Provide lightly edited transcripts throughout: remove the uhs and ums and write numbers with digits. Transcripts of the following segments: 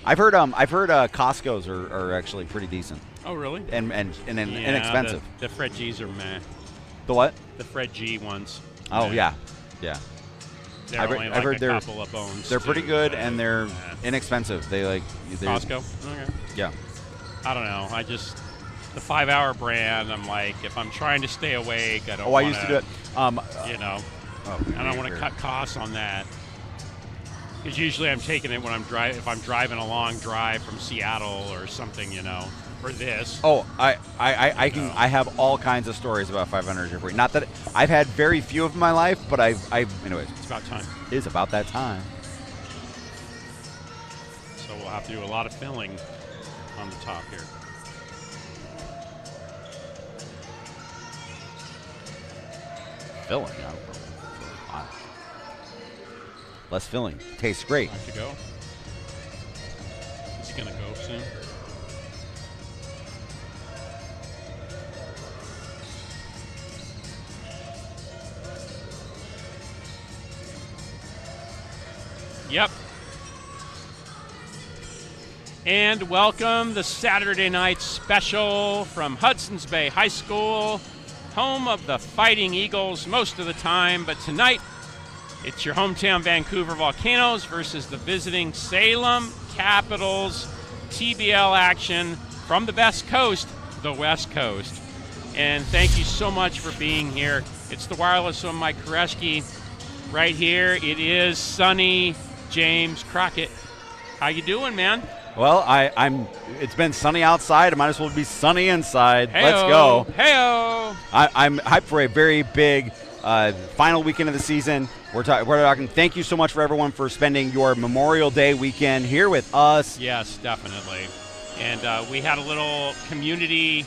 I've heard Costco's are actually pretty decent. Oh, really? And inexpensive. The Fred G's are meh. The what? The Fred G ones. Oh, meh. yeah. They're only I've heard a couple of bones. They're too, pretty good, and they're meh. inexpensive. They're Costco? Okay. Yeah. I don't know. The 5 Hour brand, I'm like, if I'm trying to stay awake, I don't I used to do it. I don't want to cut costs on that. Because usually I'm taking it when if I'm driving a long drive from Seattle or something, or this. Oh, I have all kinds of stories about 500 here for you. Not that I've had very few of them in my life, but anyways. It's about time. It is about that time. So we'll have to do a lot of filling on the top here. Filling, less filling. Tastes great. Time to go. Is he going to go soon? Yep. And welcome the Saturday night special from Hudson's Bay High School, home of the Fighting Eagles most of the time, but tonight it's your hometown Vancouver Volcanoes versus the visiting Salem Capitals. TBL action from the best coast, the West Coast. And thank you so much for being here. It's the wireless on Mike Koreski right here. It is sunny James Crockett. How you doing, man? Well, it's been sunny outside. It might as well be sunny inside. Hey-o. Let's go. Hey-o. I'm hyped for a very big final weekend of the season. We're talking. Thank you so much for everyone for spending your Memorial Day weekend here with us. Yes, definitely. And we had a little community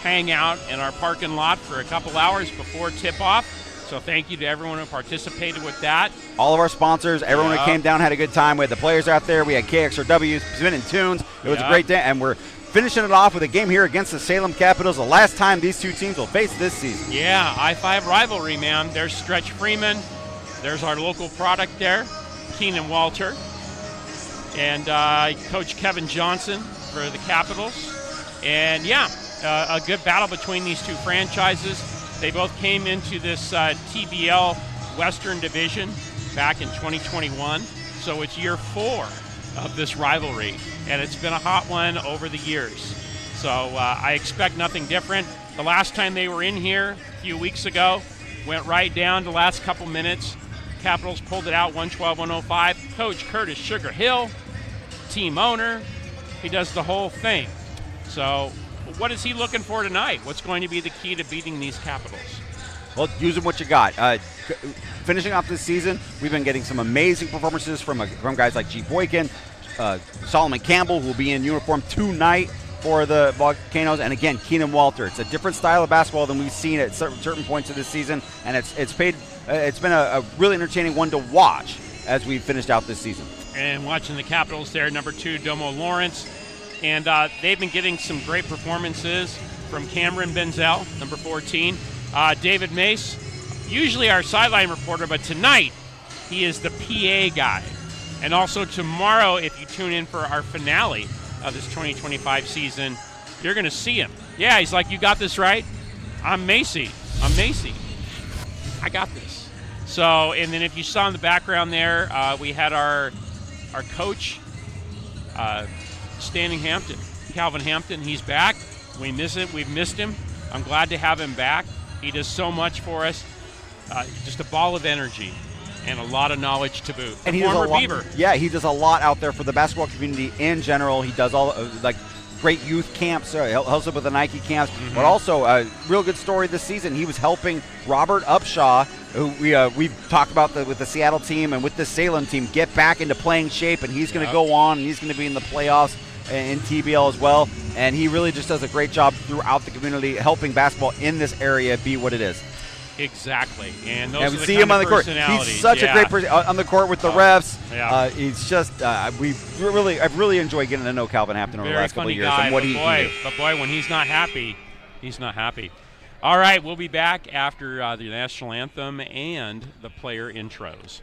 hangout in our parking lot for a couple hours before tip-off. So thank you to everyone who participated with that. All of our sponsors, everyone who came down had a good time. We had the players out there. We had KXRW spinning tunes. It was a great day, and we're finishing it off with a game here against the Salem Capitals, the last time these two teams will face this season. Yeah, I-5 rivalry, man. There's Stretch Freeman. There's our local product there, Keenan Walter. And Coach Kevin Johnson for the Capitals. And, a good battle between these two franchises. They both came into this TBL Western Division back in 2021. So it's year 4 of this rivalry, and it's been a hot one over the years. So I expect nothing different. The last time they were in here a few weeks ago, went right down to the last couple minutes. Capitals pulled it out 112-105. Coach Curtis Sugar Hill, team owner, he does the whole thing. So what is he looking for tonight? What's going to be the key to beating these Capitals? Well, using what you got. Finishing off this season, we've been getting some amazing performances from guys like G24, Solomon Campbell, who will be in uniform tonight for the Volcanoes, and again, Keenan Walter. It's a different style of basketball than we've seen at certain points of this season, and it's been a really entertaining one to watch as we finished out this season. And watching the Capitals there, number 2, Domo Lawrence. And they've been getting some great performances from Cameron Benzel, number 14. David Mace, usually our sideline reporter, but tonight he is the PA guy. And also tomorrow, if you tune in for our finale of this 2025 season, you're going to see him. Yeah, he's like, you got this right? I'm Macy. I got this. So, and then if you saw in the background there, we had our coach, Standing Hampton, Calvin Hampton. He's back. We've missed him. I'm glad to have him back. He does so much for us. Just a ball of energy and a lot of knowledge to boot. And he does a lot out there for the basketball community in general. He does all great youth camps. He helps up with the Nike camps. Mm-hmm. But also a real good story this season. He was helping Robert Upshaw, who we've talked about with the Seattle team and with the Salem team, get back into playing shape. And he's going to go on, and he's going to be in the playoffs in TBL as well. And he really just does a great job throughout the community, helping basketball in this area be what it is. Exactly, and those are the see kind him on of the court. personalities. He's such a great person on the court with the refs. Yeah. He's just I've really enjoyed getting to know Calvin Hampton over the last couple of years and what he can do. But boy, when he's not happy, he's not happy. All right, we'll be back after the national anthem and the player intros.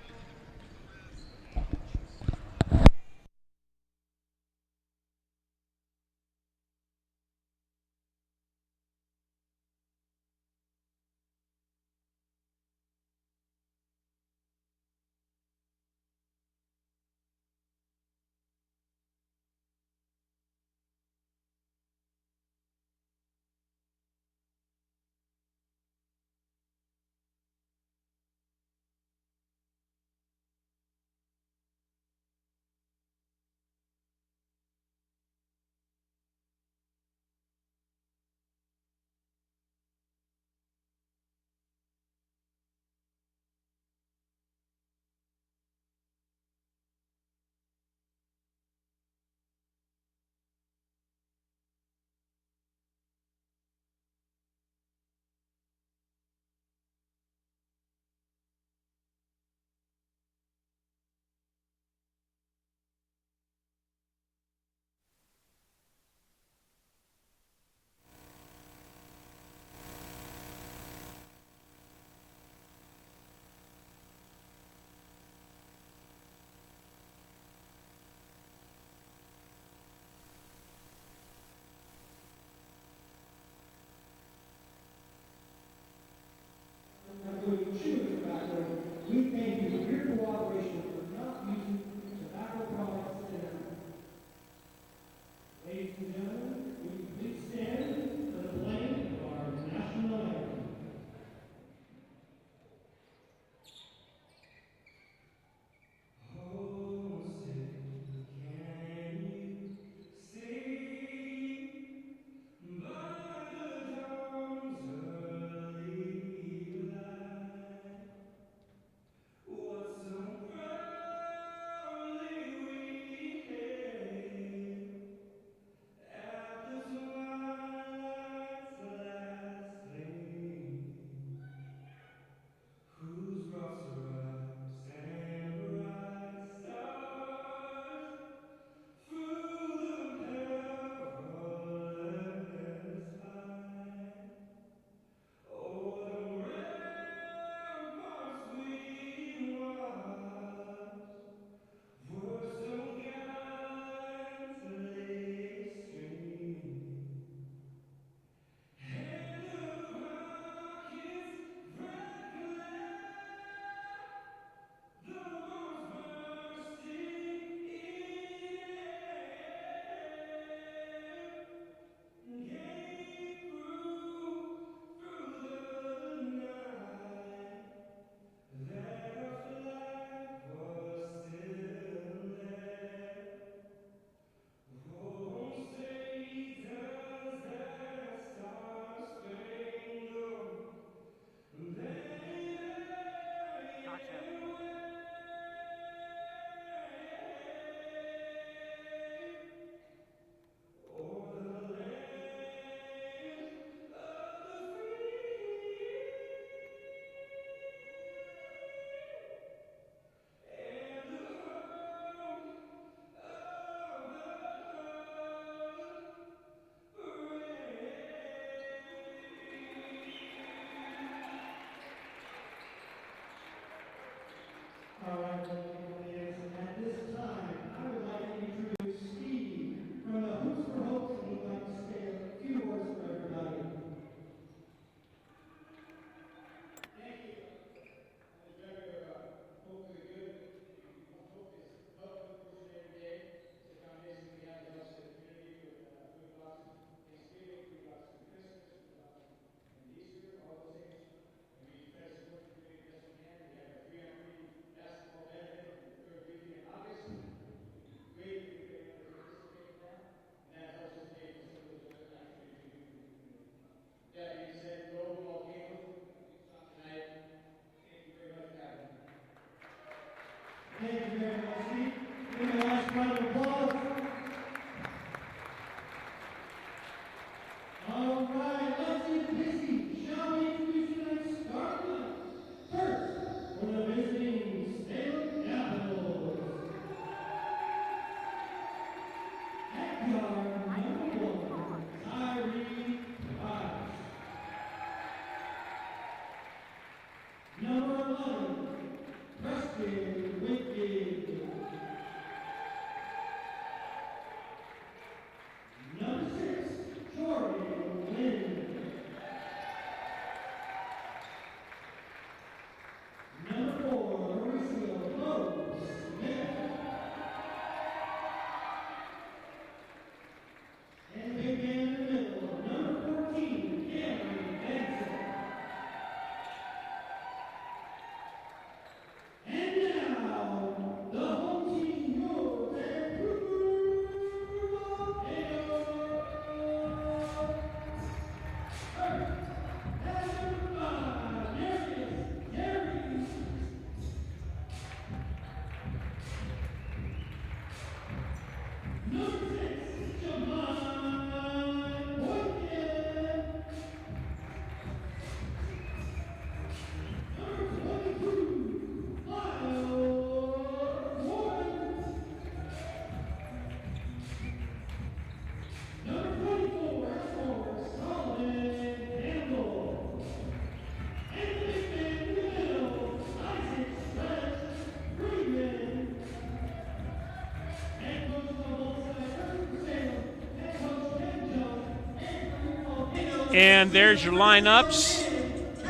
And there's your lineups.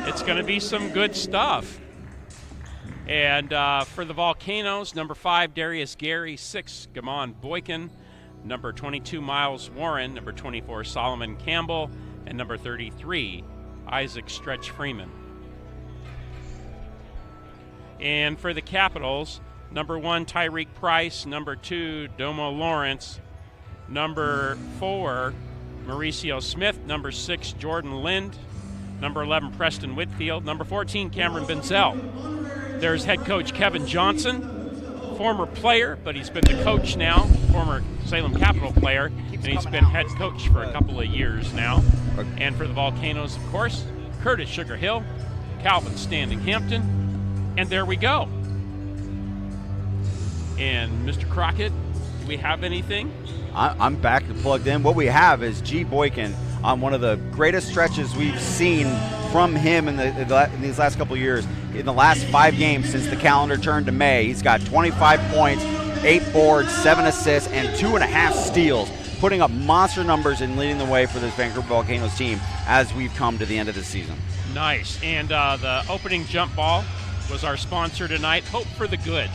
It's going to be some good stuff. And for the Volcanoes, number 5, Darius Gary, 6, Gamon Boykin, number 22, Miles Warren, number 24, Solomon Campbell, and number 33, Isaac Stretch Freeman. And for the Capitals, number 1, Tyreek Price, number 2, Domo Lawrence, number 4, Mauricio Smith, number 6, Jordan Lind, number 11, Preston Whitfield, number 14, Cameron Benzel. There's head coach Kevin Johnson, former player, but he's been the coach now, former Salem Capital player, and he's been head coach for a couple of years now. And for the Volcanoes, of course, Curtis Sugar Hill, Calvin Standing Hampton, and there we go. And Mr. Crockett, do we have anything? I'm back to plugged in. What we have is G. Boykin on one of the greatest stretches we've seen from him in these last couple of years. In the last 5 games since the calendar turned to May, he's got 25 points, 8 boards, 7 assists, and 2.5 steals, putting up monster numbers and leading the way for this Vancouver Volcanoes team as we've come to the end of the season. Nice. And the opening jump ball was our sponsor tonight. Hope for the Good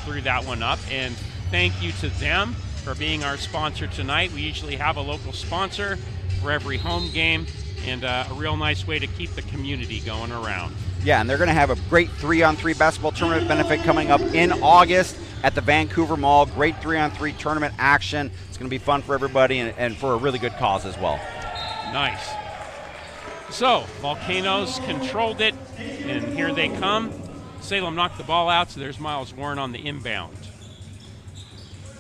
threw that one up, and thank you to them for being our sponsor tonight. We usually have a local sponsor for every home game, and a real nice way to keep the community going around. Yeah, and they're going to have a great 3-on-3 basketball tournament benefit coming up in August at the Vancouver Mall. Great 3-on-3 tournament action. It's going to be fun for everybody and for a really good cause as well. Nice. So, Volcanoes controlled it, and here they come. Salem knocked the ball out, so there's Miles Warren on the inbound.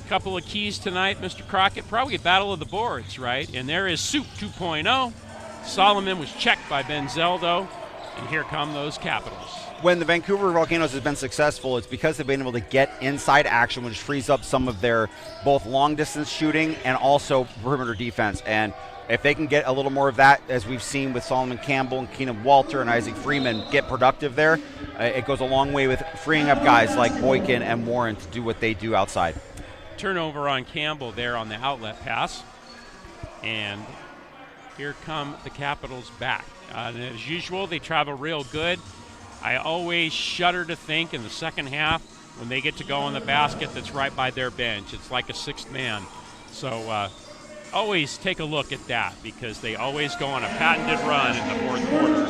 Couple of keys tonight, Mr. Crockett. Probably a battle of the boards, right? And there is Soup 2.0. Solomon was checked by Benzel, though, and here come those Capitals. When the Vancouver Volcanoes has been successful, it's because they've been able to get inside action, which frees up some of their both long-distance shooting and also perimeter defense. And if they can get a little more of that, as we've seen with Solomon Campbell and Keenan Walter and Isaac Freeman, get productive there, it goes a long way with freeing up guys like Boykin and Warren to do what they do outside. Turnover on Campbell there on the outlet pass. And here come the Capitals back. As usual, they travel real good. I always shudder to think in the second half when they get to go on the basket that's right by their bench. It's like a sixth man. So always take a look at that because they always go on a patented run in the fourth quarter.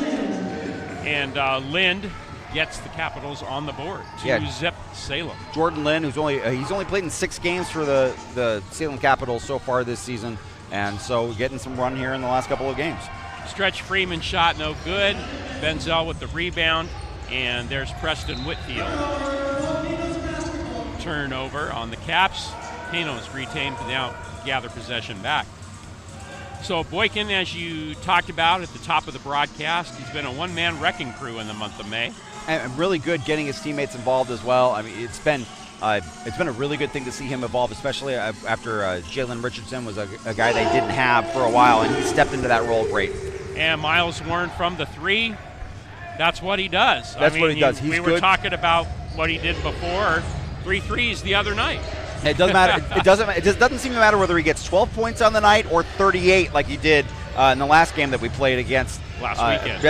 And Lind gets the Capitals on the board to zip Salem. Jordan Lind, who's he's only played in 6 games for the Salem Capitals so far this season, and so getting some run here in the last couple of games. Stretch Freeman shot no good. Benzel with the rebound, and there's Preston Whitfield. Turnover on the Caps. Volcanoes retained to now gather possession back. So Boykin, as you talked about at the top of the broadcast, he's been a one-man wrecking crew in the month of May. And really good getting his teammates involved as well. I mean, it's been a really good thing to see him evolve, especially after Jalen Richardson was a guy they didn't have for a while, and he stepped into that role great. And Miles Warren from the 3, that's what he does. That's what he does. He's we were talking about what he did before, 3 threes the other night. It doesn't matter. It just doesn't seem to matter whether he gets 12 points on the night or 38 like he did in the last game that we played against last weekend.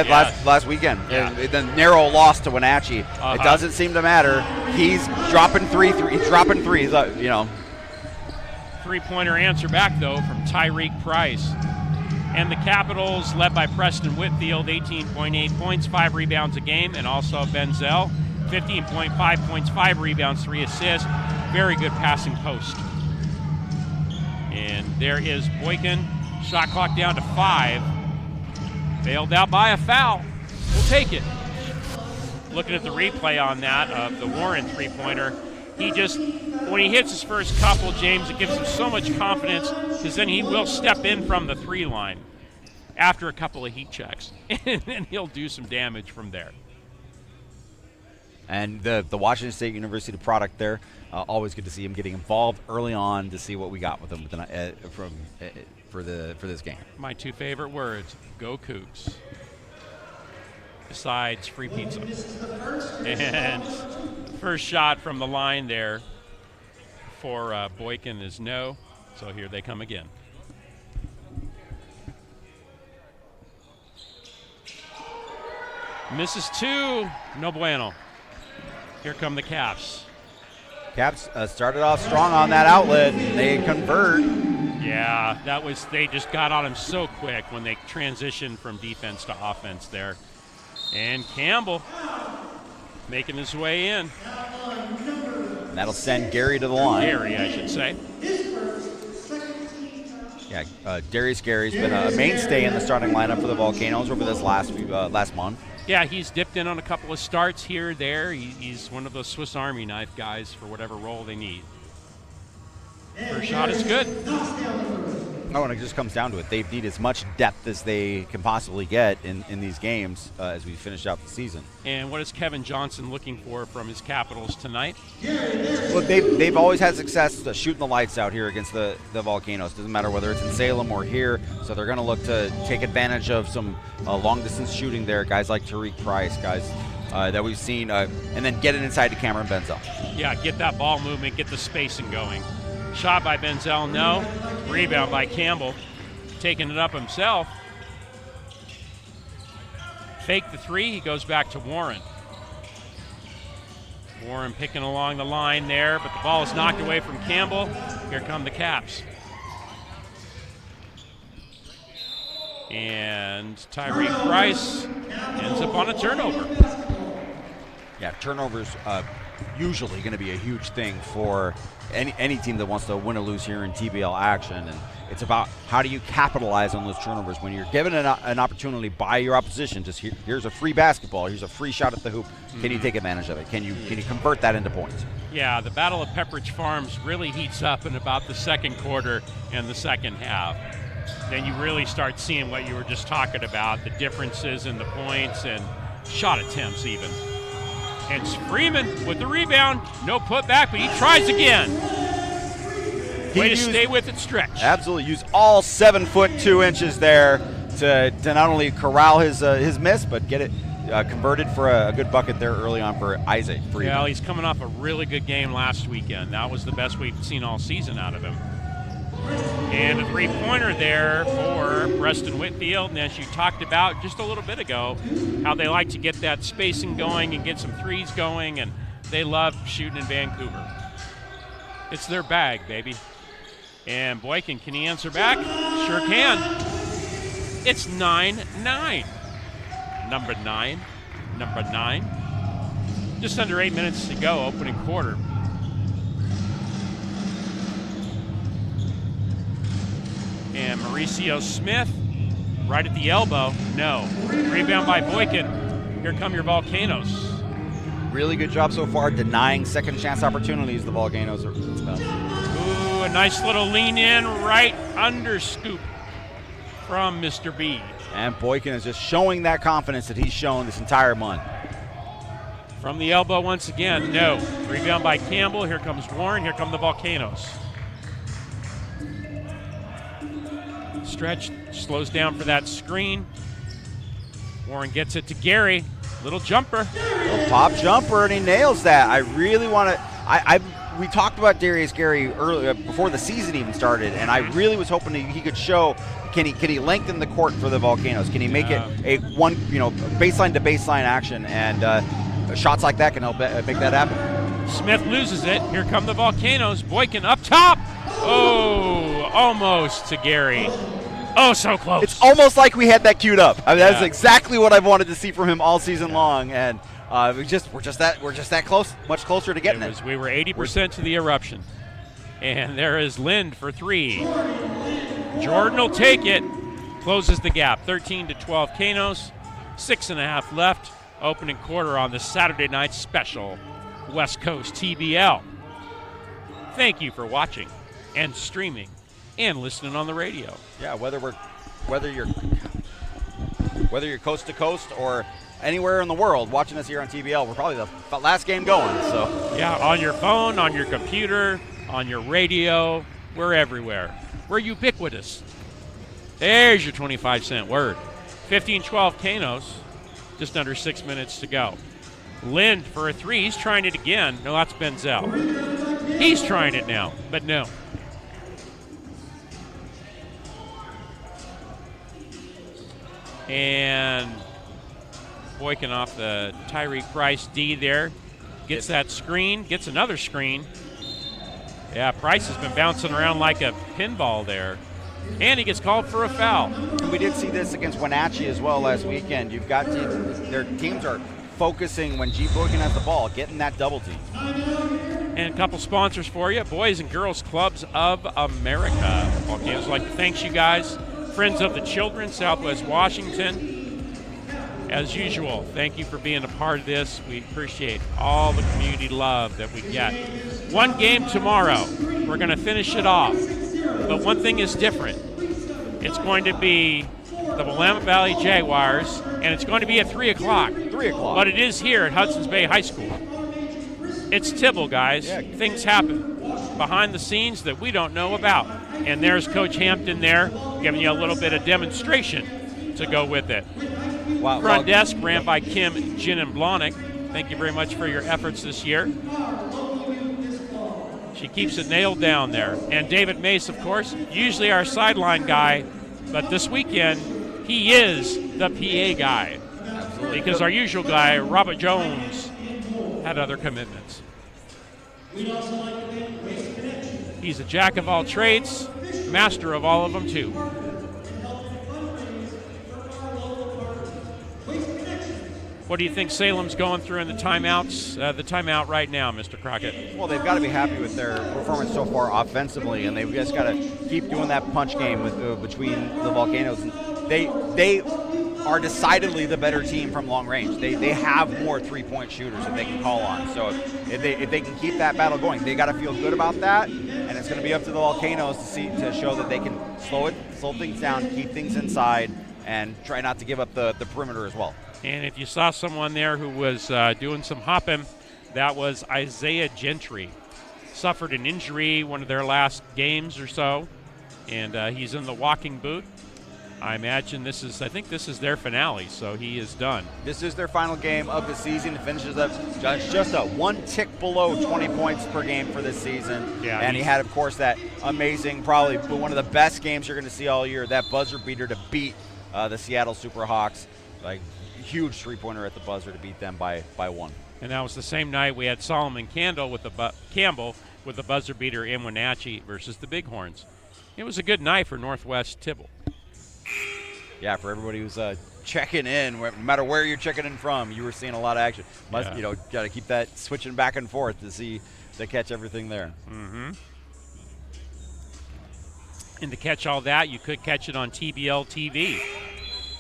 Last weekend. Yeah. And the narrow loss to Wenatchee. It doesn't seem to matter. He's dropping threes. You know. 3-pointer answer back though from Tyreek Price. And the Capitals, led by Preston Whitfield, 18.8 points, 5 rebounds a game, and also Benzel, 15.5 points, 5 rebounds, 3 assists. Very good passing post. And there is Boykin. Shot clock down to 5. Bailed out by a foul. We'll take it. Looking at the replay on that of the Warren 3-pointer, when he hits his first couple, James, it gives him so much confidence because then he will step in from the 3 line after a couple of heat checks, and then he'll do some damage from there. And the Washington State University product there, always good to see him getting involved early on to see what we got with him for this game. My 2 favorite words: go Cougs. Besides free pizza. And first shot from the line there for Boykin is no. So here they come again. Misses 2. No bueno. Here come the Caps. Caps started off strong on that outlet. They convert. Yeah, they just got on him so quick when they transitioned from defense to offense there. And Campbell making his way in. And that'll send Gary to the line. Gary, I should say. Yeah, Darius Gary's been a mainstay in the starting lineup for the Volcanoes over this last month. Yeah, he's dipped in on a couple of starts here, there. He's one of those Swiss Army knife guys for whatever role they need. First shot is good. Oh, and it just comes down to it. They need as much depth as they can possibly get in these games as we finish out the season. And what is Kevin Johnson looking for from his Capitals tonight? Well, they've always had success shooting the lights out here against the Volcanoes. Doesn't matter whether it's in Salem or here. So they're going to look to take advantage of some long-distance shooting there. Guys like Tariq Price, guys that we've seen, and then get it inside to Cameron Benzel. Yeah, get that ball movement, get the spacing going. Shot by Benzel, no. Rebound by Campbell, taking it up himself. Fake the 3, he goes back to Warren. Warren picking along the line there, but the ball is knocked away from Campbell. Here come the Caps. And Tyreek Price ends up on a turnover. Yeah, turnovers usually going to be a huge thing for any team that wants to win or lose here in TBL action, and it's about how do you capitalize on those turnovers when you're given an opportunity by your opposition. Just here's a free basketball, here's a free shot at the hoop. Can you take advantage of it? Can you convert that into points? Yeah, the Battle of Pepperidge Farms really heats up in about the second quarter and the second half. Then you really start seeing what you were just talking about, the differences in the points and shot attempts even. And Freeman with the rebound. No putback, but he tries again. Way to stay with it, stretch. Absolutely. Use all 7'2" there to not only corral his miss, but get it converted for a good bucket there early on for Isaac Freeman. Well, he's coming off a really good game last weekend. That was the best we've seen all season out of him. And a three-pointer there for Preston Whitfield. And as you talked about just a little bit ago, how they like to get that spacing going and get some threes going, and they love shooting in Vancouver. It's their bag, baby. And Boykin, can he answer back? Sure can. It's 9-9. Number 9. Just under 8 minutes to go, opening quarter. And Mauricio Smith, right at the elbow. No. Rebound by Boykin. Here come your Volcanoes. Really good job so far denying second chance opportunities the Volcanoes are. Ooh, a nice little lean in, right under scoop from Mr. B. And Boykin is just showing that confidence that he's shown this entire month. From the elbow once again, no. Rebound by Campbell. Here comes Warren. Here come the Volcanoes. Stretch slows down for that screen. Warren gets it to Gary. Little jumper. Little pop jumper, and he nails that. I really want to. We talked about Darius Gary earlier before the season even started, and I really was hoping he could show. Can he lengthen the court for the Volcanoes? Can he make it a one baseline to baseline action? And shots like that can help make that happen. Smith loses it. Here come the Volcanoes. Boykin up top. Oh, almost to Gary. Oh, so close. It's almost like we had that queued up. I mean, that's exactly what I've wanted to see from him all season long, and we're just that close, much closer to getting it. We were 80% to the eruption, and there is Lind for 3. Jordan will take it, closes the gap. 13-12 Canos, 6.5 left. Opening quarter on the Saturday night special West Coast TBL. Thank you for watching and streaming and listening on the radio. Yeah, whether you're coast to coast or anywhere in the world watching us here on TBL, we're probably the last game going. So yeah, on your phone, on your computer, on your radio, we're everywhere. We're ubiquitous. There's your 25-cent word. 15-12 Volcanoes, just under 6 minutes to go. Lind for a three. He's trying it again. No, that's Benzel. He's trying it now, but no. And Boykin off the Tyreek Price D there. Gets that screen, gets another screen. Yeah, Price has been bouncing around like a pinball there. And he gets called for a foul. We did see this against Wenatchee as well last weekend. You've got their teams are focusing when G. Boykin has the ball, getting that double team. And a couple sponsors for you. Boys and Girls Clubs of America. Volcanoes like to thank you guys. Friends of the Children, Southwest Washington. As usual, thank you for being a part of this. We appreciate all the community love that we get. One game tomorrow. We're going to finish it off. But one thing is different. It's going to be the Willamette Valley Jaguars, and it's going to be at 3 o'clock. 3 o'clock. But it is here at Hudson's Bay High School. It's Tibble, guys. Yeah. Things happen behind the scenes that we don't know about. And there's Coach Hampton there giving you a little bit of demonstration to go with it. Wow. Front desk ran by Kim Jinnen-Blahnik. Thank you very much for your efforts this year. She keeps it nailed down there. And David Mace, of course, usually our sideline guy, but this weekend he is the PA guy. Absolutely. Because our usual guy, Robert Jones, had other commitments. He's a jack of all trades, master of all of them too. What do you think Salem's going through in the timeouts? The timeout right now, Mr. Crockett. Well, they've got to be happy with their performance so far offensively, and they've just got to keep doing that punch game with between the Volcanoes. And they are decidedly the better team from long range. They have more three-point shooters that they can call on. So if they can keep that battle going, they got to feel good about that. And it's going to be up to the Volcanoes to show that they can slow things down, keep things inside, and try not to give up the perimeter as well. And if you saw someone there who was doing some hopping, that was Isaiah Gentry. Suffered an injury one of their last games or so, and he's in the walking boot. I imagine this is their finale, so he is done. This is their final game of the season. It finishes up just a one tick below 20 points per game for this season. Yeah, and he had, of course, that amazing, probably one of the best games you're going to see all year, that buzzer beater to beat the Seattle Superhawks. Like, huge three-pointer at the buzzer to beat them by one. And that was the same night we had Solomon Campbell with the buzzer beater in Wenatchee versus the Bighorns. It was a good night for Northwest Tibble. Yeah, for everybody who's checking in, no matter where you're checking in from, you were seeing a lot of action. Got to keep that switching back and forth to catch everything there. Mm-hmm. And to catch all that, you could catch it on TBL TV,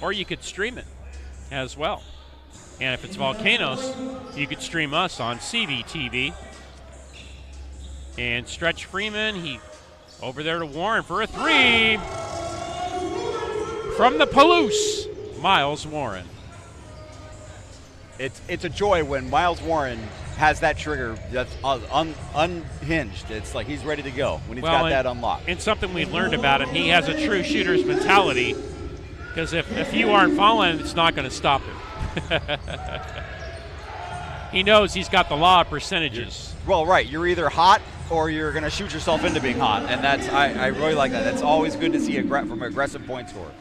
or you could stream it as well. And if it's Volcanoes, you could stream us on CVTV. And Stretch Freeman, he over there to Warren for a three. From the Palouse, Miles Warren. It's a joy when Miles Warren has that trigger that's unhinged. It's like he's ready to go when he's got that unlocked. And something we learned about him, he has a true shooter's mentality, because if you aren't following, it's not going to stop him. He knows he's got the law of percentages. Well, right. You're either hot or you're going to shoot yourself into being hot, and that's I really like that. That's always good to see from an aggressive point scorer.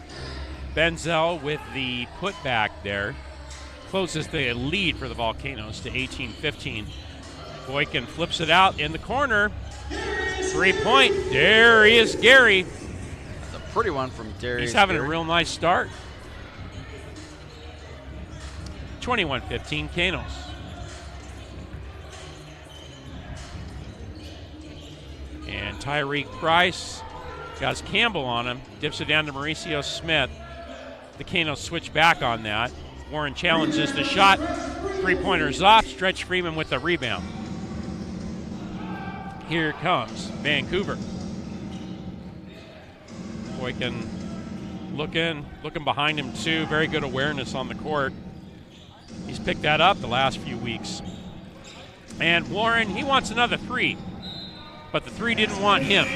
Benzel with the putback there closes the lead for the Volcanoes to 18-15. Boykin flips it out in the corner. 3-point. There he is, Gary. That's a pretty one from Darius. He's having a real nice start. 21-15 Canos. And Tyreek Price got Campbell on him, dips it down to Mauricio Smith. The Canos switch back on that. Warren challenges the shot. Three-pointer's off. Stretch Freeman with the rebound. here comes Vancouver. Boykin looking behind him too. Very good awareness on the court. He's picked that up the last few weeks. And Warren, he wants another three, but the three didn't want him.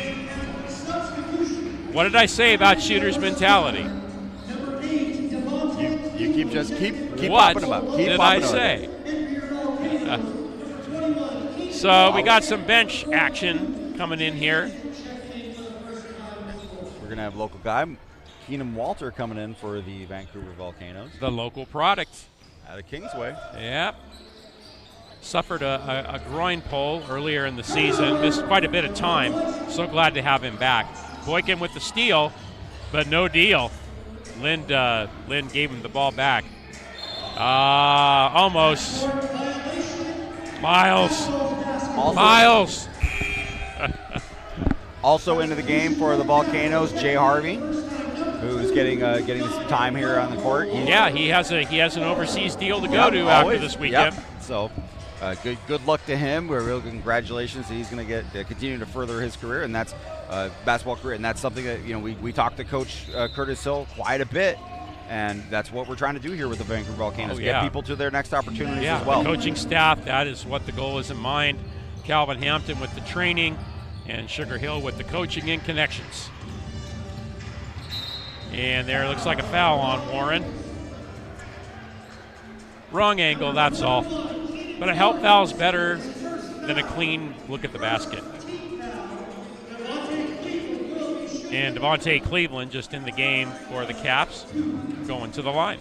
What did I say about shooter's mentality? You keep what popping them up. Keep did I popping say? So we got some bench action coming in here. We're going to have local guy, Keenan Walter, coming in for the Vancouver Volcanoes. The local product. Out of Kingsway. Yep. Suffered a groin pull earlier in the season. Missed quite a bit of time. So glad to have him back. Boykin with the steal, but no deal. Lind gave him the ball back. Almost. Miles. Also into the game for the Volcanoes, Jay Harvey, who's getting some time here on the court. He has an overseas deal to go to after this weekend. Yep. So good luck to him. We're real congratulations. He's going to continue to further his career, and that's basketball career, and that's something that we talked to Coach Curtis Hill quite a bit. And that's what we're trying to do here with the Vancouver Volcanoes. Get people to their next opportunities as well. The coaching staff, that is what the goal is in mind. Calvin Hampton with the training, and Sugar Hill with the coaching and connections. And there looks like a foul on Warren. Wrong angle, that's all. But a help foul is better than a clean look at the basket. And Devontae Cleveland just in the game for the Caps, going to the line.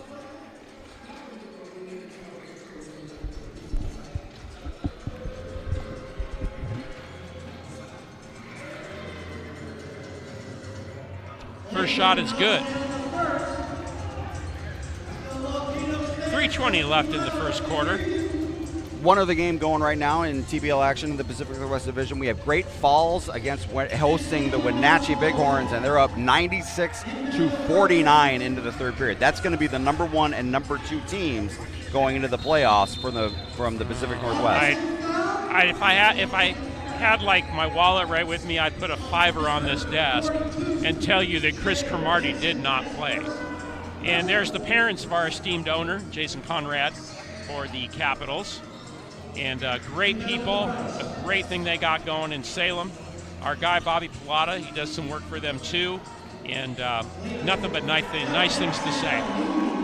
First shot is good. 3:20 left in the first quarter. One other game going right now in TBL action in the Pacific Northwest Division. We have Great Falls hosting the Wenatchee Bighorns, and they're up 96-49 into the third period. That's going to be the number 1 and number 2 teams going into the playoffs from the Pacific Northwest. If I had like my wallet right with me, I'd put a $5 on this desk and tell you that Chris Cromartie did not play. And there's the parents of our esteemed owner, Jason Conrad, for the Capitals. And great people, a great thing they got going in Salem. Our guy, Bobby Pilata, he does some work for them too. And nothing but nice things to say.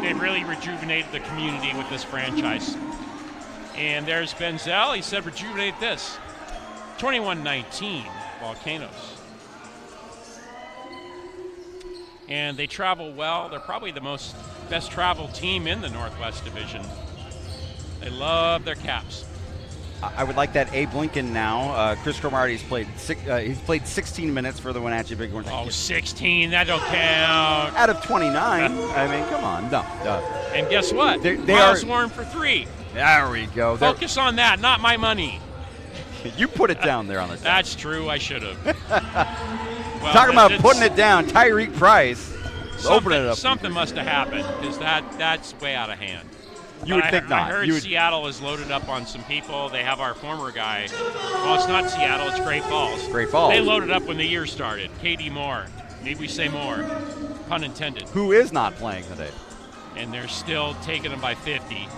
They really rejuvenated the community with this franchise. And there's Benzel, he said rejuvenate this. 21-19, Volcanoes. And they travel well. They're probably the best traveled team in the Northwest Division. They love their Caps. I would like that Abe Lincoln now. Chris Cromartie's played 16 minutes for the Wenatchee Bighorns. Oh, 16, that don't count. Out of 29. I mean, come on. No. And guess what? Miles Warren for 3. There we go. Focus on that, not my money. You put it down there on the top. That's true, I should have. Talking about putting it down, Tyreek Price. Open it up. Something must have happened, because that's way out of hand. You would think not. I heard Seattle is loaded up on some people. They have our former guy. Well, it's not Seattle, it's Great Falls. Great Falls. They loaded up when the year started. KD Moore. Maybe we say more. Pun intended. Who is not playing today. And they're still taking them by 50.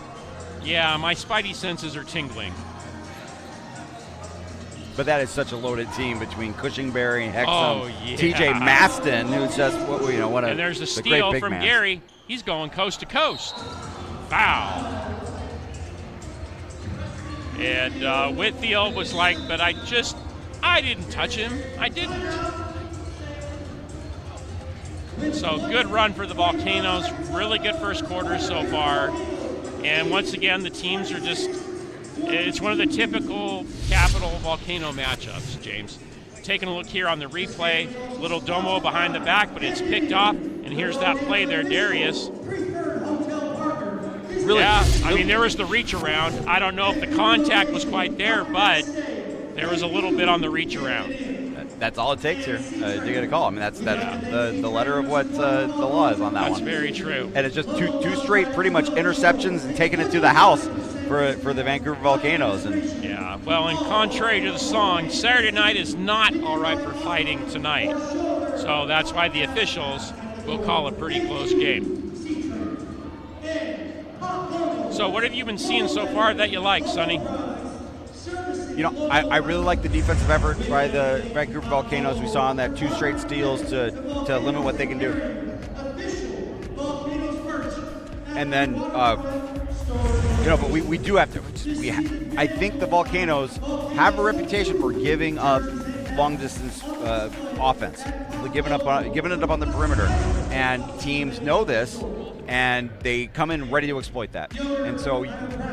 Yeah, my spidey senses are tingling. But that is such a loaded team between Cushingberry, Hexham, yeah. TJ Maston, who's just what a and there's a great steal big from man. Gary. He's going coast to coast. Foul. And Whitfield was like, but I didn't touch him. I didn't. So good run for the Volcanoes. Really good first quarter so far. And once again, the teams are it's one of the typical Capital Volcano matchups, James. Taking a look here on the replay, little domo behind the back, but it's picked off. And here's that play there, Darius. Really? Yeah, I mean, there was the reach around. I don't know if the contact was quite there, but there was a little bit on the reach around. That's all it takes here to get a call. I mean, that's the letter of what the law is on that one. That's very true. And it's just two straight pretty much interceptions and taking it to the house for the Vancouver Volcanoes. And yeah. Well, and contrary to the song, Saturday night is not all right for fighting tonight. So that's why the officials will call a pretty close game. So what have you been seeing so far that you like, Sonny? You know, I really like the defensive effort by the Vancouver Volcanoes. We saw on that 2 straight steals to limit what they can do. And then, but we do have to. I think the Volcanoes have a reputation for giving up long distance offense, giving it up on the perimeter, and teams know this, and they come in ready to exploit that. And so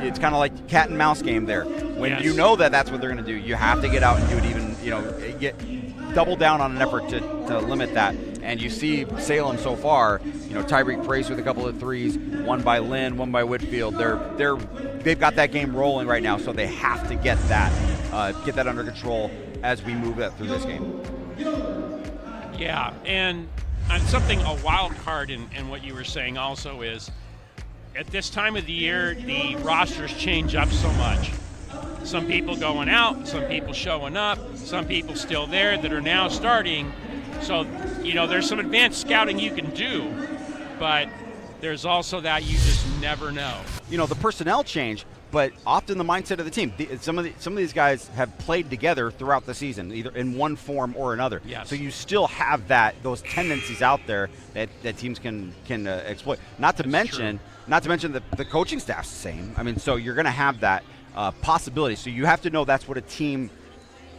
it's kind of like cat and mouse game there. When you know that that's what they're going to do, you have to get out and do it even. Double down on an effort to limit that. And you see Salem so far, Tyreek Price with a couple of threes, one by Lynn, one by Whitfield. They've got that game rolling right now, so they have to get that under control as we move through this game. Yeah, and something, a wild card in what you were saying also is, at this time of the year, the rosters change up so much. Some people going out, some people showing up, some people still there that are now starting. So, there's some advanced scouting you can do, but there's also that you just never know. The personnel change, but often the mindset of the team. Some of these guys have played together throughout the season, either in one form or another. Yes. So you still have those tendencies out there that teams can exploit. Not to mention that the coaching staff's the same. I mean, so you're going to have that possibility. So you have to know that's what a team.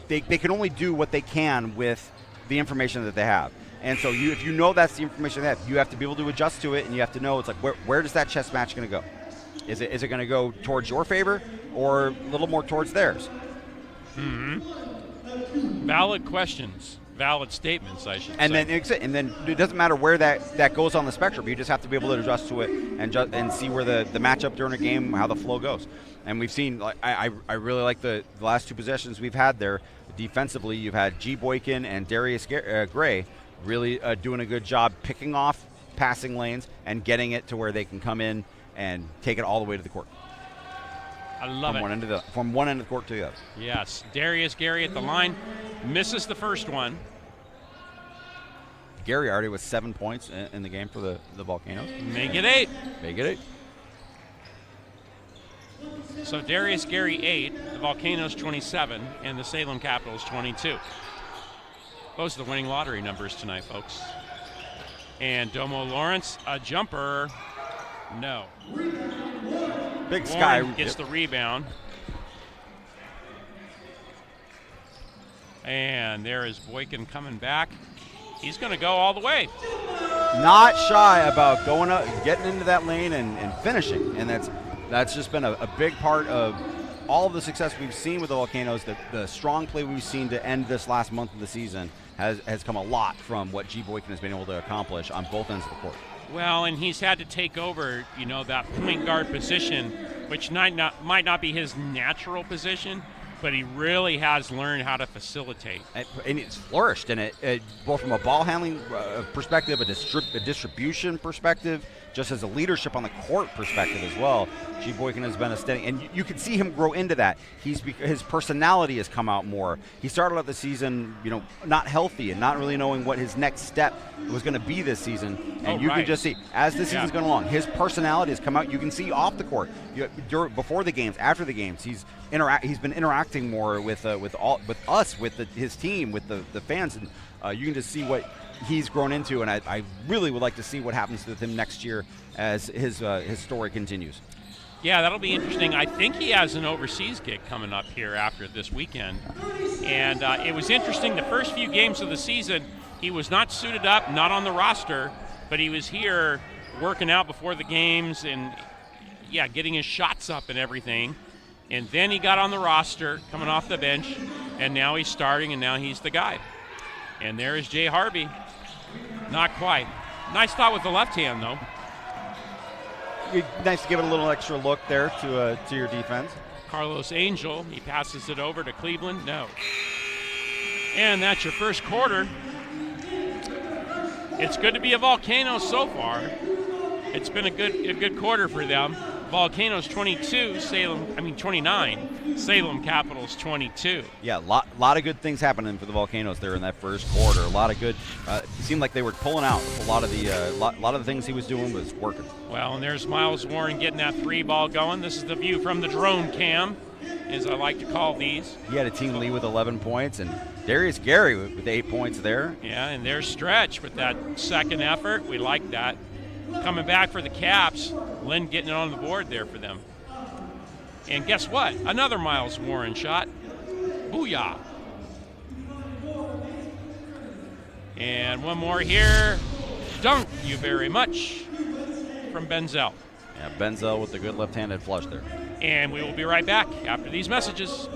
They can only do what they can with the information that they have. And so if you know that's the information they have, you have to be able to adjust to it, and you have to know it's like where does that chess match going to go? Is it going to go towards your favor or a little more towards theirs? Mm-hmm. Valid questions, valid statements, I should say. And then it doesn't matter where that goes on the spectrum. You just have to be able to adjust to it and see where the matchup during a game, how the flow goes. And we've seen, I really like the last 2 possessions we've had there. Defensively, you've had G. Boykin and Darius Gray really doing a good job picking off passing lanes and getting it to where they can come in and take it all the way to the court. I love it. From one end of the court to the other. Yes, Darius Gary at the line, misses the first one. Gary already with 7 points in the game for the Volcanoes. Make it 8. So Darius Gary 8, the Volcanoes 27, and the Salem Capitals 22. Those are the winning lottery numbers tonight, folks. And Domo Lawrence, a jumper, no. Big Sky gets the rebound. And there is Boykin coming back. He's going to go all the way. Not shy about going up, getting into that lane and finishing. And that's just been a big part of all of the success we've seen with the Volcanoes. The strong play we've seen to end this last month of the season has come a lot from what G. Boykin has been able to accomplish on both ends of the court. Well, and he's had to take over, that point guard position, which might not be his natural position, but he really has learned how to facilitate. And it's flourished in it, both from a ball handling perspective, a distribution perspective, just as a leadership on the court perspective as well. G. Boykin has been a steady, and you can see him grow into that. His personality has come out more. He started out the season, not healthy and not really knowing what his next step was going to be this season. And you can just see, as the season's gone along, his personality has come out. You can see off the court, before the games, after the games, he's been interacting more with us, with his team, with the fans, and you can just see what he's grown into, and I really would like to see what happens with him next year as his story continues. Yeah, that'll be interesting. I think he has an overseas gig coming up here after this weekend. And it was interesting, the first few games of the season, he was not suited up, not on the roster, but he was here working out before the games and, getting his shots up and everything. And then he got on the roster, coming off the bench, and now he's starting, and now he's the guy. And there is Jay Harvey. Not quite. Nice thought with the left hand, though. Nice to give it a little extra look there to your defense. Carlos Angel, he passes it over to Cleveland. No. And that's your first quarter. It's good to be a Volcano so far. It's been a good quarter for them. Volcanoes 22, 29. Salem Capitals 22. Yeah, lot of good things happening for the Volcanoes there in that first quarter. A lot of good. It seemed like they were pulling out. A lot of the things he was doing was working. Well, and there's Miles Warren getting that 3 ball going. This is the view from the drone cam, as I like to call these. He had a team lead with 11 points, and Darius Gary with 8 points there. Yeah, and there's Stretch with that second effort. We like that. Coming back for the Caps, Lynn getting it on the board there for them. And guess what? Another Miles Warren shot. Booyah. And one more here. Dunk you very much from Benzel. Yeah, Benzel with the good left-handed flush there. And we will be right back after these messages.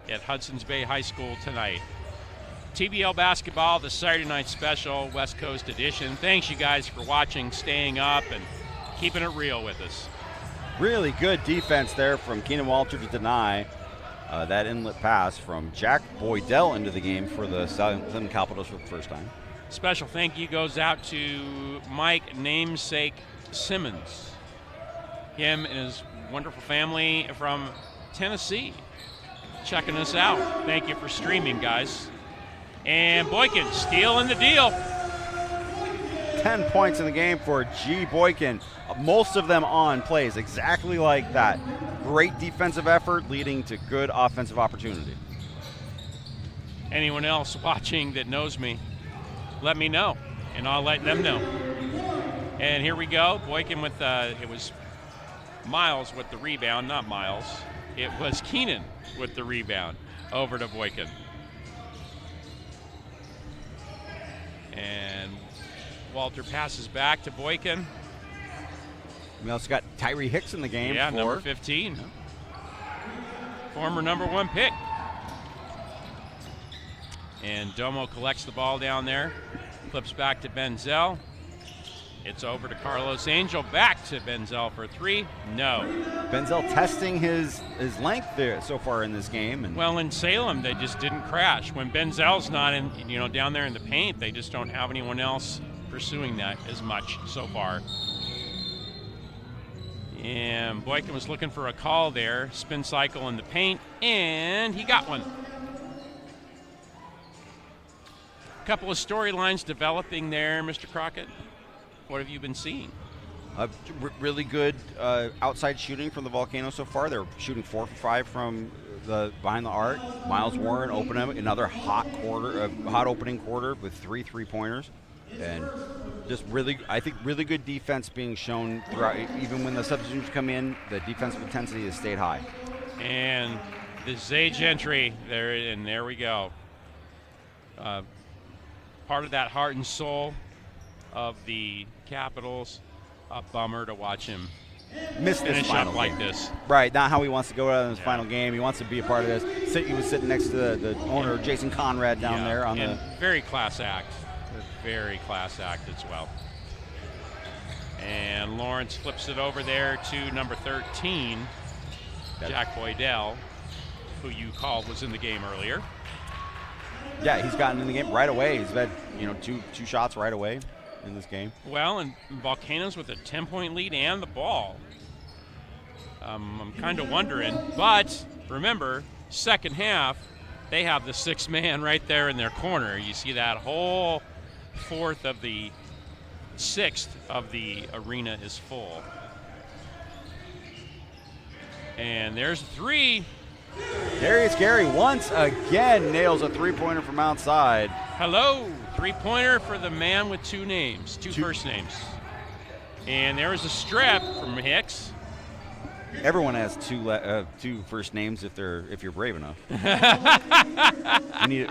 At Hudson's Bay High School tonight. TBL basketball, the Saturday night special, West Coast edition. Thanks you guys for watching, staying up, and keeping it real with us. Really good defense there from Keenan Walter to deny that inlet pass from Jack Boydell into the game for the Salem Capitals for the first time. Special thank you goes out to Mike Namesake Simmons. Him and his wonderful family from Tennessee checking us out. Thank you for streaming, guys. And Boykin stealing the deal. 10 points in the game for G. Boykin. Most of them on plays exactly like that. Great defensive effort leading to good offensive opportunity. Anyone else watching that knows me, let me know, and I'll let them know. And here we go. Boykin with, it was Miles with the rebound, not Miles. It was Keenan with the rebound over to Boykin. And Walter passes back to Boykin. We also got Tyree Hicks in the game. Yeah, number 15. Former number 1 pick. And Domo collects the ball down there. Flips back to Benzel. It's over to Carlos Angel. Back to Benzel for 3. No. Benzel testing his length there so far in this game. And well, in Salem, they just didn't crash. When Benzel's not in, down there in the paint, they just don't have anyone else pursuing that as much so far. And Boykin was looking for a call there. Spin cycle in the paint, and he got one. A couple of storylines developing there, Mr. Crockett. What have you been seeing? Really good outside shooting from the Volcanoes so far. They're shooting 4 for 5 from the behind the arc. Miles Warren opened up another hot opening quarter with 3 3-pointers. And just really, I think, really good defense being shown throughout. Even when the substitutions come in, the defensive intensity has stayed high. And the Zay Gentry, there we go. Part of that heart and soul of the Capitals. A bummer to watch him Miss this finish final up like game. this. Right, not how he wants to go out in his final game. He wants to be a part of this. He was sitting next to the owner, Jason Conrad, down there on the. Very class act. Very class act as well. And Lawrence flips it over there to number 13, Jack Boydell, who you called was in the game earlier. Yeah, he's gotten in the game right away. He's had two shots right away in this game. Well, and Volcanoes with a 10-point lead and the ball. I'm kind of wondering, but remember, second half, they have the sixth man right there in their corner. You see that whole sixth of the arena is full. And there's a three. Darius Gary once again nails a three-pointer from outside. Hello, three-pointer for the man with two first names. And there was a strip from Hicks. Everyone has two first names if you're brave enough. we need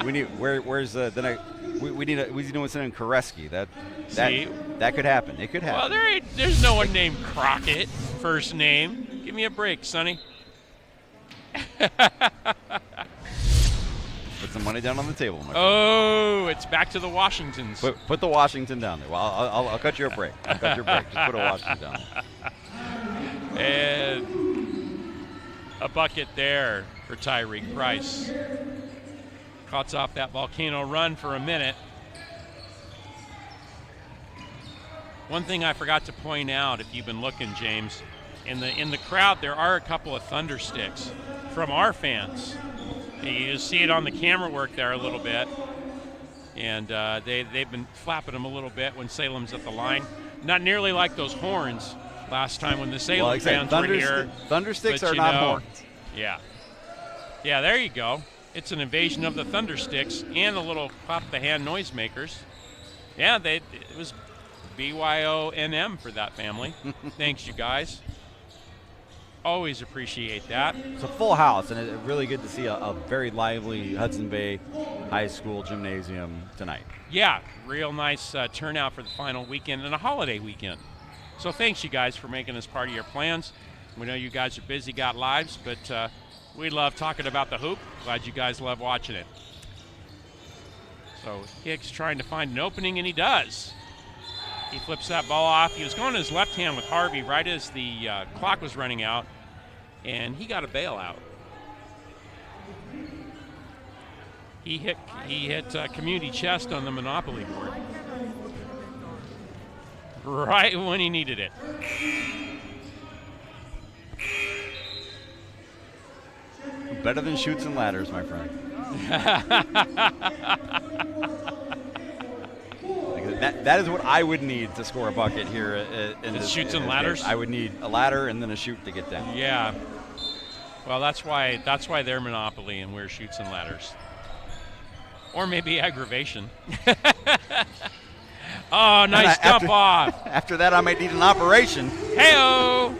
someone Koreski. That could happen. It could happen. Well, there's no one named Crockett first name. Give me a break, Sonny. Put some money down on the table, my friend. Oh, it's back to the Washingtons. Put the Washington down there. Well, I'll cut you a break. I'll cut you a break. Just put a Washington down there. And a bucket there for Tyreek Price. Cuts off that Volcano run for a minute. One thing I forgot to point out, if you've been looking, James, in the crowd there are a couple of thunder sticks from our fans. You see it on the camera work there a little bit, and they've been flapping them a little bit when Salem's at the line. Not nearly like those horns last time when the Salem fans were here. Thunder sticks are not horns. Yeah, there you go. It's an invasion of the thunder sticks and a little pop the hand noisemakers. Yeah, it was BYONM for that family. Thanks, you guys. Always appreciate that. It's a full house, and it's really good to see a very lively Hudson Bay High School gymnasium tonight. Yeah, real nice turnout for the final weekend and a holiday weekend. So thanks, you guys, for making us part of your plans. We know you guys are busy, got lives, but we love talking about the hoop. Glad you guys love watching it. So Hicks trying to find an opening, and he does. He flips that ball off. He was going to his left hand with Harvey right as the clock was running out, and he got a bailout. He hit community chest on the Monopoly board right when he needed it. Better than chutes and ladders, my friend. That is what I would need to score a bucket here. In chutes and ladders? I would need a ladder and then a chute to get down. Yeah. Well, that's why they're Monopoly and we're chutes and ladders. Or maybe aggravation. Oh, nice dump off. After that, I might need an operation. Hey-o!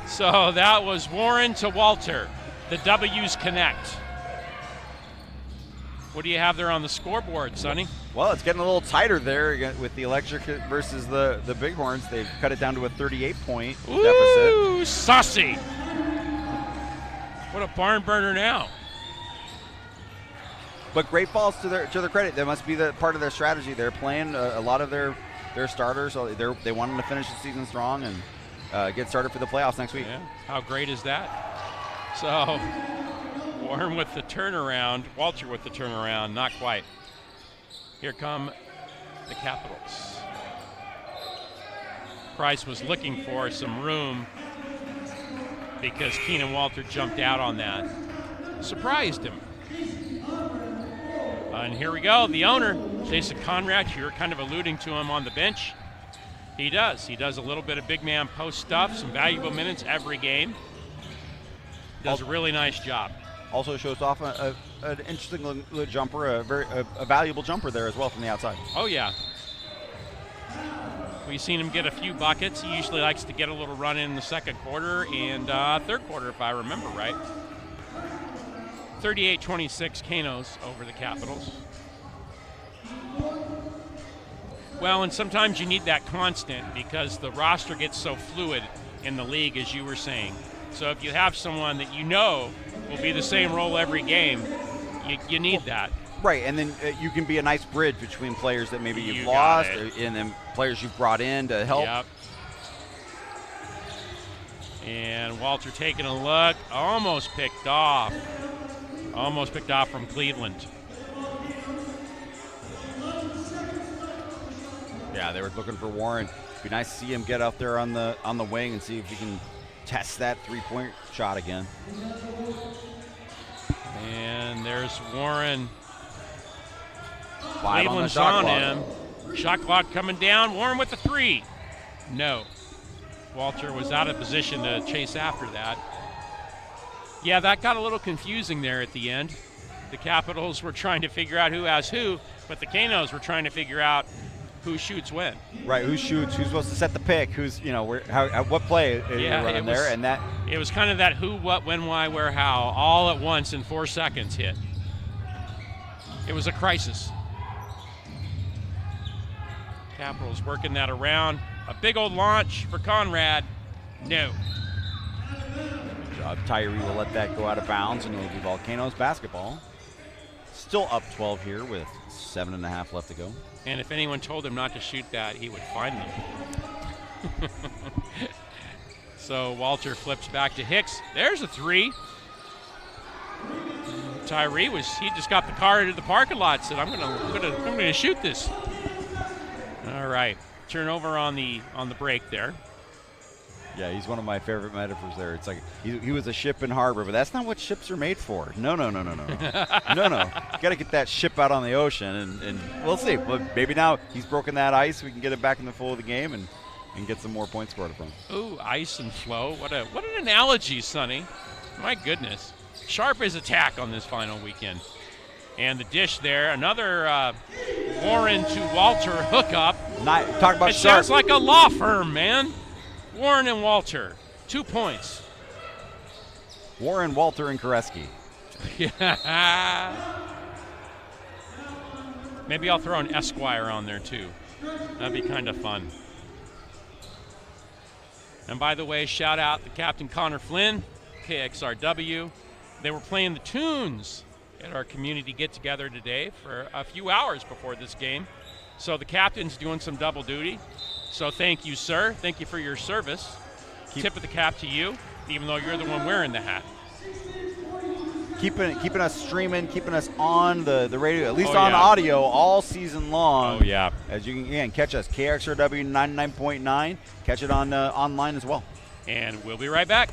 So that was Warren to Walter. The W's connect. What do you have there on the scoreboard, Sonny? Well, it's getting a little tighter there with the Electric versus the Bighorns. They've cut it down to a 38-point deficit. Ooh, saucy. What a barn burner now. But Great Falls, to their credit, that must be the part of their strategy. They're playing a lot of their starters. So they want them to finish the season strong and get started for the playoffs next week. Yeah. How great is that? So Warren with the turnaround, Walter with the turnaround, not quite. Here come the Capitals. Price was looking for some room because Keenan Walter jumped out on that. Surprised him. And here we go, the owner, Jason Conrad. You're kind of alluding to him on the bench. He does a little bit of big man post stuff, some valuable minutes every game. Does a really nice job. Also shows off an interesting little jumper, a valuable jumper there as well from the outside. Oh, yeah. We've seen him get a few buckets. He usually likes to get a little run in the second quarter and third quarter, if I remember right. 38-26 Volcanoes over the Capitals. Well, and sometimes you need that constant because the roster gets so fluid in the league, as you were saying. So if you have someone that you know will be the same role every game, you need that. Right, and then you can be a nice bridge between players that maybe you've lost and then players you've brought in to help. Yep. And Walter taking a look, almost picked off from Cleveland. Yeah, they were looking for Warren. Be nice to see him get out there on the wing and see if he can test that three-point shot again. And there's Warren. Five Cleveland's on him. Shot clock coming down. Warren with the three. No. Walter was out of position to chase after that. Yeah, that got a little confusing there at the end. The Capitals were trying to figure out who has who, but the Volcanoes were trying to figure out who shoots when. Right, who shoots, who's supposed to set the pick, who's, what play you're running there, and that. It was kind of that who, what, when, why, where, how, all at once in 4 seconds hit. It was a crisis. Capitals working that around. A big old launch for Conrad. No. Good job. Tyree will let that go out of bounds, and it'll be Volcanoes basketball. Still up 12 here with 7.5 left to go. And if anyone told him not to shoot that, he would find them. So Walter flips back to Hicks. There's a three. Tyree he just got the car into the parking lot. Said, I'm gonna shoot this. All right, turnover on the break there. Yeah, he's one of my favorite metaphors there. It's like he was a ship in harbor, but that's not what ships are made for. No. No. Got to get that ship out on the ocean, and we'll see. But maybe now he's broken that ice. We can get it back in the flow of the game and get some more points scored from. Ooh, ice and flow. What an analogy, Sonny. My goodness. Sharp is attack on this final weekend. And the dish there, another Warren to Walter hookup. Talk about it Sharp. Sounds like a law firm, man. Warren and Walter, 2 points. Warren, Walter, and Koreski. Maybe I'll throw an Esquire on there too. That'd be kind of fun. And by the way, shout out to Captain Connor Flynn, KXRW. They were playing the tunes at our community get-together today for a few hours before this game. So the captain's doing some double duty. So thank you, sir. Thank you for your service. Tip of the cap to you, even though you're the one wearing the hat. Keeping us streaming, keeping us on the radio, at least on audio all season long. Oh, yeah. As you can catch us, KXRW 99.9. Catch it on online as well. And we'll be right back.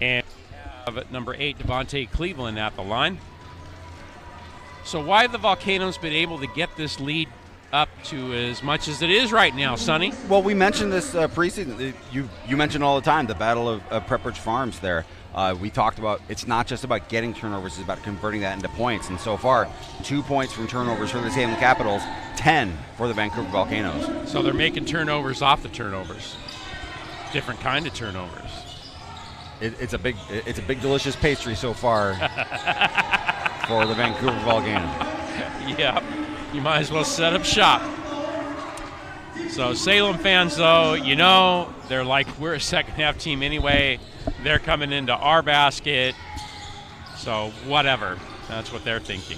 And have at number 8, Devontae Cleveland at the line. So why have the Volcanoes been able to get this lead up to as much as it is right now, Sonny? Well, we mentioned this preseason. You mentioned all the time the battle of Pepperidge Farms there. We talked about it's not just about getting turnovers, it's about converting that into points. And so far, 2 points from turnovers for the Salem Capitals, 10 for the Vancouver Volcanoes. So they're making turnovers off the turnovers. Different kind of turnovers. It's a big delicious pastry so far for the Vancouver Volcanoes. Yeah, you might as well set up shop. So Salem fans, though, they're like, we're a second half team anyway. They're coming into our basket. So whatever. That's what they're thinking.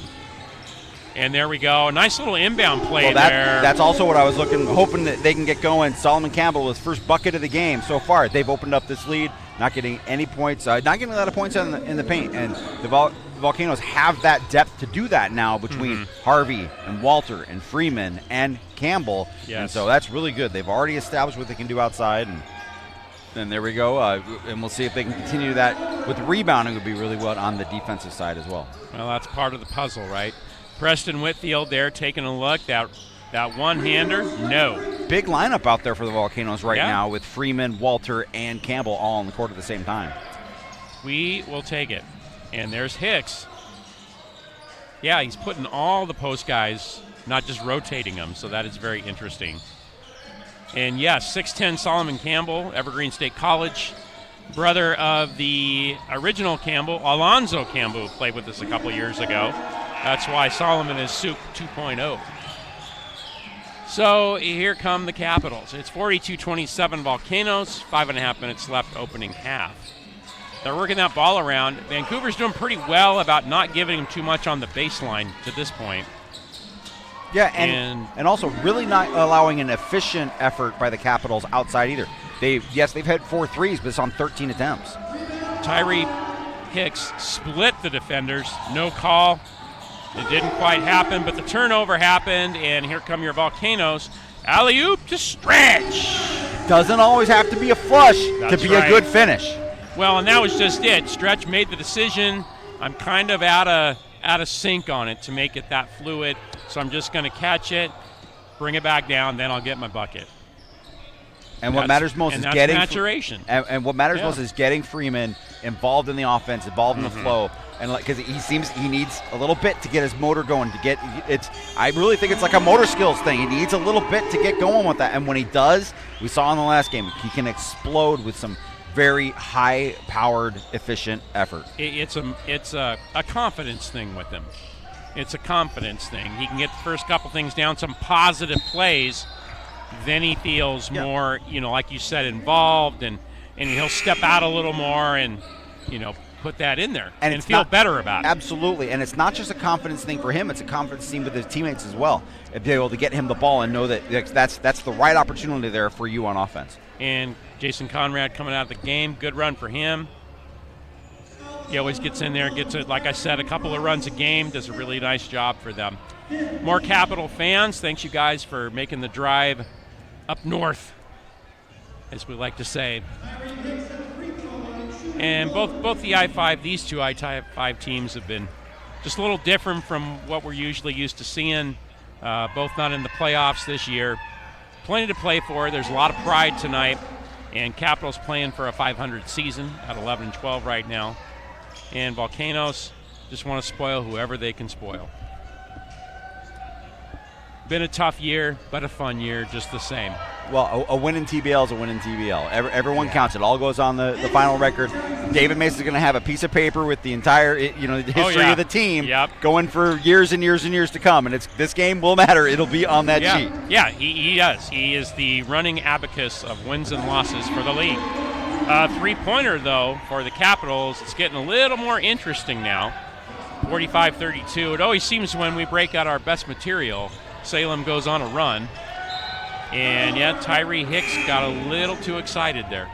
And there we go. A nice little inbound play there. That's also what I was hoping that they can get going. Solomon Campbell with first bucket of the game so far. They've opened up this lead, not getting any points, not getting a lot of points in the paint. And the Volcanoes have that depth to do that now between Harvey and Walter and Freeman and Campbell. Yes. And so that's really good. They've already established what they can do outside. And there we go. And we'll see if they can continue that with rebounding. Would be really well on the defensive side as well. Well, that's part of the puzzle, right? Preston Whitfield there taking a look. That one-hander, no. Big lineup out there for the Volcanoes right now with Freeman, Walter, and Campbell all on the court at the same time. We will take it. And there's Hicks. Yeah, he's putting all the post guys, not just rotating them, so that is very interesting. And yes, 6'10 Solomon Campbell, Evergreen State College, brother of the original Campbell, Alonzo Campbell, who played with us a couple years ago. That's why Solomon is Soup 2.0. So here come the Capitals. It's 42-27 Volcanoes, 5.5 minutes left opening half. They're working that ball around. Vancouver's doing pretty well about not giving them too much on the baseline to this point. Yeah, and also really not allowing an efficient effort by the Capitals outside either. They've had 4 threes, but it's on 13 attempts. Tyree Hicks split the defenders. No call. It didn't quite happen, but the turnover happened, and here come your Volcanoes. Alley-oop to Stretch. Doesn't always have to be a flush to be a good finish. Well, and that was just it. Stretch made the decision. I'm kind of out of sync on it to make it that fluid, so I'm just going to catch it, bring it back down, then I'll get my bucket. And what matters most is getting maturation. And what matters most is getting Freeman involved in the offense, involved in the flow, and because he needs a little bit to get his motor going. I really think it's like a motor skills thing. He needs a little bit to get going with that, and when he does, we saw in the last game, he can explode with some very high-powered, efficient effort. It's a confidence thing with him. It's a confidence thing. He can get the first couple things down, some positive plays. Then he feels more, like you said, involved, and he'll step out a little more and, put that in there and feel better about it. Absolutely, and it's not just a confidence thing for him, it's a confidence thing with his teammates as well. Be able to get him the ball and know that that's the right opportunity there for you on offense. And Jason Conrad coming out of the game, good run for him. He always gets in there, like I said, a couple of runs a game, does a really nice job for them. More Capital fans, thanks you guys for making the drive up north, as we like to say. And both the I-5, these two I-5 teams have been just a little different from what we're usually used to seeing. Both not in the playoffs this year. Plenty to play for. There's a lot of pride tonight. And Capitals playing for a 500 season at 11-12 right now. And Volcanoes just want to spoil whoever they can spoil. Been a tough year, but a fun year just the same. Well, a win in TBL is a win in TBL. Everyone counts. It all goes on the final record. David Mason's going to have a piece of paper with the entire the history of the team going for years and years and years to come. And this game will matter. It'll be on that sheet. Yeah, he does. He is the running abacus of wins and losses for the league. Three-pointer, though, for the Capitals. It's getting a little more interesting now. 45-32. It always seems when we break out our best material, Salem goes on a run. And, Tyree Hicks got a little too excited there.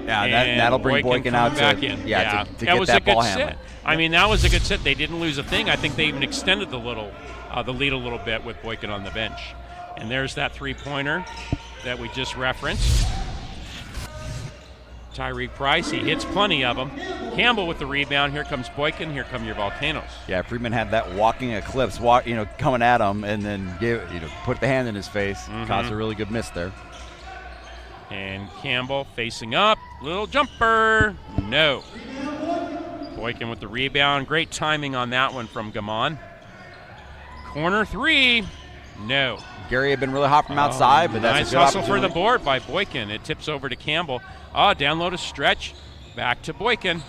Yeah, that'll bring Boykin out back in. To get that ball handling. That was a good sit. I mean, that was a good sit. They didn't lose a thing. I think they even extended the lead a little bit with Boykin on the bench. And there's that three-pointer that we just referenced. Tyreek Price, he hits plenty of them. Campbell with the rebound. Here comes Boykin. Here come your Volcanoes. Yeah, Freeman had that walking eclipse, coming at him, and then put the hand in his face, caused a really good miss there. And Campbell facing up, little jumper, no. Boykin with the rebound. Great timing on that one from Gamon. Corner 3, no. Gary had been really hot from outside, but that's nice a good hustle for opportunity. the board by Boykin. It tips over to Campbell. Down low to Stretch. Back to Boykin.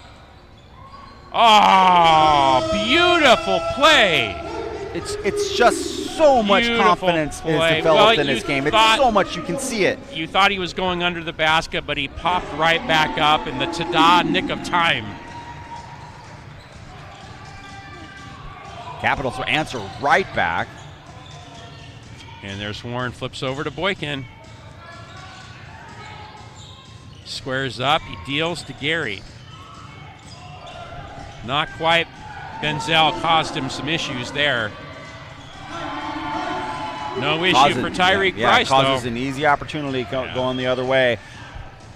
Beautiful play. It's just so much Beautiful confidence play. is developed in this game. It's so much, you can see it. You thought he was going under the basket, but he popped right back up in the ta-da nick of time. Capitals will answer right back. And there's Warren, flips over to Boykin. Squares up, he deals to Gary. Not quite. Benzel caused him some issues there. No issue for Tyreek Price, causes though. an easy opportunity going the other way.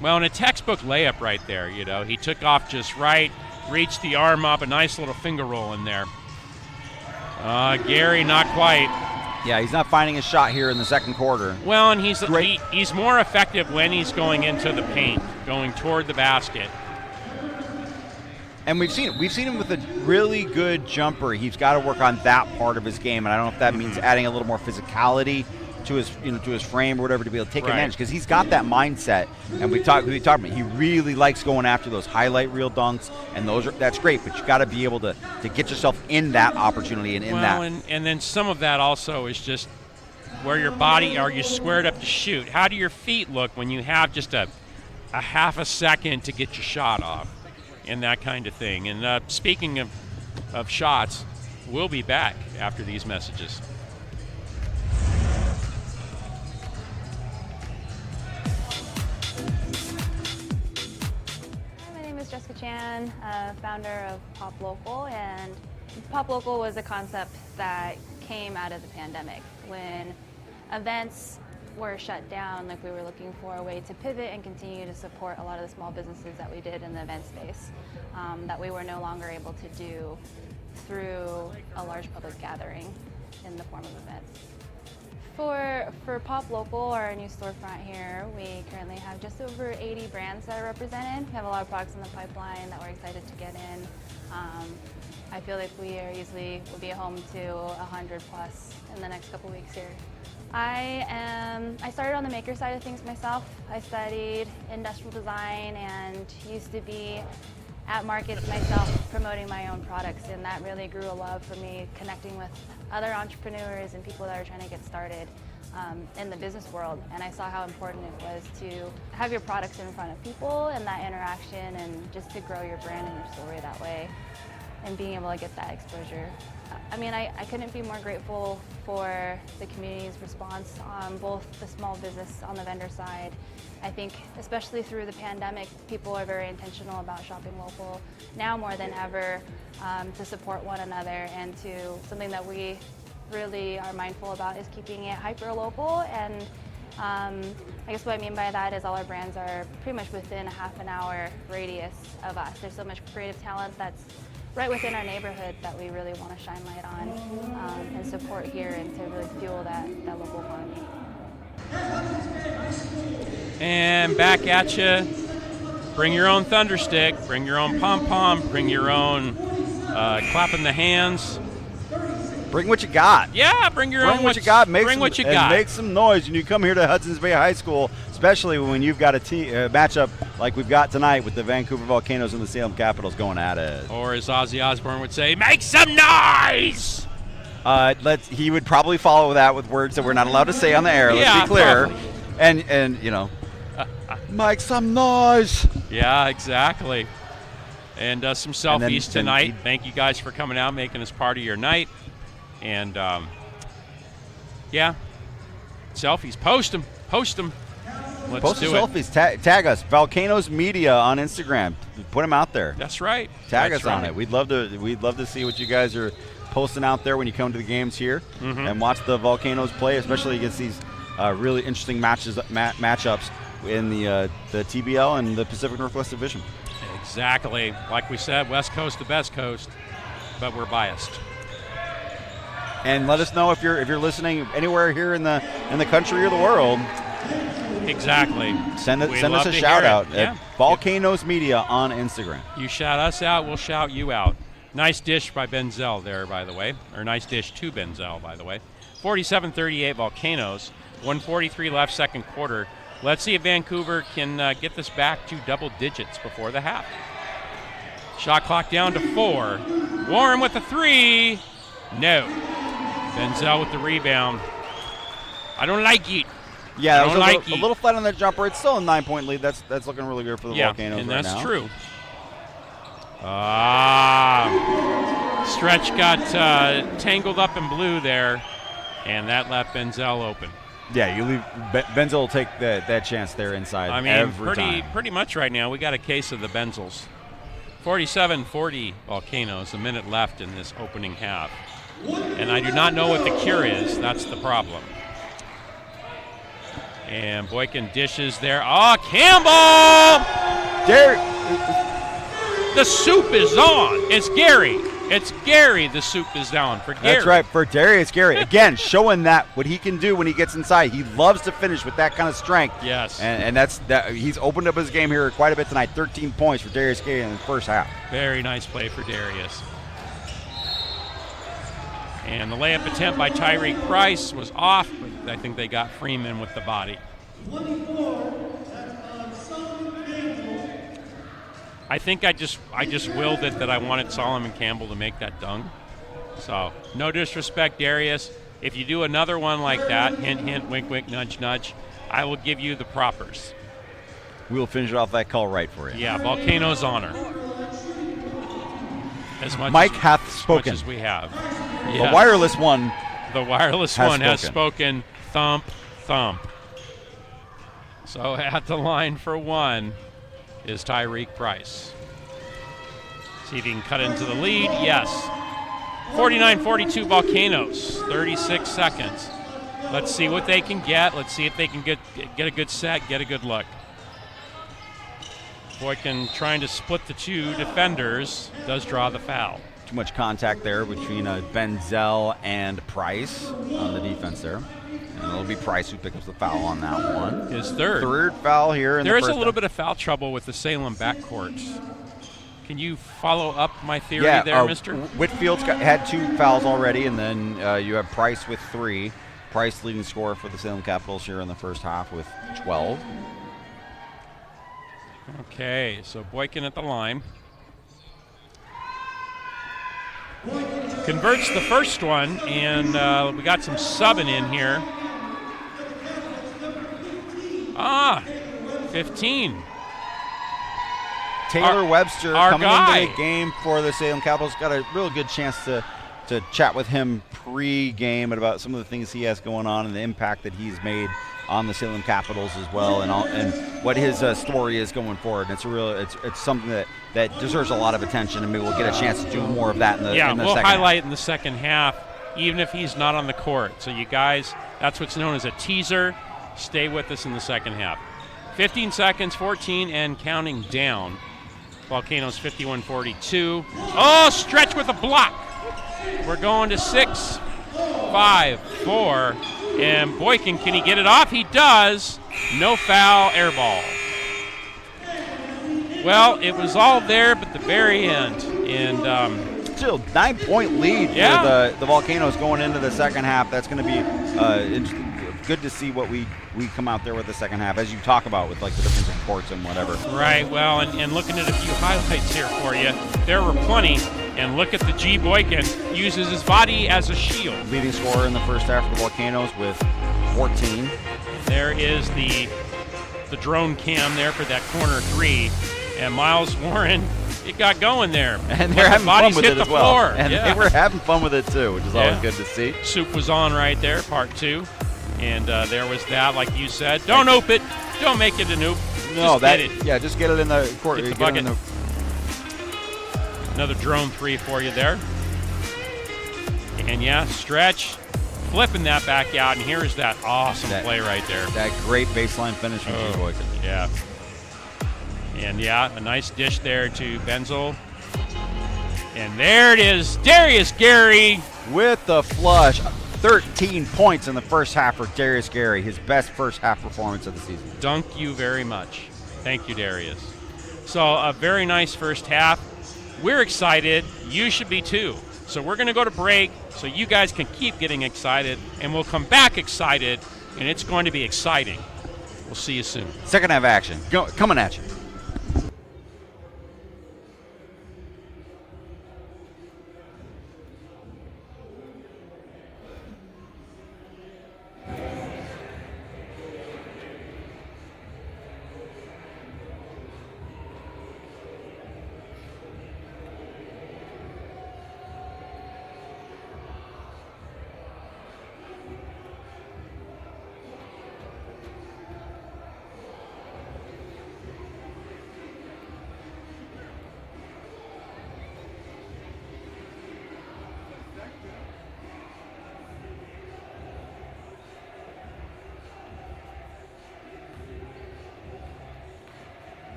Well, in a textbook layup right there, he took off just right, reached the arm up, a nice little finger roll in there. Gary, not quite. Yeah, he's not finding his shot here in the second quarter. Well, and he's more effective when he's going into the paint, going toward the basket. And we've seen him with a really good jumper. He's got to work on that part of his game, and I don't know if that means adding a little more physicality to his frame or whatever to be able to take advantage, because he's got that mindset. And we talked about he really likes going after those highlight reel dunks, and that's great. But you got to be able to get yourself in that opportunity and in that. And then some of that also is just where your body, are you squared up to shoot? How do your feet look when you have just a half a second to get your shot off, and that kind of thing. And speaking of shots, we'll be back after these messages. Jessica Chan, founder of Pop Local, and Pop Local was a concept that came out of the pandemic when events were shut down. Like, we were looking for a way to pivot and continue to support a lot of the small businesses that we did in the event space that we were no longer able to do through a large public gathering in the form of events. For Pop Local, our new storefront here, we currently have just over 80 brands that are represented. We have a lot of products in the pipeline that we're excited to get in. I feel like we will be home to 100 plus in the next couple weeks here. I started on the maker side of things myself. I studied industrial design and used to be at markets myself promoting my own products, and that really grew a love for me, connecting with other entrepreneurs and people that are trying to get started in the business world. And I saw how important it was to have your products in front of people and that interaction, and just to grow your brand and your story that way, and being able to get that exposure. I mean, I couldn't be more grateful for the community's response on both the small business on the vendor side. I think especially through the pandemic, people are very intentional about shopping local now more than ever, to support one another, and something that we really are mindful about is keeping it hyper local. And I guess what I mean by that is all our brands are pretty much within a half an hour radius of us. There's so much creative talent that's right within our neighborhood that we really want to shine light on and support here, and to really fuel that local economy. And back at you. Bring your own thunder stick, bring your own pom-pom, bring your own clapping the hands. Bring what you got. Yeah, bring your own. Bring what you got. Bring what you got. Make some noise when you come here to Hudson's Bay High School, especially when you've got a matchup like we've got tonight with the Vancouver Volcanoes and the Salem Capitals going at it. Or as Ozzy Osbourne would say, make some noise! He would probably follow that with words that we're not allowed to say on the air. Let's be clear. Probably. And make some noise. Yeah, exactly. And some selfies tonight. Thank you guys for coming out, making us part of your night. And selfies. Post them. Let's Post do selfies. Tag us. Volcanoes Media on Instagram. Put them out there. That's right. Tag us on it. We'd love to see what you guys are posting out there when you come to the games here and watch the Volcanoes play, especially against these really interesting matchups in the TBL and the Pacific Northwest Division. Exactly. Like we said, West Coast the best coast, but we're biased. And let us know if you're listening anywhere here in the country or the world. Exactly. Send We'd us love a to shout hear out it. at Volcanoes Media on Instagram. You shout us out, we'll shout you out. Nice dish by Benzel there, by the way. Or nice dish to Benzel, by the way. 47-38 Volcanoes. 1:43 left, second quarter. Let's see if Vancouver can get this back to double digits before the half. Shot clock down to 4. Warren with the 3. No. Benzel with the rebound. I don't like it. Yeah, I it don't was like a little flat on the jumper. It's still a 9-point lead. That's looking really good for the Volcanoes and right that's now. true. Stretch got tangled up in blue there, and that left Benzel open. Yeah, you leave. Benzel will take that chance there inside. I mean, every time. pretty much right now we got a case of the Benzels. 47-40 Volcanoes. A minute left in this opening half, and I do not know what the cure is. That's the problem. And Boykin dishes there. Oh, Campbell! The soup is on. It's Gary. It's Gary. The soup is down for Gary. That's right, for Darius Gary. Again, showing that what he can do when he gets inside. He loves to finish with that kind of strength. Yes. And that he's opened up his game here quite a bit tonight. 13 points for Darius Gary in the first half. Very nice play for Darius. And the layup attempt by Tyreek Price was off, but I think they got Freeman with the body. I think I just willed it that I wanted Solomon Campbell to make that dunk. So, no disrespect, Darius. If you do another one like that, hint, hint, wink, wink, nudge, nudge, I will give you the propers. We'll finish off that call right for you. Yeah, Volcanoes honor. As much Mike hath spoken. As much as we have. The wireless one. The wireless one has spoken. Thump, thump. So at the line for one is Tyreek Price. See if he can cut into the lead. Yes. 49-42 Volcanoes. 36 seconds. Let's see what they can get. Let's see if they can get a good set, get a good look. Boykin trying to split the two defenders. Does draw the foul. Too much contact there between Benzel and Price on the defense there. And it'll be Price who picks up the foul on that one. His third. Third foul here in the first There is a little half. bit of foul trouble with the Salem backcourt. Can you follow up my theory there, Mr.? Whitfield's had 2 fouls already, and then you have Price with 3. Price leading scorer for the Salem Capitals here in the first half with 12. Okay, so Boykin at the line. Converts the first one, and we got some subbing in here. 15. Taylor Webster our coming guy. into the game for the Salem Capitals. Got a real good chance to chat with him pre-game about some of the things he has going on and the impact that he's made on the Salem Capitals as well, and what his story is going forward. And it's something that deserves a lot of attention, and maybe we'll get a chance to do more of that in the second we'll half. highlight in the second half, even if he's not on the court. So you guys, that's what's known as a teaser. Stay with us in the second half. 15 seconds, 14 and counting down. Volcanoes 51-42. Oh, Stretch with a block. We're going to 6, 5, 4. And Boykin, can he get it off? He does. No foul, air ball. Well, it was all there but the very end. And still 9-point lead for the Volcanoes going into the second half. That's going to be good to see what we come out there with the second half, as you talk about with like the difference of courts and whatever. Right, well, and looking at a few highlights here for you, there were plenty. And look at the G. Boykin, uses his body as a shield. Leading scorer in the first half for the Volcanoes with 14. There is the drone cam there for that corner 3. And Miles Warren, it got going there. And they're having fun with it as well. Floor. And they were having fun with it too, which is always good to see. Soup was on right there, part 2. And there was that, like you said. Don't oop it. Don't make it an oop. Just get it. Yeah, just get it in the court. Get the bucket. Another drone 3 for you there. And Stretch flipping that back out, and here's that awesome play right there. That great baseline finish from G. Yeah. And yeah, a nice dish there to Benzel. And there it is, Darius Gary. With the flush. 13 points in the first half for Darius Gary, his best first half performance of the season. Dunk you very much. Thank you, Darius. So a very nice first half. We're excited. You should be too. So we're going to go to break so you guys can keep getting excited, and we'll come back excited, and it's going to be exciting. We'll see you soon. Second half action coming at you.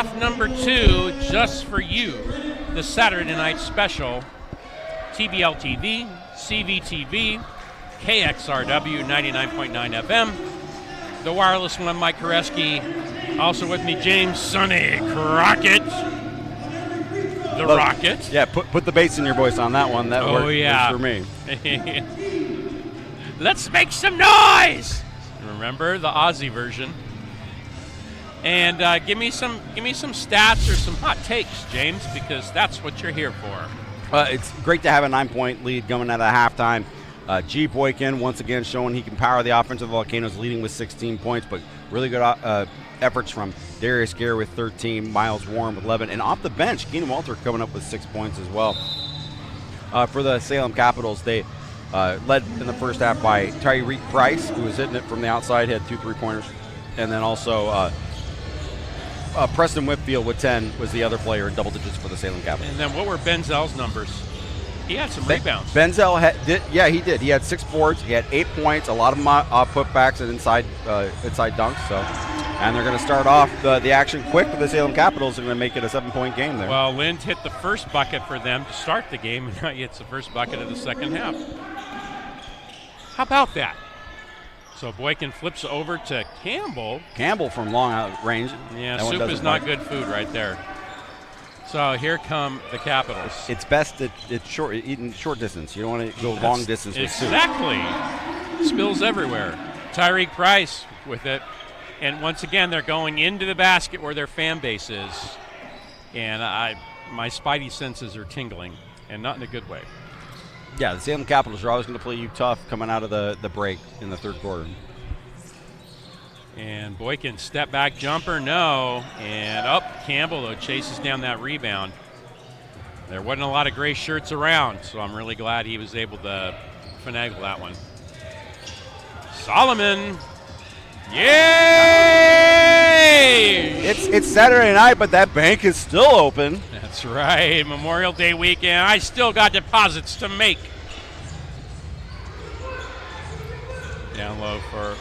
half number 2 just for you. The Saturday night special. TBL TV, CVTV, KXRW 99.9 FM. The wireless one, Mike Koreski. Also with me, James Sonny Crockett. The Rocket. Yeah, put the bass in your voice on that one. That works for me. Let's make some noise. Remember the Aussie version. And give me some stats or some hot takes, James, because that's what you're here for. It's great to have a 9-point lead coming out of halftime. G. Boykin once again showing he can power the offense of the Volcanoes, leading with 16 points, but really good efforts from Darius Gare with 13, Miles Warren with 11, and off the bench, Keenan Walter coming up with 6 points as well. For the Salem Capitals, they led in the first half by Tyreek Price, who was hitting it from the outside, had 2 3-pointers, and then also Preston Whitfield with 10 was the other player in double digits for the Salem Capitals. And then what were Benzel's numbers? He had some rebounds. Benzel he did. He had 6 boards. He had 8 points. A lot of them putbacks and inside dunks. So, and they're going to start off the action quick for the Salem Capitals. They're going to make it a 7-point game there. Well, Lind hit the first bucket for them to start the game, and now he hits the first bucket of the second half. How about that? So Boykin flips over to Campbell. Campbell from long range. Yeah, soup is not good food right there. So here come the Capitals. It's best eating short distance. You don't want to go long distance with soup. Exactly. Spills everywhere. Tyreek Price with it. And once again, they're going into the basket where their fan base is. And my spidey senses are tingling, and not in a good way. Yeah, the Salem Capitals are always going to play you tough coming out of the break in the third quarter. And Boykin, step back jumper, no. And Campbell, though, chases down that rebound. There wasn't a lot of gray shirts around, so I'm really glad he was able to finagle that one. Solomon. Yay! It's Saturday night, but that bank is still open. That's right. Memorial Day weekend. I still got deposits to make. Down low for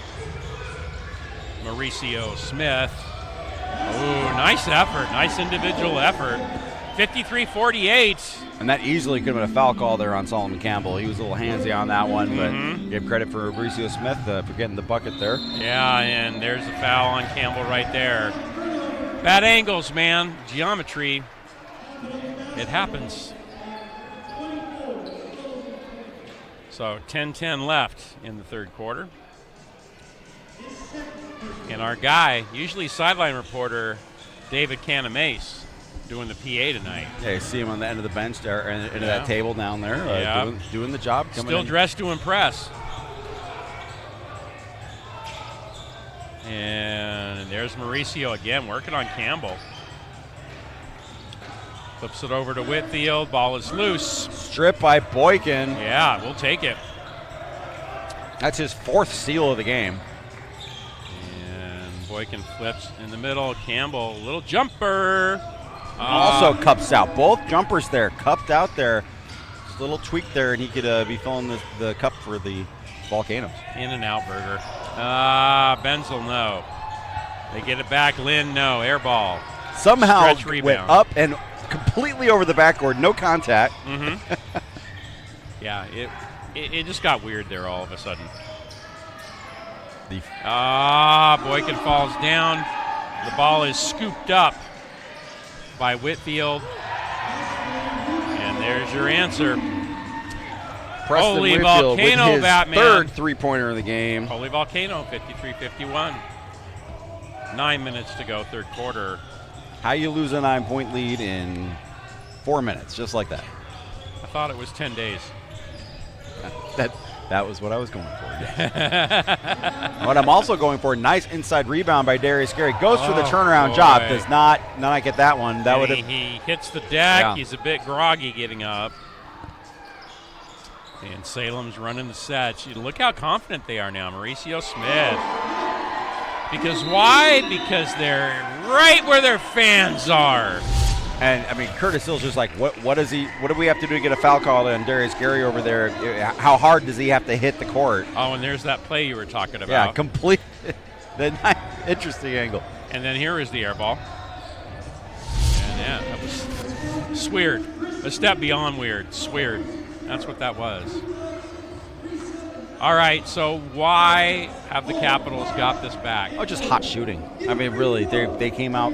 Mauricio Smith. Oh, nice effort. Nice individual effort. 53-48. And that easily could have been a foul call there on Solomon Campbell. He was a little handsy on that one, but give credit for Mauricio Smith for getting the bucket there. Yeah, and there's a foul on Campbell right there. Bad angles, man. Geometry. It happens. So 10-10 left in the third quarter. And our guy, usually sideline reporter, David Canamace, doing the PA tonight. Yeah, you see him on the end of the bench there, into that table down there, doing the job. Still dressed to impress. And there's Mauricio again, working on Campbell. Flips it over to Whitfield. Ball is loose. Stripped by Boykin. Yeah, we'll take it. That's his 4th steal of the game. And Boykin flips in the middle. Campbell, little jumper. Also cups out. Both jumpers there, cupped out there. Just a little tweak there, and he could be filling the cup for the Volcanoes. In and out burger. Benzel, no. They get it back. Lynn, no. Air ball. Somehow went up and completely over the backboard. No contact. Yeah, it just got weird there all of a sudden. Boykin falls down. The ball is scooped up by Whitfield. And there's your answer. Preston Holy Whitfield Volcano, with his Batman. 3rd 3-pointer of the game. Holy Volcano, 53-51. 9 minutes to go, third quarter. How you lose a 9-point lead in 4 minutes, just like that. I thought it was 10 days. That was what I was going for. Yeah. What I'm also going for, nice inside rebound by Darius Gare. Goes for the turnaround job. Does not get that one. That would he hits the deck. Yeah. He's a bit groggy getting up. And Salem's running the set. Look how confident they are now. Mauricio Smith. Because why? Because they're right where their fans are. And I mean, Curtis Hill's just like, what do we have to do to get a foul call on Darius Gare over there? How hard does he have to hit the court? Oh, and there's that play you were talking about. Yeah, complete. Interesting angle. And then here is the air ball. Yeah, that was sweird. A step beyond weird. Sweird. That's what that was. All right, so why have the Capitals got this back? Oh, just hot shooting. I mean, really, they came out,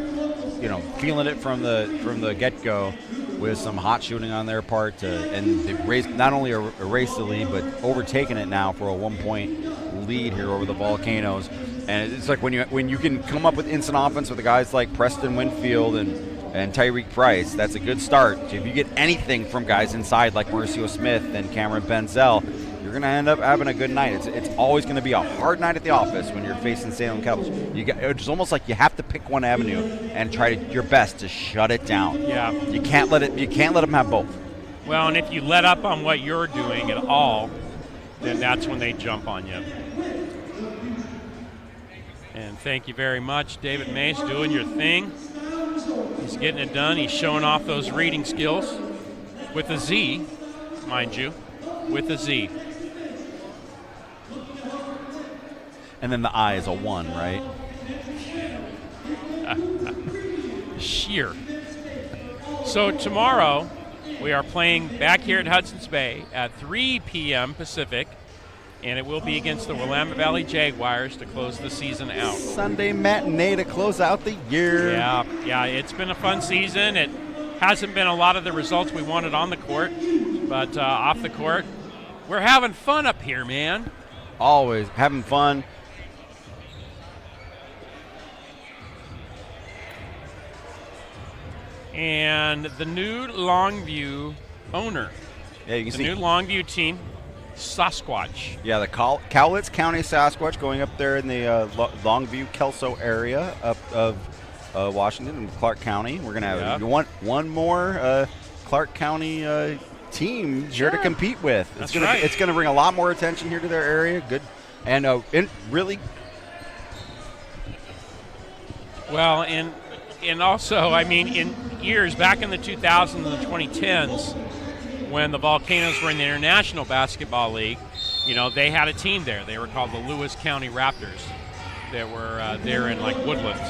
feeling it from the get-go with some hot shooting on their part, and they not only erased the lead, but overtaken it now for a 1-point lead here over the Volcanoes. And it's like when you can come up with instant offense with the guys like Preston Winfield and Tyreek Price, that's a good start. If you get anything from guys inside like Mauricio Smith and Cameron Benzel, you're going to end up having a good night. It's always going to be a hard night at the office when you're facing Salem Capitals. It's almost like you have to pick one avenue and try your best to shut it down. Yeah. You can't let them have both. Well, and if you let up on what you're doing at all, then that's when they jump on you. And thank you very much, David Mace, doing your thing. He's getting it done. He's showing off those reading skills with a Z, mind you, with a Z. And then the I is a 1, right? Sheer. So tomorrow, we are playing back here at Hudson's Bay at 3 p.m. Pacific, and it will be against the Willamette Valley Jaguars to close the season out. Sunday matinee to close out the year. Yeah, it's been a fun season. It hasn't been a lot of the results we wanted on the court, but off the court, we're having fun up here, man. Always having fun. And the new Longview owner. Yeah, you can the see. New Longview team, Sasquatch. Yeah, the Cowlitz County Sasquatch going up there in the Longview, Kelso area up of Washington and Clark County. We're going to have one more Clark County team here to compete with. That's right. It's going to bring a lot more attention here to their area. Good. And really. Well, and also, I mean, in years back in the 2000s and the 2010s, when the Volcanoes were in the International Basketball League, they had a team there. They were called the Lewis County Raptors. That were there in like Woodlands.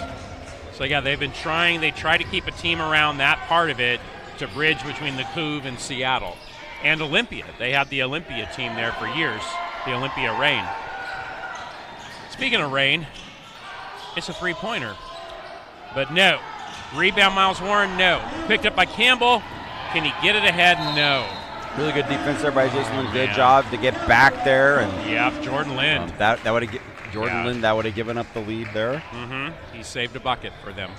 So yeah, they've been trying. They try to keep a team around that part of it to bridge between the Couve and Seattle, and Olympia. They had the Olympia team there for years. The Olympia Reign. Speaking of rain, it's a three-pointer. But no. Rebound, Miles Warren, no. Picked up by Campbell. Can he get it ahead? No. Really good defense there by Jason Lynn. Good job to get back there. And yep, Jordan Lind. That would have Jordan Lind. That would have given up the lead there. Mm-hmm. He saved a bucket for them.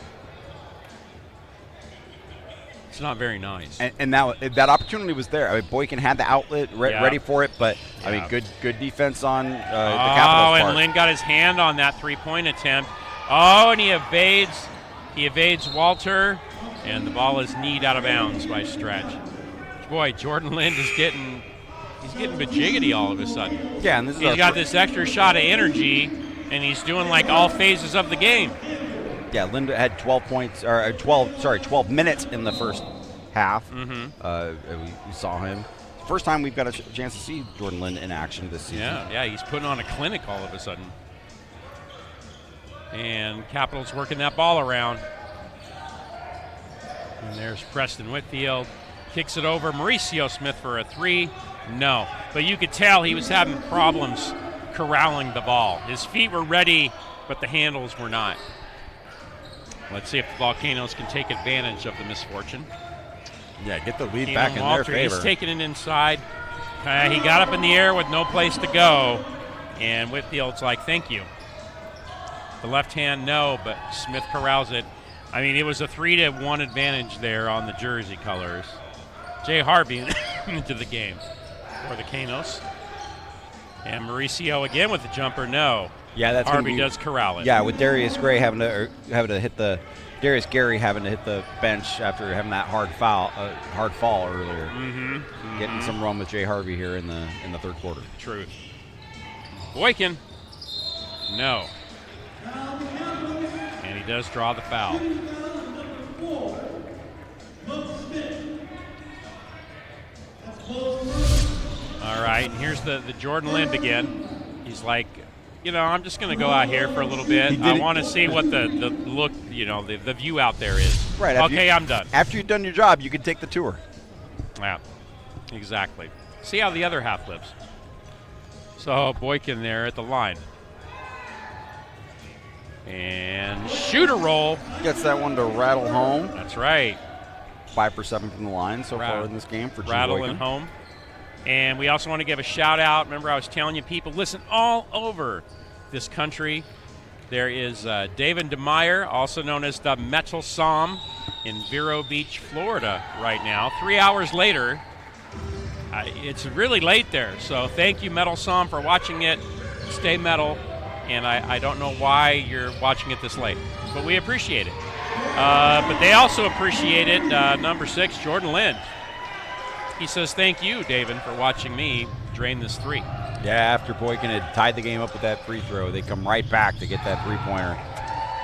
It's not very nice. And that opportunity was there. I mean, Boykin had the outlet ready for it, but I mean, good defense on the Capitals part. And Lind got his hand on that three-point attempt. Oh, and he evades Walter, and the ball is kneed out of bounds by Stretch. Boy, Jordan Lind is getting bajiggity all of a sudden. Yeah, and he's got this extra shot of energy, and he's doing like all phases of the game. Yeah, Lind had 12 minutes in the first half. Mm-hmm. We saw him. First time we've got a chance to see Jordan Lind in action this season. Yeah, he's putting on a clinic all of a sudden. And Capitals working that ball around. And there's Preston Whitfield. Kicks it over. Mauricio Smith for a three. No. But you could tell he was having problems corralling the ball. His feet were ready, but the handles were not. Let's see if the Volcanoes can take advantage of the misfortune. Yeah, get the lead back in their favor. He's taking it inside. He got up in the air with no place to go. And Whitfield's like, thank you. The left hand, no, but Smith corrals it. I mean, it was a 3-1 advantage there on the jersey colors. Jay Harvey into the game for the Canos. And Mauricio again with the jumper, no. Yeah, that's Harvey does corral it. Yeah, with Darius Gray having to hit the bench after having that hard fall earlier. Mm-hmm. Getting some run with Jay Harvey here in the third quarter. Truth. Boykin, no. And he does draw the foul. All right, and here's the Jordan Lind again. He's like I'm just going to go out here for a little bit. I want to see what the look, the view out there is. Right. Okay, I'm done. After you've done your job, you can take the tour. Yeah, exactly. See how the other half lives. So Boykin there at the line. And shooter roll. Gets that one to rattle home. That's right. 5 for 7 from the line so far in this game for G. Rattling home. And we also want to give a shout out. Remember, I was telling you, people listen all over this country. There is David DeMeyer, also known as the Metal Psalm, in Vero Beach, Florida right now. 3 hours later. It's really late there. So thank you, Metal Psalm, for watching it. Stay metal. And I don't know why you're watching it this late, but we appreciate it. But they also appreciate it. Number 6, Jordan Lind. He says, thank you, David, for watching me drain this 3. Yeah, after Boykin had tied the game up with that free throw, they come right back to get that three-pointer.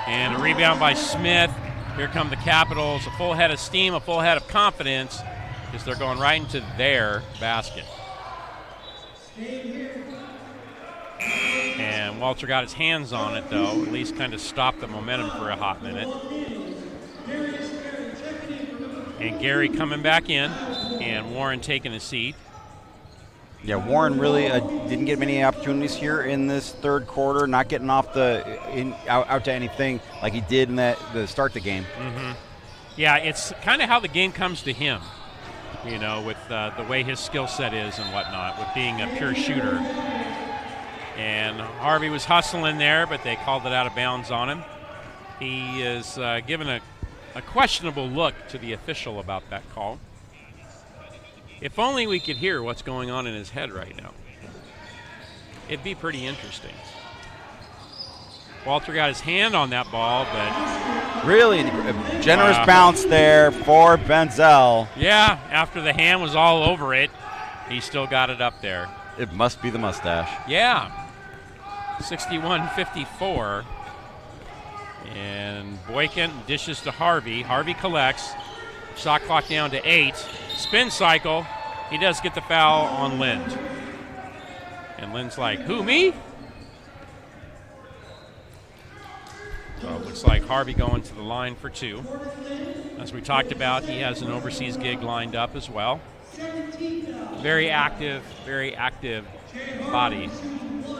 And a rebound by Smith. Here come the Capitals, a full head of steam, a full head of confidence, because they're going right into their basket. And Walter got his hands on it, though, at least kind of stopped the momentum for a hot minute. And Gary coming back in, and Warren taking a seat. Yeah, Warren really didn't get many opportunities here in this third quarter, not getting off out to anything like he did in the start of the game. Mm-hmm. Yeah, it's kind of how the game comes to him, with the way his skill set is and whatnot, with being a pure shooter. And Harvey was hustling there, but they called it out of bounds on him. He is given a questionable look to the official about that call. If only we could hear what's going on in his head right now. It'd be pretty interesting. Walter got his hand on that ball, but... Really generous bounce there for Benzel. Yeah, after the hand was all over it, he still got it up there. It must be the mustache. Yeah. 61-54. And Boykin dishes to Harvey. Harvey collects. Shot clock down to 8. Spin cycle. He does get the foul on Lind. And Lind's like, who, me? So it looks like Harvey going to the line for 2. As we talked about, he has an overseas gig lined up as well. Very active body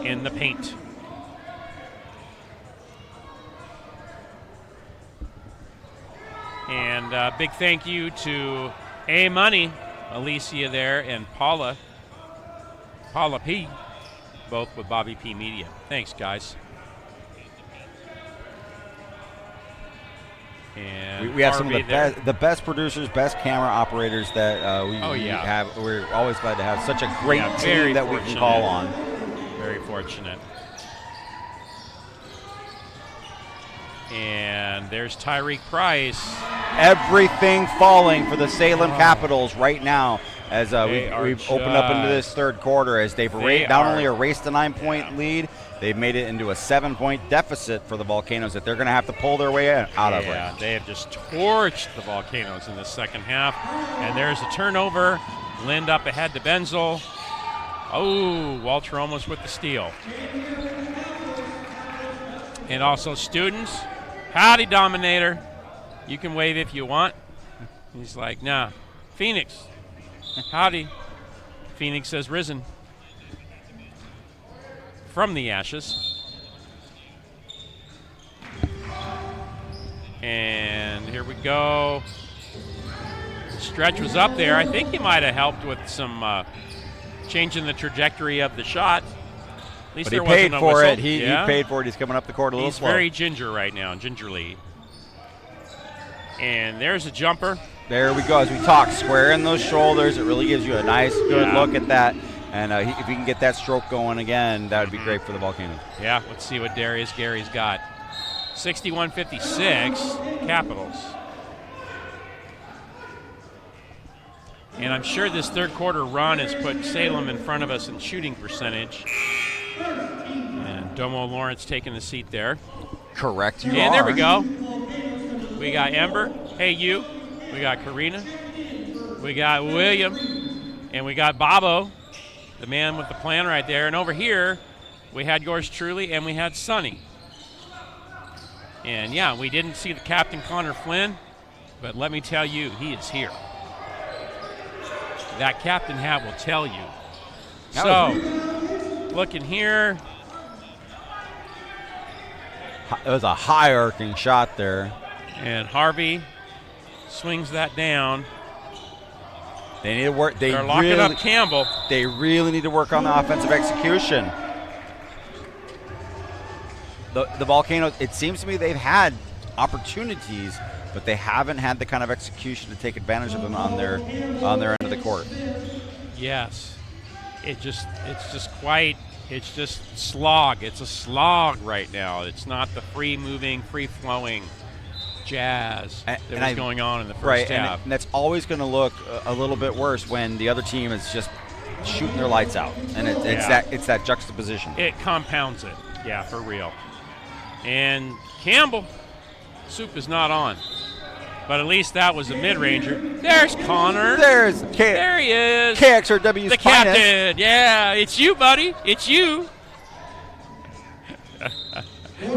in the paint. And big thank you to A-Money, Alicia there, and Paula P, both with Bobby P Media. Thanks, guys. And we have some of the best producers, best camera operators that we have. We're always glad to have such a great team that we can call on. Very fortunate. And there's Tyreek Price. Everything falling for the Salem Capitals right now as we've opened up into this third quarter as they've not only erased a 9-point lead, they've made it into a 7-point deficit for the Volcanoes that they're going to have to pull their way out of. Yeah, they have just torched the Volcanoes in the second half. And there's a turnover. Lind up ahead to Benzel. Oh, Walter almost with the steal. And also students. Howdy, Dominator. You can wave if you want. He's like, nah. Phoenix. Howdy. Phoenix has risen from the ashes. And here we go. Stretch was up there. I think he might have helped with some changing the trajectory of the shot. At least but he paid for it. He paid for it. He's coming up the court a little He's slow. Very ginger right now, gingerly. And there's a jumper. There we go. As we talk, square in those shoulders. It really gives you a nice, good look at that. And if he can get that stroke going again, that would be great for the Volcanoes. Yeah, let's see what Darius Gary's got. 61-56, Capitals. And I'm sure this third quarter run has put Salem in front of us in shooting percentage. And Domo Lawrence taking the seat there. Correct, you are. And there we go. We got Ember. Hey, you. We got Karina. We got William. And we got Bobo, the man with the plan right there. And over here, we had yours truly, and we had Sonny. And, yeah, we didn't see the captain, Connor Flynn, but let me tell you, he is here. That captain hat will tell you. So, looking here. It was a high arcing shot there. And Harvey swings that down. They need to work. They're locking up Campbell. They really need to work on the offensive execution. The Volcanoes, it seems to me they've had opportunities, but they haven't had the kind of execution to take advantage of them on their end of the court. Yes. It's just slog. It's a slog right now. It's not the free-moving, free-flowing jazz that was going on in the first half. And that's always going to look a little bit worse when the other team is just shooting their lights out. And it's that juxtaposition. It compounds it. Yeah, for real. And Campbell, soup is not on. But at least that was a mid-ranger. There's Connor. There he is. KXRW's the captain. Yeah, it's you, buddy. It's you.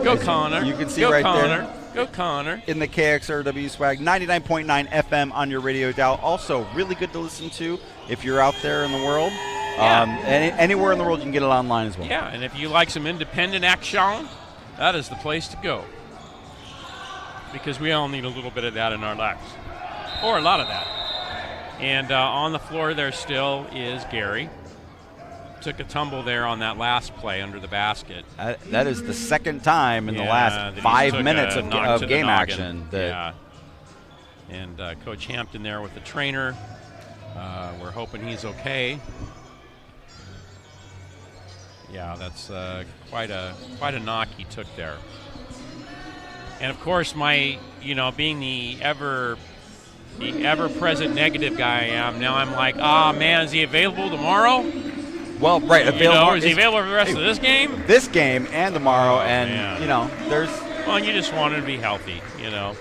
Go Connor. You can see Go right Connor. there. Go Connor. In the KXRW swag, 99.9 FM on your radio dial. Also, really good to listen to if you're out there in the world. Yeah. Anywhere in the world, you can get it online as well. Yeah, and if you like some independent action, that is the place to go. Because we all need a little bit of that in our lives. Or a lot of that. And on the floor there still is Gary. Took a tumble there on that last play under the basket. That is the second time in the last 5 minutes of game action. And Coach Hampton there with the trainer. We're hoping he's okay. Yeah, that's quite a knock he took there. And of course, being the ever-present negative guy I am, now I'm like, man, is he available tomorrow? Well, right, available. Is he available for the rest of this game? This game and tomorrow, there's. Well, you just want him to be healthy,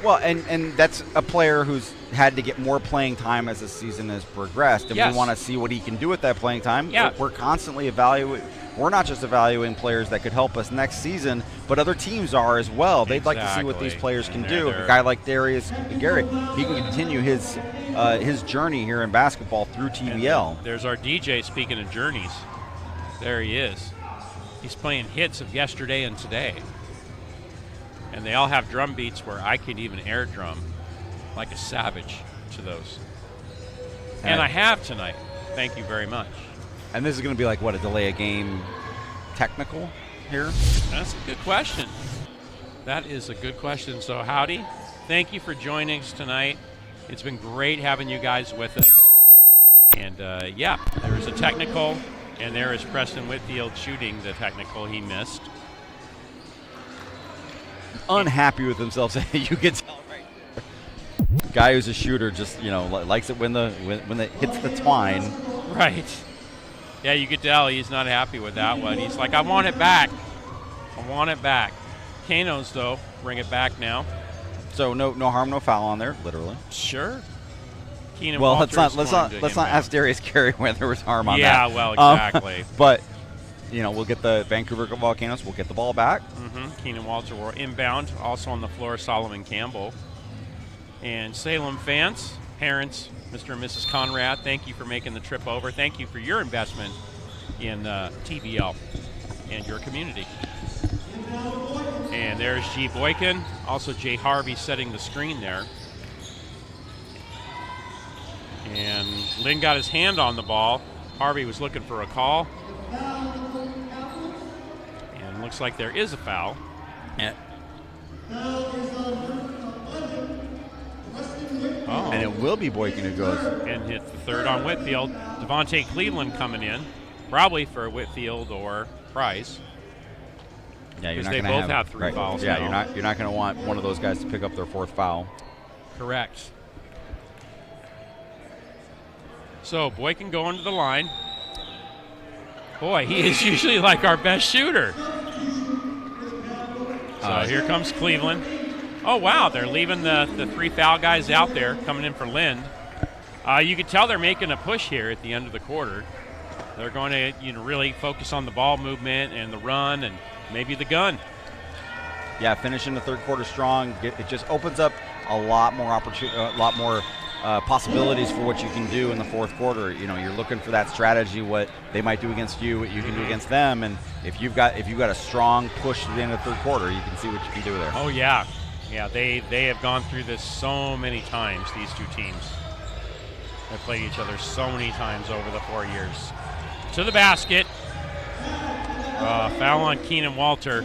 Well, and that's a player who's had to get more playing time as the season has progressed, and we want to see what he can do with that playing time. Yeah. We're constantly evaluating. We're not just evaluating players that could help us next season, but other teams are as well. They'd like to see what these players can do. A guy like Darius Gary, he can continue his journey here in basketball through TBL. There's our DJ, speaking of journeys. There he is. He's playing hits of yesterday and today. And they all have drum beats where I could even air drum like a savage to those. And I have tonight. Thank you very much. And this is going to be like, what, a delay a game technical here? That's a good question. That is a good question. So, howdy. Thank you for joining us tonight. It's been great having you guys with us. And, there was a technical, and there is Preston Whitfield shooting the technical he missed. Unhappy with himself. You can tell right there. Guy who's a shooter just, likes it when it hits the twine. Right. Yeah, you could tell he's not happy with that one. He's like, I want it back. I want it back. Volcanoes, though, bring it back now. So no harm, no foul on there, literally. Sure. Keenan well, Walters let's not ask Darius Carey when there was harm on that. Yeah, well, exactly. But we'll get the Vancouver Volcanoes. We'll get the ball back. Mm-hmm. Keenan Walter will inbound. Also on the floor, Solomon Campbell. And Salem fans, parents, Mr. and Mrs. Conrad, thank you for making the trip over. Thank you for your investment in TBL and your community. And there's G. Boykin, also Jay Harvey setting the screen there. And Lynn got his hand on the ball. Harvey was looking for a call. And looks like there is a foul. And it will be Boykin who goes. And hits the third on Whitfield. Devontae Cleveland coming in, probably for Whitfield or Price. Yeah, you're not they going to both have three fouls. Yeah, now. you're not going to want one of those guys to pick up their fourth foul. Correct. So Boykin going to the line. Boy, he is usually like our best shooter. So here comes Cleveland. Oh, wow, they're leaving the three foul guys out there coming in for Lind. You can tell they're making a push here at the end of the quarter. They're going to really focus on the ball movement and the run and maybe the gun. Yeah, finishing the third quarter strong, it just opens up a lot more possibilities for what you can do in the fourth quarter. You're looking for that strategy, what they might do against you, what you can do against them, and if you've got a strong push at the end of the third quarter, you can see what you can do there. Oh yeah, they have gone through this so many times. These two teams have played each other so many times over the 4 years. To the basket, foul on Keenan Walter.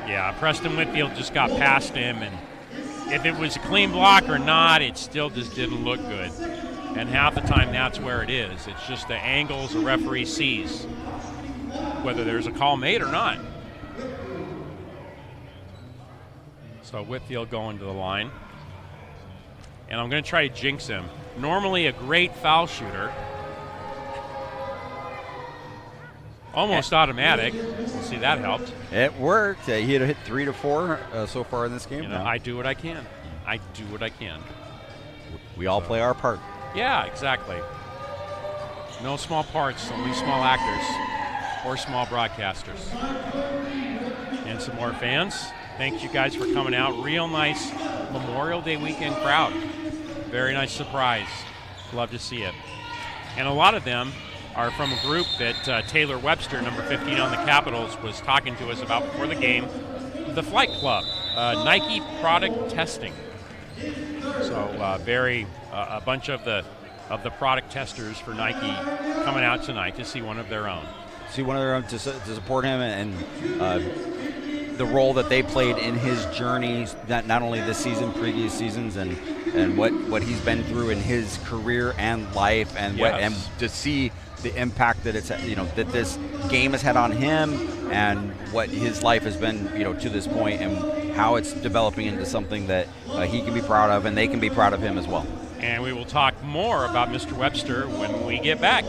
Yeah, Preston Whitfield just got past him, and if it was a clean block or not, it still just didn't look good. And half the time, that's where it is. It's just the angles the referee sees, whether there's a call made or not. So Whitfield going to the line. And I'm going to try to jinx him. Normally a great foul shooter. Almost automatic. See, that helped. It worked. He had hit 3 to 4 so far in this game. I do what I can. We all play our part. Yeah, exactly. No small parts, only small actors or small broadcasters. And some more fans. Thank you guys for coming out. Real nice Memorial Day weekend crowd. Very nice surprise. Love to see it. And a lot of them are from a group that Taylor Webster, number 15 on the Capitals, was talking to us about before the game, the Flight Club, Nike product testing. So a bunch of the product testers for Nike coming out tonight to see one of their own. To support him and the role that they played in his journey, not only this season, previous seasons, and what he's been through in his career and life, and and to see the impact that that this game has had on him, and what his life has been to this point, and how it's developing into something that he can be proud of, and they can be proud of him as well. And we will talk more about Mr. Webster when we get back.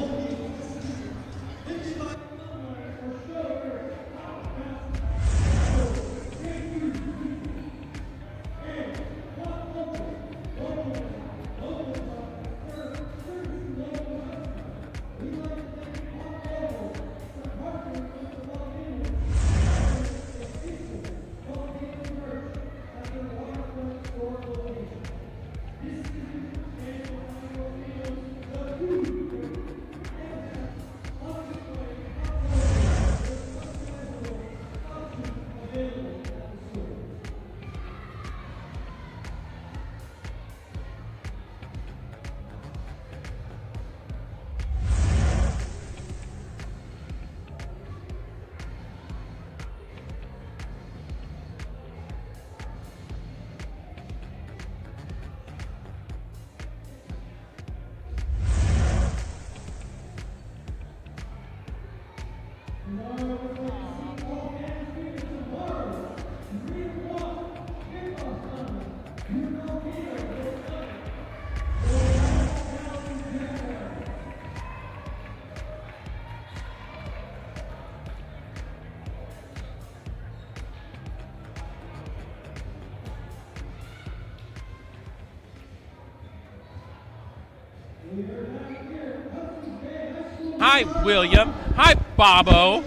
Hi, William. Hi, Bobo.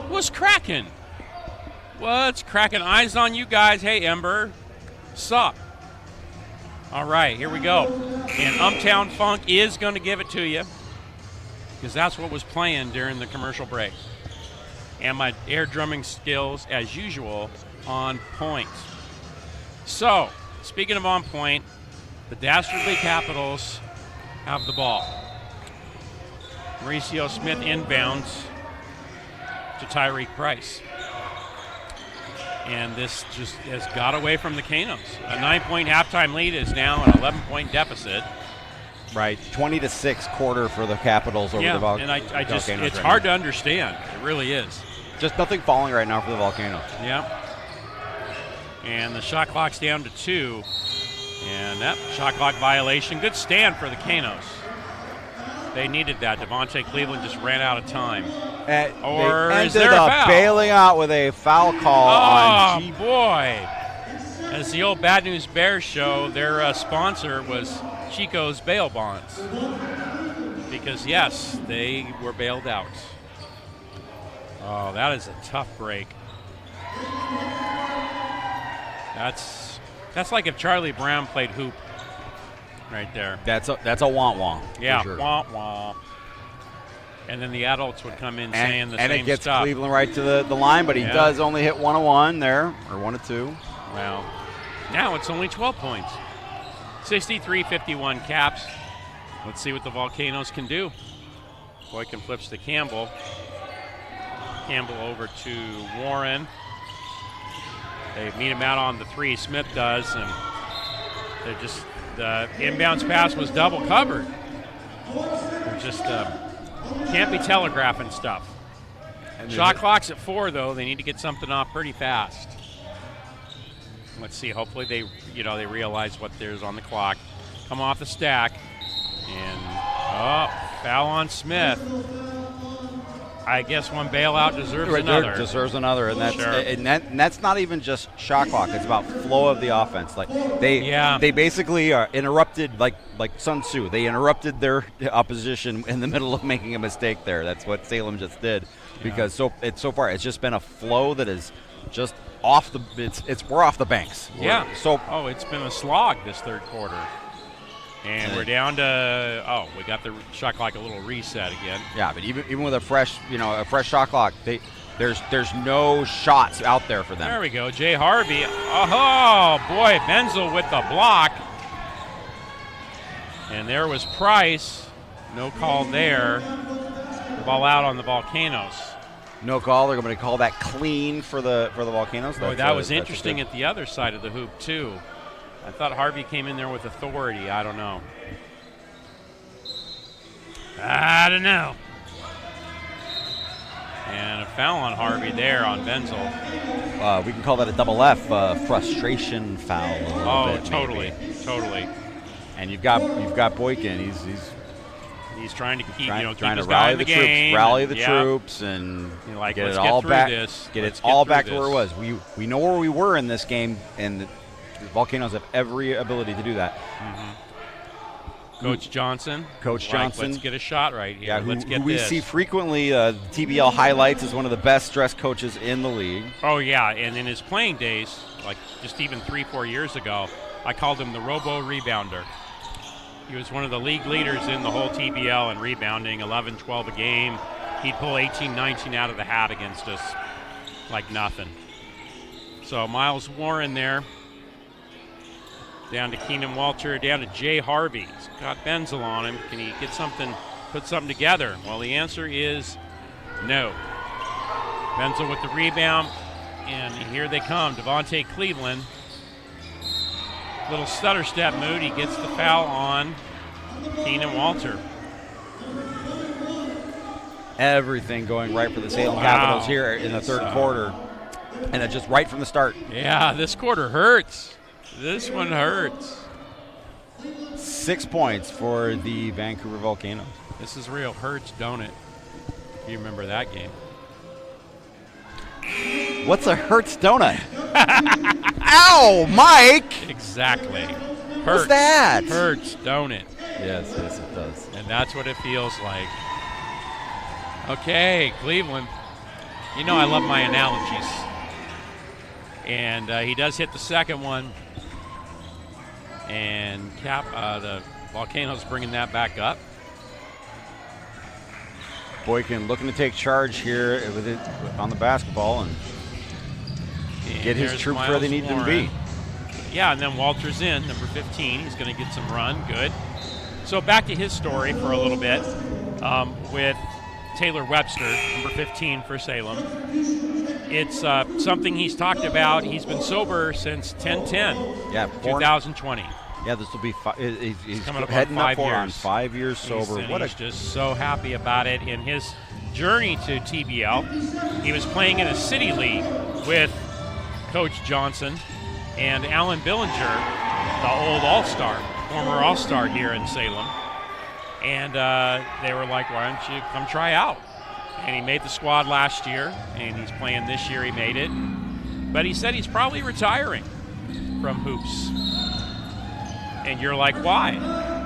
What's cracking? What's cracking? Eyes on you guys. Hey, Ember. Sup? All right, here we go. And Uptown Funk is going to give it to you, because that's what was playing during the commercial break. And my air drumming skills, as usual, on point. So, speaking of on point, the Dastardly Capitals have the ball. Mauricio Smith inbounds to Tyreek Price. And this just has got away from the Canos. A 9-point halftime lead is now an 11-point deficit. Right, 20-6 quarter for the Capitals over the Volcanoes. And I just, it's hard to understand. It really is. Just nothing falling right now for the Volcanoes. Yeah. And the shot clock's down to 2. And that shot clock violation. Good stand for the Canos. They needed that. Devontae Cleveland just ran out of time. Or they is there a foul? Bailing out with a foul call on Oh, boy. As the old Bad News Bears show, their sponsor was Chico's Bail Bonds. Because, yes, they were bailed out. Oh, that is a tough break. That's like if Charlie Brown played hoop right there. That's a wah-wah. Yeah, for sure. wah-wah. And then the adults would come in saying the same stuff. And it gets Cleveland right to the line, but he does only hit 1-1 there, or 1-2. Well, now it's only 12 points. 63-51 Caps. Let's see what the Volcanoes can do. Boykin flips to Campbell. Campbell over to Warren. They meet him out on the 3. Smith does, and they're just the inbounds pass was double covered. They're just can't be telegraphing stuff. Shot clock's at 4, though. They need to get something off pretty fast. Let's see. Hopefully they realize what there's on the clock. Come off the stack, and foul on Smith. I guess one bailout deserves another. Deserves another, and that's Sure. and that's not even just shot clock. It's about flow of the offense. Like they basically are interrupted, like Sun Tzu. They interrupted their opposition in the middle of making a mistake there. That's what Salem just did, because so far it's just been a flow that is just off the. We're off the banks. It's been a slog this third quarter. And we're down to we got the shot clock a little reset again. Yeah, but even with a fresh shot clock, there's no shots out there for them. There we go, Jay Harvey. Oh boy, Benzel with the block. And there was Price. No call there. The ball out on the Volcanoes. No call. They're going to call that clean for the Volcanoes. Boy, that was interesting at the other side of the hoop too. I thought Harvey came in there with authority. I don't know. And a foul on Harvey there on Benzel. We can call that a double F, frustration foul. Totally. And you've got Boykin. He's trying to keep trying to rally the game, rally the troops, and get it all back. Get it all back to where it was. We know where we were in this game, and the Volcanoes have every ability to do that. Mm-hmm. Coach Johnson. Let's get a shot right here. Yeah, let's get we this. see frequently TBL highlights as one of the best stress coaches in the league. Oh, yeah, and in his playing days, like just even 3-4 years ago, I called him the robo-rebounder. He was one of the league leaders in the whole TBL in rebounding, 11, 12 a game. He'd pull 18, 19 out of the hat against us like nothing. So Miles Warren there. Down to Keenan Walter, down to Jay Harvey. He's got Benzel on him. Can he get something, put something together? Well, the answer is no. Benzel with the rebound, and here they come. Devontae Cleveland. Little stutter step mood. He gets the foul on Keenan Walter. Everything going right for the Salem Capitals here in the third quarter. And it's just right from the start. Yeah, this quarter hurts. This one hurts. 6 points for the Vancouver Volcanoes. This is real. Hurts, don't it? You remember that game. What's a Hertz donut? Ow, Mike! Exactly. Hurts. What's that? Hurts, don't it? Yes, it does. And that's what it feels like. Okay, Cleveland. I love my analogies. And he does hit the second one. And the Volcanoes bringing that back up. Boykin looking to take charge here with it on the basketball and get his troops where they need them to be. Yeah, and then Walter's in, number 15. He's going to get some run. Good. So back to his story for a little bit with Taylor Webster, number 15 for Salem. It's something he's talked about. He's been sober since 10/10, 2020. Yeah, this will be he's coming up heading on 5 up years. on 5 years sober. He's just so happy about it. In his journey to TBL, he was playing in a city league with Coach Johnson and Alan Billinger, the old All-Star, former All-Star here in Salem. And they were like, why don't you come try out? And he made the squad last year, and he's playing this year. He made it. But he said he's probably retiring from hoops. And you're like, why?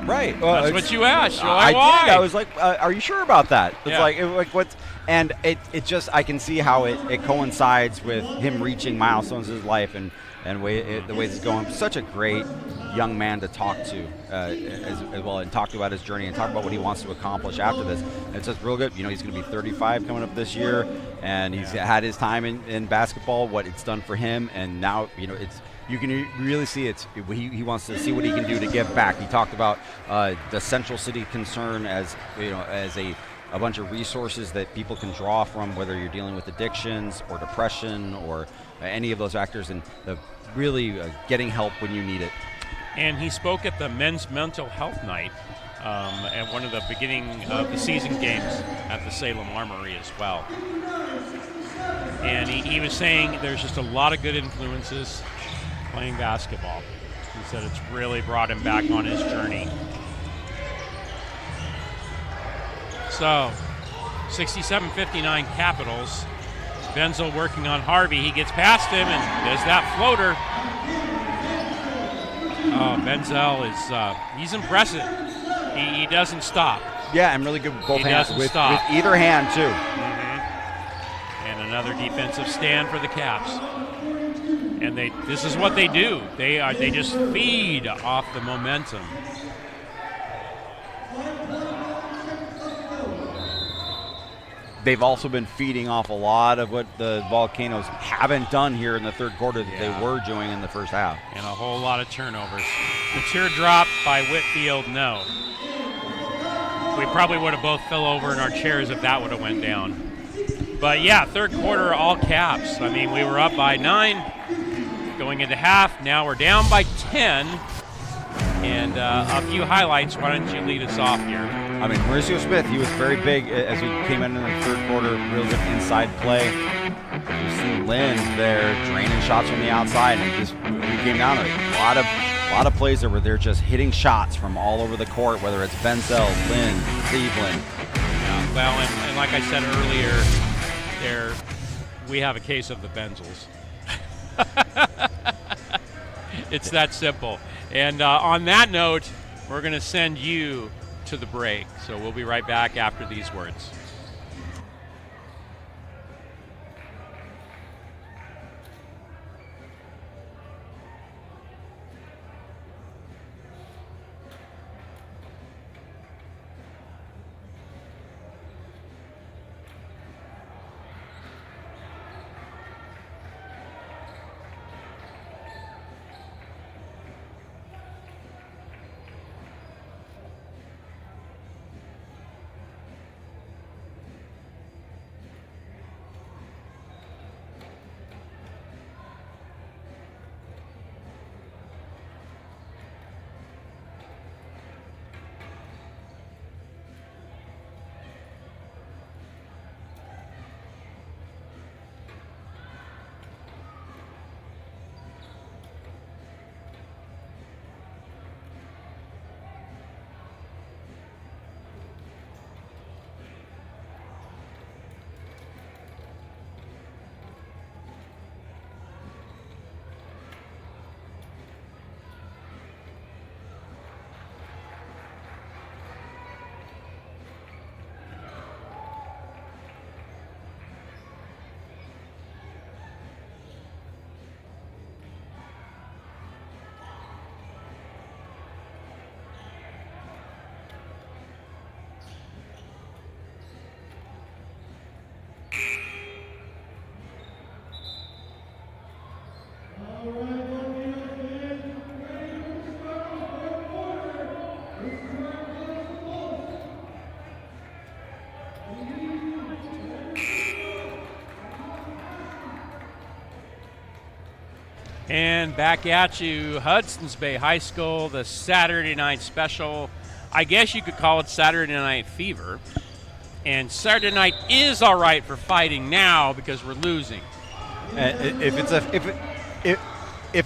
Right. Well, That's what you asked. So I why? did. I was like, "Are you sure about that?" It's Yeah. like what's, and it just, I can see how it coincides with him reaching milestones in his life and the way it's going. Such a great young man to talk to as well, and talk about his journey and talk about what he wants to accomplish after this. And it's just real good. You know, he's going to be 35 coming up this year, and he's had his time in basketball, what it's done for him, and now, you know, you can really see he wants to see what he can do to give back. He talked about the Central City concern as, you know, as a bunch of resources that people can draw from, whether you're dealing with addictions or depression or any of those factors, and really getting help when you need it. And he spoke at the Men's Mental Health Night at one of the beginning of the season games at the Salem Armory as well. And he was saying there's just a lot of good influences playing basketball. He said it's really brought him back on his journey. So, 67-59 Capitals. Benzel working on Harvey. He gets past him and does that floater. Oh, Benzel is he's impressive. He doesn't stop. Yeah, and really good with both hands. With either hand, too. Mm-hmm. And another defensive stand for the Caps. And this is what they do. They just feed off the momentum. They've also been feeding off a lot of what the Volcanoes haven't done here in the third quarter that they were doing in the first half. And a whole lot of turnovers. The teardrop by Whitfield, no. We probably would have both fell over in our chairs if that would have went down. But yeah, third quarter, all Caps. I mean, we were up by 9 going into half. Now we're down by 10. And a few highlights. Why don't you lead us off here? I mean, Mauricio Smith, he was very big as we came in the third quarter. Real good inside play. You see Lynn there draining shots from the outside, and we came down to it. A lot of plays that were there just hitting shots from all over the court, whether it's Benzel, Lynn, Cleveland. Yeah, well, and like I said earlier, we have a case of the Benzels. It's that simple. And on that note, we're going to send you to the break. So we'll be right back after these words. And back at you, Hudson's Bay High School, the Saturday night special. I guess you could call it Saturday Night Fever. And Saturday night is all right for fighting now because we're losing. If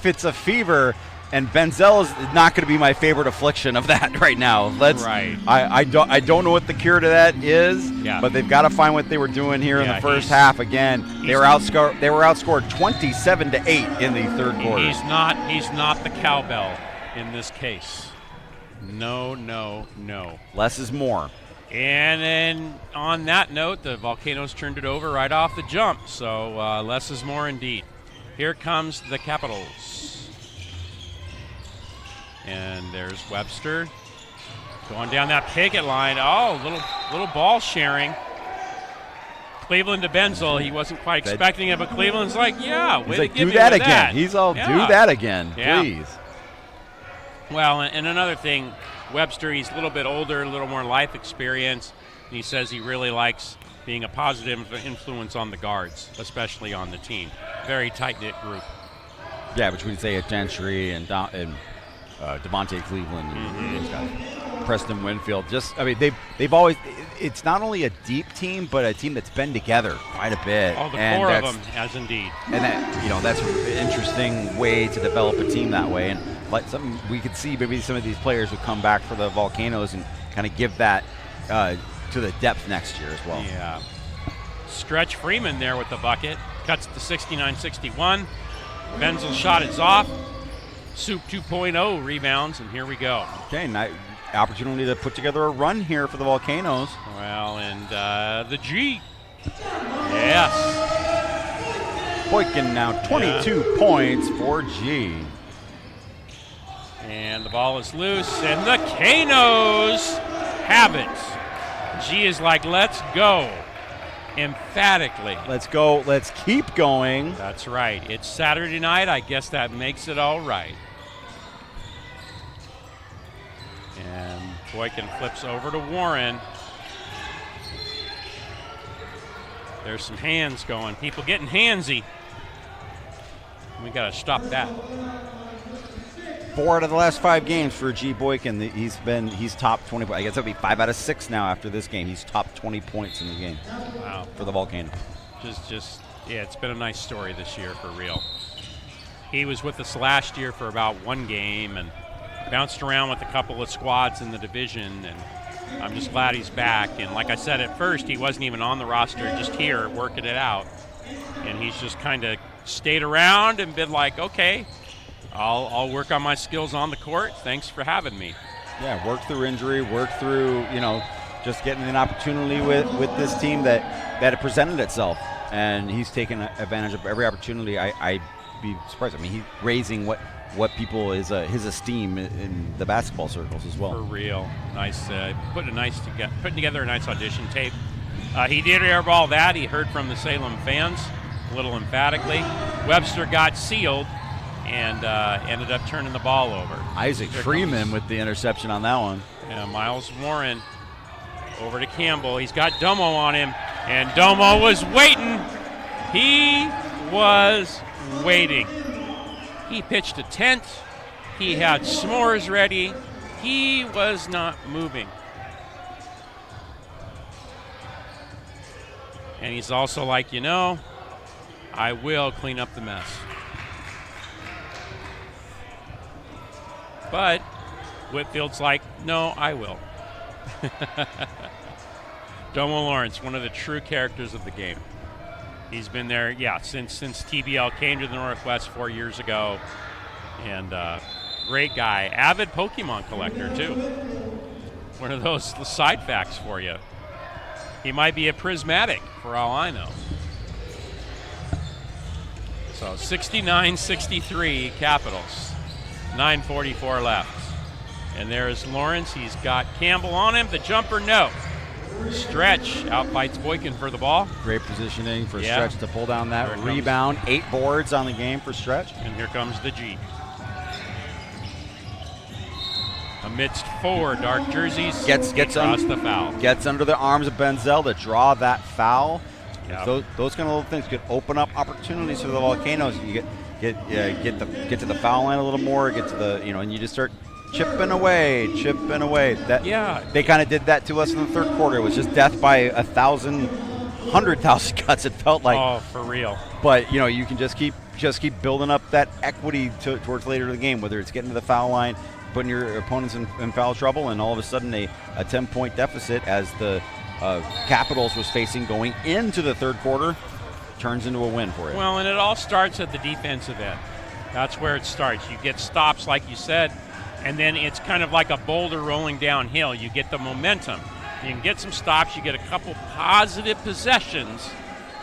it's a fever, and Benzel is not going to be my favorite affliction of that right now. Right. I don't know what the cure to that is, but they've got to find what they were doing here in the first half. Again, they were outscored 27-8 in the third quarter. He's not the cowbell in this case. No, no, no. Less is more. And then on that note, the Volcanoes turned it over right off the jump. So less is more indeed. Here comes the Capitals. And there's Webster going down that picket line. Oh, little ball sharing. Cleveland to Benzel. He wasn't quite expecting it, but Cleveland's like, yeah, way He's to like, give do me that with again. that. He's all, Yeah. do that again, Yeah. please. Well, and another thing, Webster, he's a little bit older, a little more life experience, and he says he really likes being a positive influence on the guards, especially on the team. Very tight-knit group. Yeah, between, say, Gentry and Devontae Cleveland and those guys. Preston Winfield. They've always, it's not only a deep team, but a team that's been together quite a bit. Oh, the and core of them has indeed. And that's an interesting way to develop a team that way. And like something we could see, maybe some of these players would come back for the Volcanoes and kind of give that to the depth next year as well. Yeah. Stretch Freeman there with the bucket. Cuts to 69-61. Benzel shot is off. Soup 2.0 rebounds, and here we go. Okay, opportunity to put together a run here for the Volcanoes. Well, and the G. Yes. Boykin now 22 points for G. And the ball is loose, and the Canos have it. G is like, let's go. Emphatically. Let's go. Let's keep going. That's right. It's Saturday night. I guess that makes it all right. And Boykin flips over to Warren. There's some hands going. People getting handsy. We got to stop that. 4 out of the last 5 games for G. Boykin. He's top 20. I guess it'll be 5 out of 6 now after this game. He's top 20 points in the game. Wow. For the Volcanoes. Yeah, it's been a nice story this year for real. He was with us last year for about 1 game and bounced around with a couple of squads in the division, and I'm just glad he's back. And like I said at first, he wasn't even on the roster, just here working it out. And he's just kind of stayed around and been like, okay, I'll work on my skills on the court. Thanks for having me. Yeah, work through injury, work through, just getting an opportunity with this team that it presented itself. And he's taken advantage of every opportunity. I'd be surprised. I mean, he's raising what people his esteem in the basketball circles as well. For real. Nice. Putting together a nice audition tape. He did airball that. He heard from the Salem fans a little emphatically. Webster got sealed and ended up turning the ball over. Isaac Freeman with the interception on that one. Yeah, Miles Warren over to Campbell. He's got Domo on him, and Domo was waiting. He was waiting. He pitched a tent. He had s'mores ready. He was not moving. And he's also like, I will clean up the mess. But Whitfield's like, no, I will. Domo Lawrence, one of the true characters of the game. He's been there, since TBL came to the Northwest 4 years ago. And great guy. Avid Pokemon collector, too. One of those side facts for you. He might be a prismatic, for all I know. So 69-63 Capitals. 9:44 left. And there's Lawrence. He's got Campbell on him. The jumper, no. Stretch outfights Boykin for the ball. Great positioning for Stretch to pull down that Here rebound. 8 boards on the game for Stretch. And here comes the G. Amidst 4 dark jerseys, Gets the foul. Gets under the arms of Benzel to draw that foul. Yep. Those kind of little things could open up opportunities for the Volcanoes. You get to the foul line a little more. Get to the and you just start chipping away. They kind of did that to us in the third quarter. It was just death by 100,000 cuts. It felt like. Oh, for real. But you can just keep building up that equity towards later in the game. Whether it's getting to the foul line, putting your opponents in foul trouble, and all of a sudden a 10-point deficit as the Capitals was facing going into the third quarter turns into a win for you. Well, and it all starts at the defensive end. That's where it starts. You get stops, like you said, And then it's kind of like a boulder rolling downhill. You get the momentum. You can get some stops. You get a couple positive possessions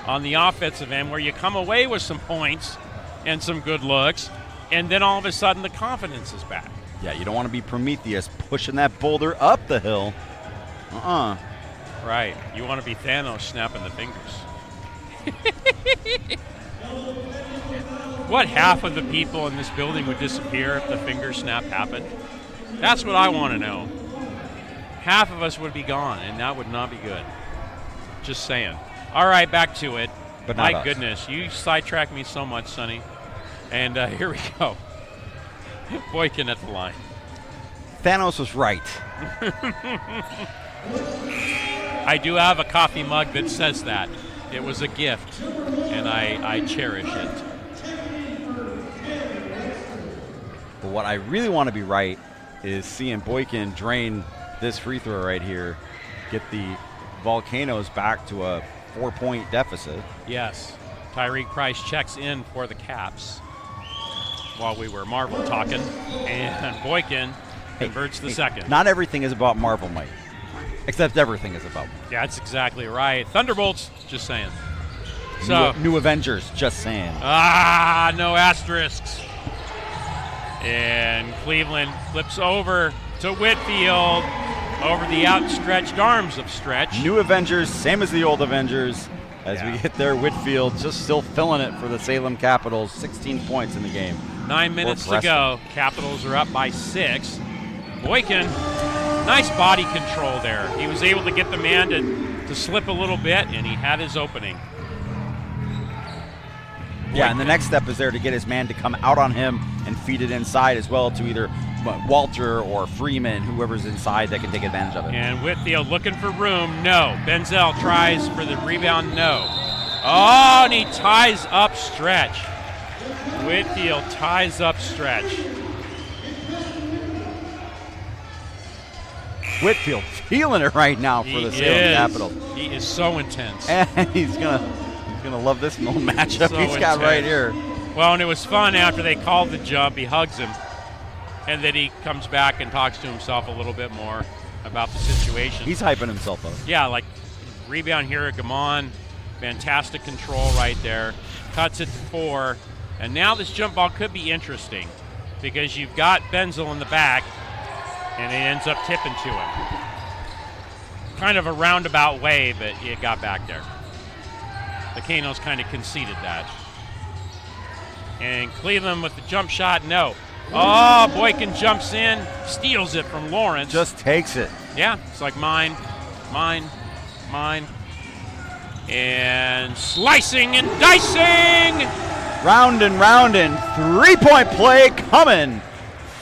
on the offensive end where you come away with some points and some good looks, and then all of a sudden the confidence is back. Yeah, you don't want to be Prometheus pushing that boulder up the hill. Right. You want to be Thanos snapping the fingers. What half of the people in this building would disappear if the finger snap happened? That's what I want to know. Half of us would be gone, and that would not be good. Just saying. All right, back to it. But not My us. goodness, you sidetracked me so much, Sonny. And here we go. Boykin at the line. Thanos was right. I do have a coffee mug that says that. It was a gift, and I cherish it. But what I really want to be right is seeing Boykin drain this free throw right here, get the Volcanoes back to a 4-point deficit. Yes. Tyreek Price checks in for the Caps while we were Marvel talking, and Boykin converts the second. Not everything is about Marvel, Mike. Except everything is about Marvel. Yeah, that's exactly right. Thunderbolts, just saying. So New Avengers, just saying. no asterisks. And Cleveland flips over to Whitfield over the outstretched arms of Stretch. New Avengers, same as the old Avengers. As Yeah. we get there, Whitfield just still filling it for the Salem Capitals. 16 points in the game. 9 minutes to Preston. go. Capitals are up by 6. Boykin, nice body control there. He was able to get the man to slip a little bit, and he had his opening. Yeah, and the next step is there to get his man to come out on him and feed it inside as well to either Walter or Freeman, whoever's inside that can take advantage of it. And Whitfield looking for room. No. Benzel tries for the rebound. No. Oh, and he ties up Stretch. Whitfield ties up Stretch. Whitfield feeling it right now for the Salem Capitals. He is so intense. And he's gonna love this little matchup So he's got intense. right here. Well, and it was fun after they called the jump. He hugs him, and then he comes back and talks to himself a little bit more about the situation. He's hyping himself up. Yeah, like rebound here at Gamon. Fantastic control right there. Cuts it to 4. And now this jump ball could be interesting because you've got Benzel in the back, and it ends up tipping to him. Kind of a roundabout way, but it got back there. The Canos kind of conceded that. And Cleveland with the jump shot, no. Oh, Boykin jumps in, steals it from Lawrence. Just takes it. Yeah, it's like mine. And slicing and dicing! Round and 3-point play coming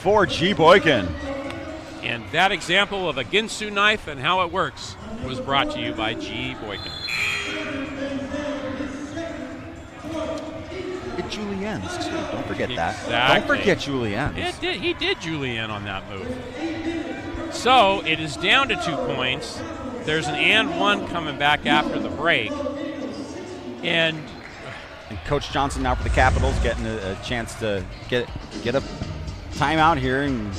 for G. Boykin. And that example of a Ginsu knife and how it works was brought to you by G. Boykin. Get Julienne's too. Don't forget that. Exactly. Don't forget Julienne's. He did Julian on that move. So it is down to 2 points. There's an and one coming back after the break. And Coach Johnson now for the Capitals getting a chance to get a timeout here and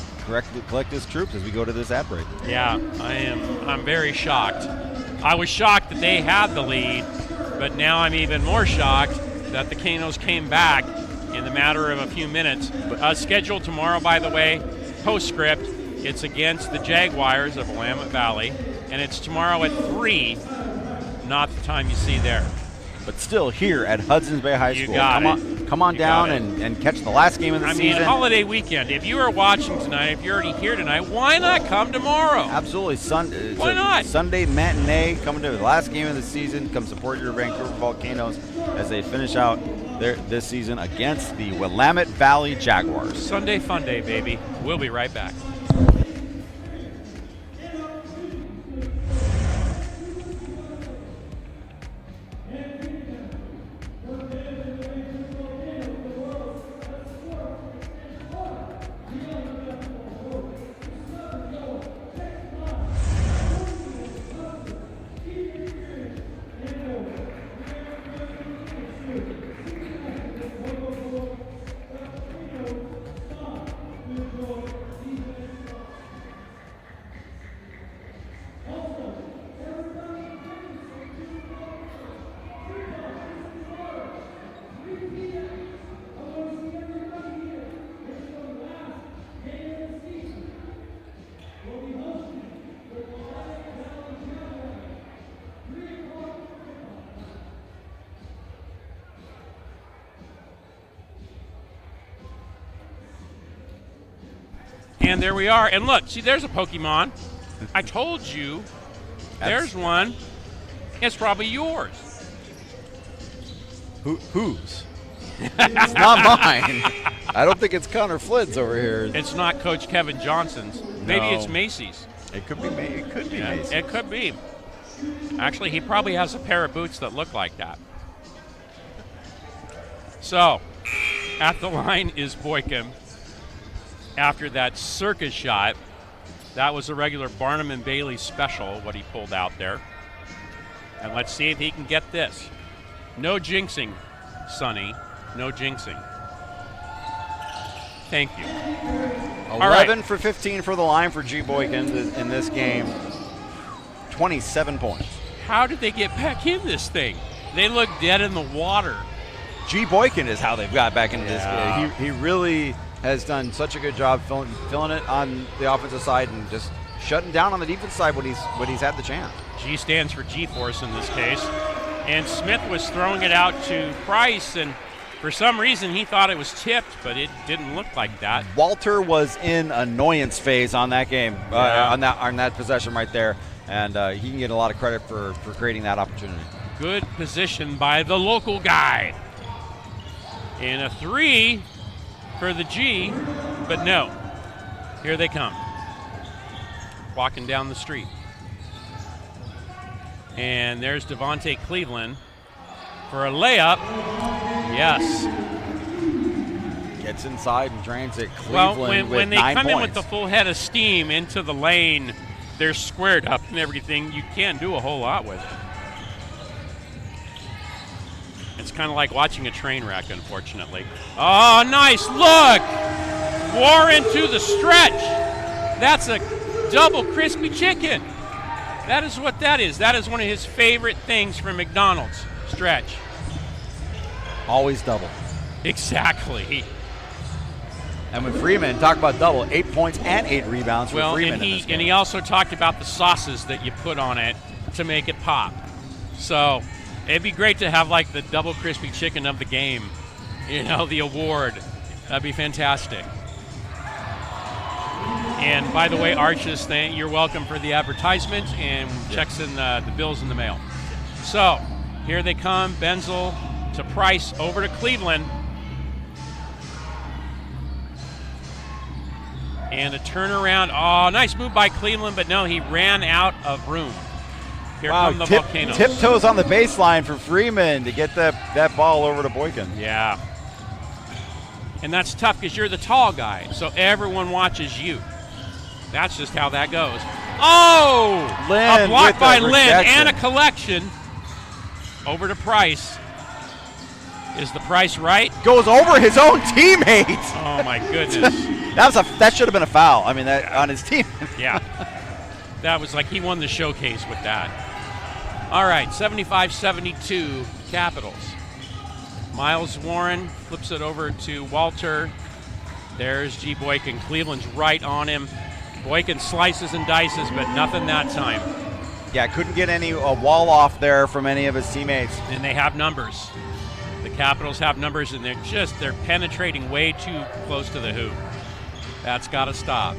collect his troops as we go to this ad break. yeah, I'm very shocked. I was shocked that they had the lead, but now I'm even more shocked that the Canos came back in the matter of a few minutes. Scheduled tomorrow, by the way, postscript, it's against the Jaguars of Willamette Valley, and it's tomorrow at 3, not the time you see there. But still here at Hudson's Bay High You School. got Come on You down got it. and catch the last game of the I mean, season. holiday weekend. If you are watching tonight, if you're already here tonight, why not come tomorrow? Absolutely. Why not? Sunday matinee coming to the last game of the season. Come support your Vancouver Volcanoes as they finish out this season against the Willamette Valley Jaguars. Sunday fun day, baby. We'll be right back. And there we are. And look, see, there's a Pokemon. I told you. There's one. It's probably yours. Whose? It's not mine. I don't think it's Connor Flynn's over here. It's not Coach Kevin Johnson's. Maybe No. it's Macy's. It could be. It could be Macy's. It could be. Actually, he probably has a pair of boots that look like that. So, at the line is Boykin. After that circus shot, that was a regular Barnum and Bailey special, what he pulled out there. And let's see if he can get this. No jinxing, Sonny. No jinxing. Thank you. 11 for 15 for the line for G. Boykin in this game. 27 points. How did they get back in this thing? They look dead in the water. G. Boykin is how they've got back into this game. He really has done such a good job filling it on the offensive side and just shutting down on the defense side when he's had the chance. G stands for G-force in this case. And Smith was throwing it out to Price, and for some reason he thought it was tipped, but it didn't look like that. Walter was in annoyance phase on that game, on that possession right there, and he can get a lot of credit for creating that opportunity. Good position by the local guy. And a 3 for the G, but no. Here they come. Walking down the street. And there's Devontae Cleveland for a layup. Yes. Gets inside and drains it. Cleveland Well, when they 9 come points. in with the full head of steam into the lane, they're squared up and everything. You can't do a whole lot with it. It's kind of like watching a train wreck, unfortunately. Oh, nice look! Warren to the stretch. That's a double crispy chicken. That is what that is. That is one of his favorite things from McDonald's. Stretch. Always double. Exactly. And with Freeman, talk about double, 8 points and 8 rebounds for Freeman in this game. And he also talked about the sauces that you put on it to make it pop. So it'd be great to have like the double crispy chicken of the game, the award. That'd be fantastic. And by the way, Arches, you're welcome for the advertisement, and checks in the bills in the mail. So here they come, Benzel to Price, over to Cleveland. And a turnaround. Oh, nice move by Cleveland, but no, he ran out of room. Here come the Volcanoes. Tiptoes on the baseline for Freeman to get that ball over to Boykin. Yeah. And that's tough because you're the tall guy, so everyone watches you. That's just how that goes. Oh! Lynn a block with by the Lynn rejection. and a collection. Over to Price. Is the Price right? Goes over his own teammate. Oh, my goodness. that should have been a foul. I mean, that on his team. Yeah. That was like he won the showcase with that. All right, 75-72 Capitals. Miles Warren flips it over to Walter. There's G. Boykin. Cleveland's right on him. Boykin slices and dices, but nothing that time. Yeah, couldn't get any wall off there from any of his teammates. And they have numbers. The Capitals have numbers, and they're penetrating way too close to the hoop. That's got to stop.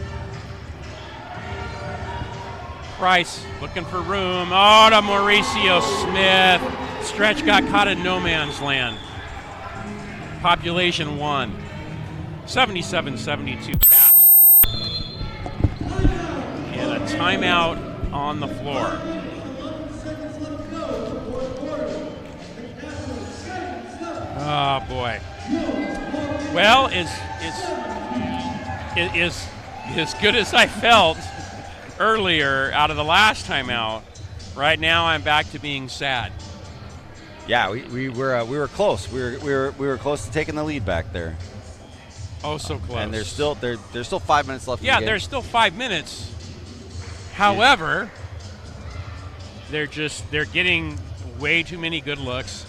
Price looking for room. Oh, to Mauricio Smith. Stretch got caught in no man's land. Population 1. 77-72 Caps. And a timeout on the floor. Oh, boy. Well, as good as I felt earlier out of the last timeout, right now I'm back to being sad. Yeah, we were close. We were close to taking the lead back there. Oh, so close. And there's still 5 minutes left. Yeah, in the game. there's still 5 minutes. However, they're getting way too many good looks.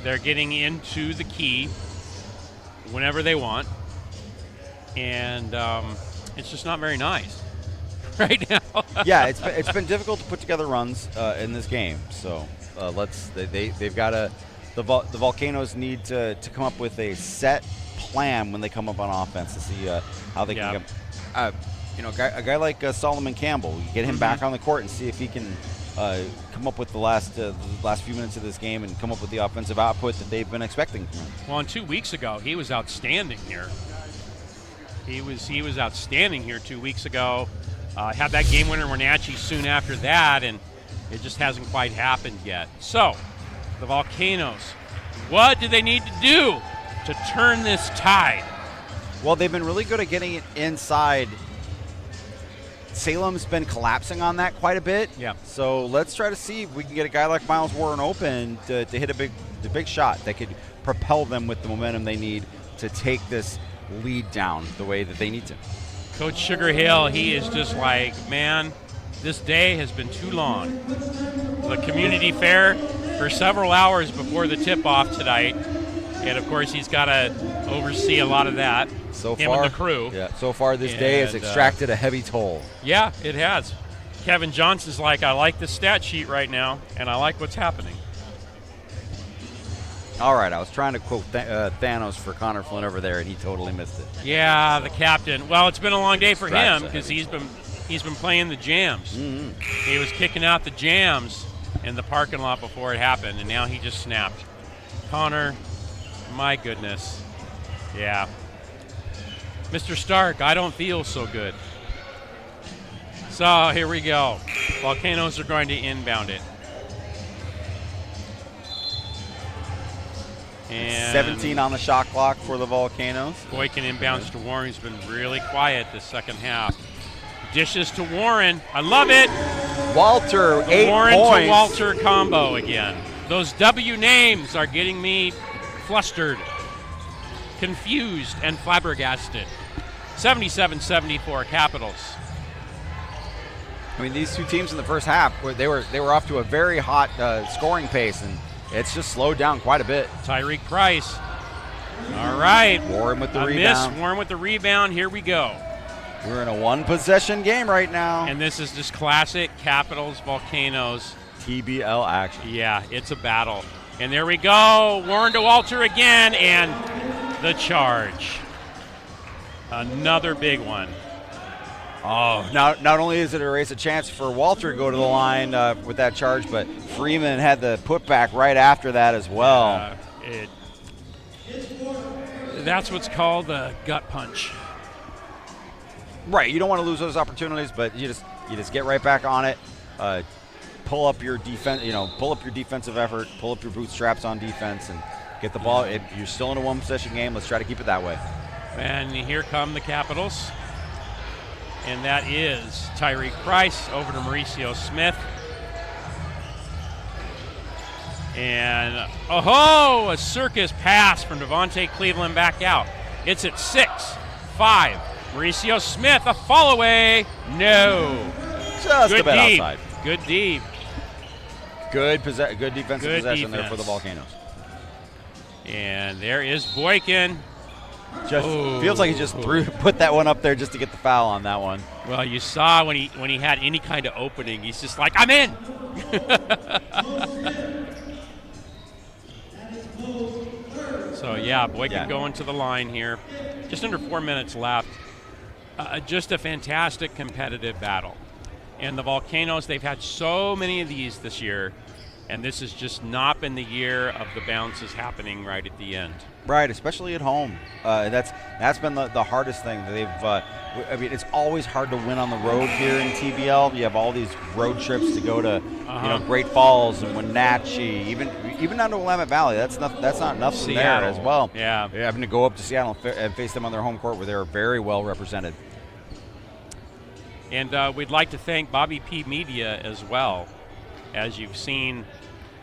They're getting into the key whenever they want, and it's just not very nice right now. Yeah, it's been difficult to put together runs in this game. So they've got to the Volcanoes need to come up with a set plan when they come up on offense to see how they can a guy like Solomon Campbell, you get him back on the court and see if he can come up with the last few minutes of this game and come up with the offensive output that they've been expecting from him. Well, and 2 weeks ago, he was outstanding here. He was outstanding here 2 weeks ago. Had that game winner Wenatchee soon after that, and it just hasn't quite happened yet. So, the Volcanoes, what do they need to do to turn this tide? Well, they've been really good at getting it inside. Salem's been collapsing on that quite a bit. Yeah. So let's try to see if we can get a guy like Miles Warren open to hit a big shot that could propel them with the momentum they need to take this lead down the way that they need to. Coach Sugar Hill, he is just like, man, this day has been too long. The community fair for several hours before the tip-off tonight. And, of course, he's got to oversee a lot of that. So him far, and the crew. Yeah. So far, this day has extracted a heavy toll. Yeah, it has. Kevin Johnson's like, I like the stat sheet right now, and I like what's happening. All right, I was trying to quote Thanos for Connor Flynn over there, and he totally missed it. Yeah, the captain. Well, it's been a long day for him because he's been playing the jams. Mm-hmm. He was kicking out the jams in the parking lot before it happened, and now he just snapped. Connor, my goodness. Yeah. Mr. Stark, I don't feel so good. So here we go. Volcanoes are going to inbound it. And 17 on the shot clock for the Volcanoes. Boykin inbounds to Warren. He's been really quiet this second half. Dishes to Warren. I love it. Walter, The 8 Warren points. to Walter combo again. Those W names are getting me flustered, confused, and flabbergasted. 77-74 Capitals. I mean, these two teams in the first half, they were off to a very hot scoring pace, and it's just slowed down quite a bit. Tyreek Price. All right. Warren with the A rebound. miss. Warren with the rebound. Here we go. We're in a one-possession game right now. And this is just classic Capitals Volcanoes. TBL action. Yeah, it's a battle. And there we go. Warren to Walter again, and the charge. Another big one. Oh, not only is it a chance for Walter to go to the line with that charge, but Freeman had the putback right after that as well. That's what's called the gut punch. Right, you don't want to lose those opportunities, but you just get right back on it. Pull up your defense, pull up your defensive effort, pull up your bootstraps on defense, and get the ball. If you're still in a one-possession game, let's try to keep it that way. And here come the Capitals. And that is Tyreek Price over to Mauricio Smith. And, a circus pass from Devontae Cleveland back out. It's at 6-5. Mauricio Smith, a fall away. No. Just Good a bit deep. outside. Good deep. Good defensive Good possession there defense. for the Volcanoes. And there is Boykin. Just feels like he just put that one up there just to get the foul on that one. Well, you saw when he had any kind of opening, he's just like, I'm in. So yeah, Boykin going to the line here. Just under 4 minutes left. Just a fantastic competitive battle. And the Volcanoes, they've had so many of these this year, and this has just not been the year of the bounces happening right at the end. Right, especially at home. That's been the hardest thing. It's always hard to win on the road here in TBL. You have all these road trips to go to, Great Falls and Wenatchee, even down to Willamette Valley. That's not enough from there as well. Yeah, you're having to go up to Seattle and face them on their home court where they're very well represented. And we'd like to thank Bobby P. Media as well, as you've seen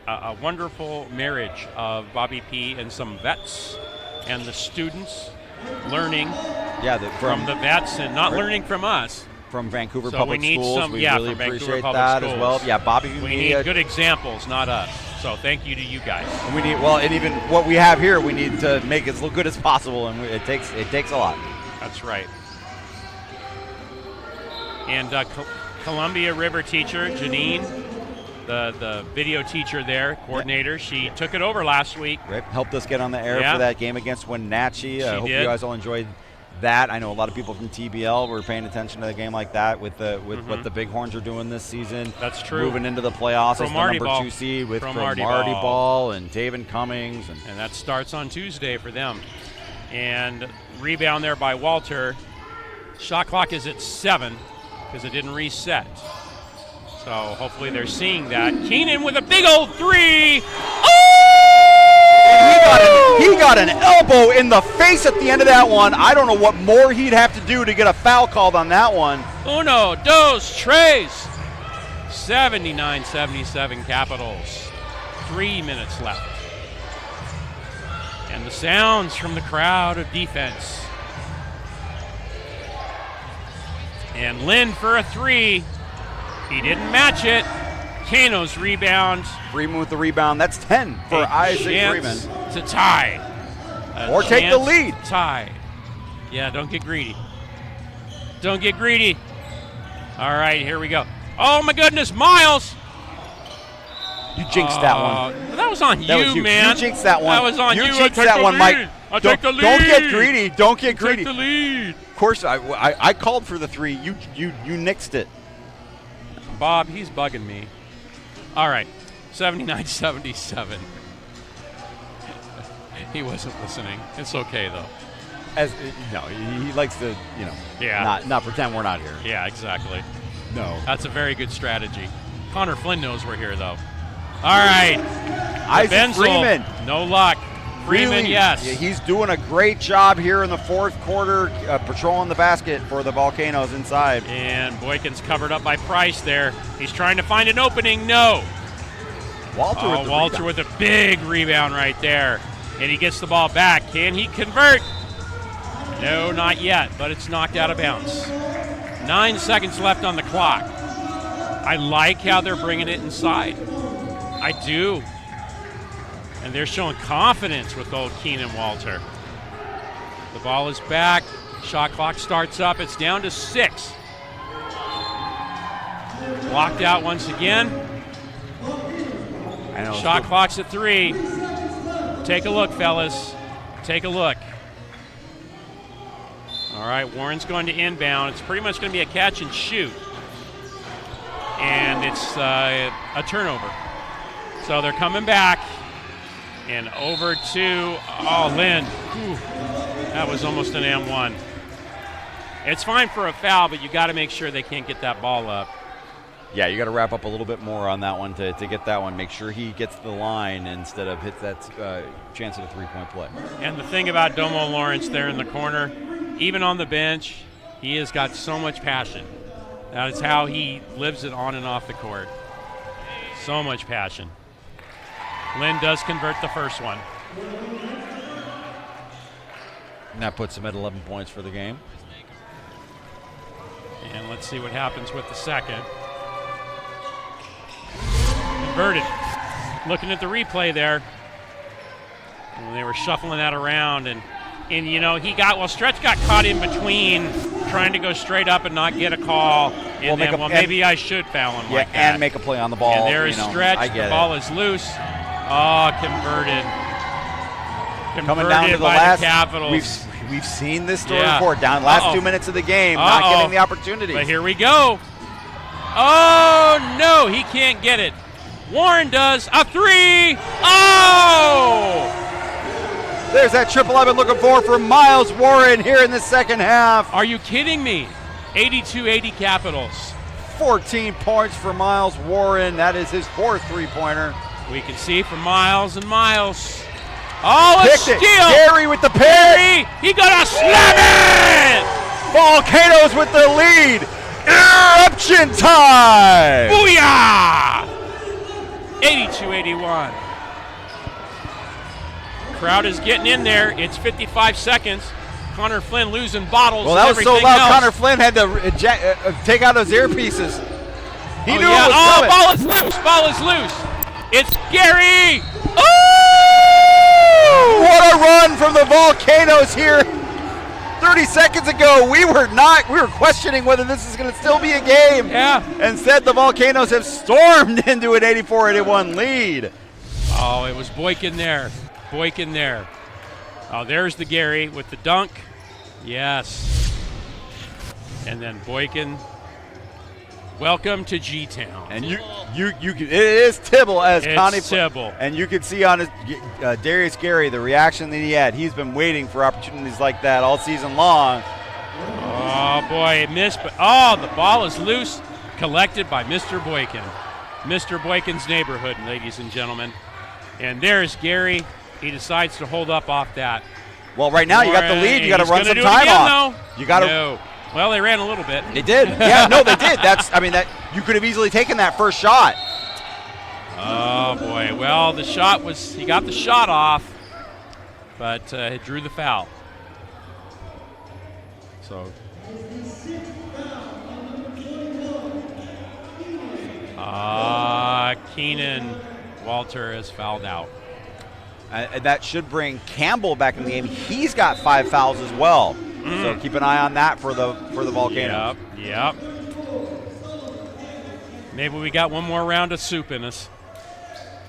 a wonderful marriage of Bobby P. and some vets and the students learning from the vets and not learning from us. From Vancouver So Public we need Schools, we really from Vancouver appreciate Public that Schools. as well. Yeah, Bobby We Media. need good examples, not us. So thank you to you guys. And we need and even what we have here, we need to make it as good as possible, and it takes a lot. That's right. And Columbia River teacher Janine, the video teacher there, coordinator, she took it over last week. Right. Helped us get on the air for that game against Wenatchee. I hope you guys all enjoyed that. I know a lot of people from TBL were paying attention to a game like that with what the Bighorns are doing this season. That's true. Moving into the playoffs as the number Ball. 2 seed with Marty Marty Ball and Taven Cummings. And that starts on Tuesday for them. And rebound there by Walter. Shot clock is at 7 because it didn't reset. So hopefully they're seeing that. Keenan with a big old 3. He got an elbow in the face at the end of that one. I don't know what more he'd have to do to get a foul called on that one. Uno, dos, tres. 79-77 Capitals. 3 minutes left. And the sounds from the crowd of defense. And Lynn for a 3. He didn't match it. Kano's rebound. Freeman with the rebound. That's 10 for Isaac Freeman. To tie. Or take the lead. Tie. Yeah, don't get greedy. Don't get greedy. All right, here we go. Oh, my goodness, Miles. You jinxed that one. That was on you, man. You jinxed that one. That was on you. You jinxed that one, Mike. I'll take the lead. Don't get greedy. Don't get greedy. Take the lead. Of course, I called for the 3. You nixed it. Bob, he's bugging me. All right, 79-77. He wasn't listening. It's okay, though. He likes to, not pretend we're not here. Yeah, exactly. No. That's a very good strategy. Connor Flynn knows we're here, though. All right. Isaac Freeman. No luck. Freeman, really, yes. Yeah, he's doing a great job here in the fourth quarter, patrolling the basket for the Volcanoes inside. And Boykin's covered up by Price there. He's trying to find an opening. No. Walter with a big rebound right there. And he gets the ball back. Can he convert? No, not yet, but it's knocked out of bounds. 9 seconds left on the clock. I like how they're bringing it inside. I do. And they're showing confidence with old Keenan Walter. The ball is back. Shot clock starts up. It's down to 6. Blocked out once again. Shot clock's at 3. Take a look, fellas. Take a look. All right, Warren's going to inbound. It's pretty much going to be a catch and shoot. And it's a turnover. So they're coming back. And over to, Lynn. Whew. That was almost an M1. It's fine for a foul, but you got to make sure they can't get that ball up. Yeah, you got to wrap up a little bit more on that one to get that one. Make sure he gets the line instead of hits that chance at a three-point play. And the thing about Domo Lawrence there in the corner, even on the bench, he has got so much passion. That is how he lives it on and off the court. So much passion. Lynn does convert the first one. And that puts him at 11 points for the game. And let's see what happens with the second. Converted. Looking at the replay there. And they were shuffling that around. And Stretch got caught in between trying to go straight up and not get a call. And maybe I should foul him like that. And make a play on the ball. And there is Stretch. The ball is loose. Oh, converted. Coming down to the last. The Capitals. We've seen this story before. Down last 2 minutes of the game, not getting the opportunity. But here we go. Oh, no, he can't get it. Warren does. A 3. Oh! There's that triple I've been looking for Miles Warren here in the second half. Are you kidding me? 82-80 Capitals. 14 points for Miles Warren. That is his 4th three-pointer. We can see from Miles and Miles. Oh, a steal! Gary with the parry. He got a slam it! Volcanoes with the lead. Eruption time! Booyah! 82-81. Crowd is getting in there. It's 55 seconds. Connor Flynn losing bottles. Well, that was so loud. Else. Connor Flynn had to take out those earpieces. He knew it was coming. Ball is loose. Ball is loose. It's Gary. Oh! What a run from the Volcanoes here. 30 seconds ago, we were questioning whether this is going to still be a game. Yeah. Instead, the Volcanoes have stormed into an 84-81 lead. Oh, it was Boykin there. Oh, there's the Gary with the dunk. Yes. And then Boykin. Welcome to G-Town. And it is Tibble as It's Connie. Tibble. And you can see on his Darius Gary the reaction that he had. He's been waiting for opportunities like that all season long. Oh boy, it missed, but the ball is loose, collected by Mr. Boykin. Mr. Boykin's neighborhood, ladies and gentlemen. And there's Gary. He decides to hold up off that. Well, right now you got the lead. You got to run some do time it again, off. though. You got to. No. Well, they ran a little bit. They did. Yeah, no, they did. That you could have easily taken that first shot. Oh boy. Well, he got the shot off, but it drew the foul. So. Keenan Walter is fouled out. That should bring Campbell back in the game. He's got 5 fouls as well. So keep an eye on that for the Volcanoes. Yep. Maybe we got one more round of soup in us.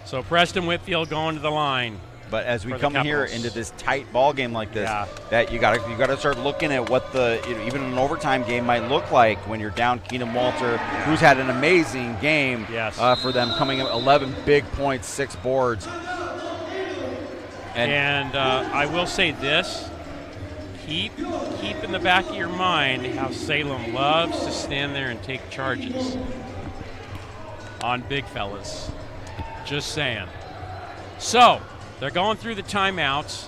So Preston Whitfield going to the line. But as we come here into this tight ball game like this, that you got to start looking at what even an overtime game might look like when you're down Keenan Walter, who's had an amazing game for them, coming in 11 big points, 6 boards. And I will say this. Keep in the back of your mind how Salem loves to stand there and take charges on big fellas. Just saying. So, they're going through the timeouts.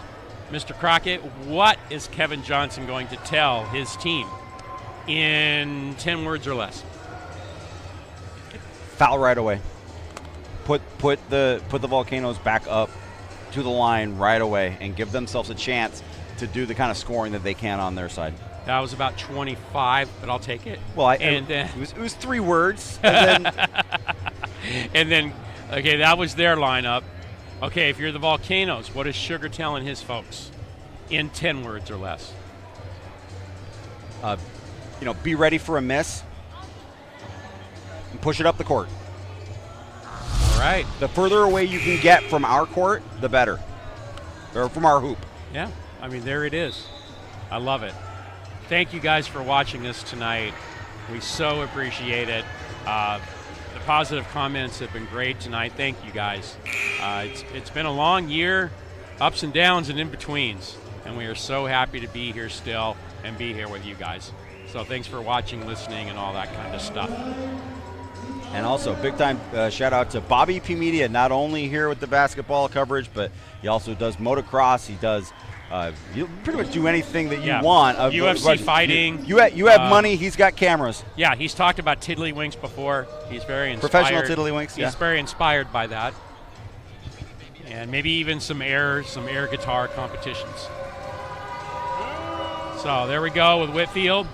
Mr. Crockett, what is Kevin Johnson going to tell his team in 10 words or less? Foul right away. Put the Volcanoes back up to the line right away and give themselves a chance to do the kind of scoring that they can on their side. That was about 25, but I'll take it. Well, it was 3 words. And then, okay, that was their lineup. Okay, if you're the Volcanoes, what is Sugar telling his folks in 10 words or less? Be ready for a miss and push it up the court. All right. The further away you can get from our court, the better. Or from our hoop. Yeah, I mean, there it is. I love it. Thank you guys for watching this tonight. We so appreciate it. The positive comments have been great tonight. Thank you guys. It's been a long year, ups and downs and in-betweens, and we are so happy to be here still and be here with you guys. So thanks for watching, listening, and all that kind of stuff. And also, big-time shout-out to Bobby P. Media, not only here with the basketball coverage, but he also does motocross. He does you pretty much do anything that you want. UFC fighting. You have money. He's got cameras. Yeah, he's talked about tiddlywinks before. He's very inspired. Professional tiddlywinks. He's very inspired by that, and maybe even some air guitar competitions. So there we go with Whitfield.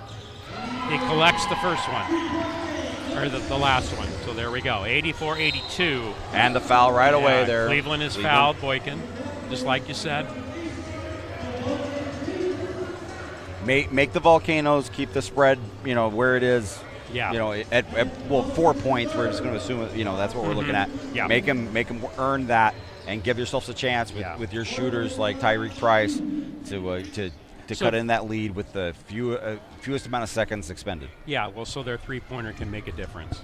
He collects the first one, or the last one. So there we go, 84-82. And the foul right away there. Cleveland is fouled, Boykin, just like you said. Make the Volcanoes keep the spread, where it is. Yeah. At 4 points, we're just going to assume, that's what we're looking at. Yeah. Make them earn that, and give yourselves a chance with your shooters like Tyreek Price to cut in that lead with the fewest amount of seconds expended. Yeah. Well, so their 3-pointer can make a difference.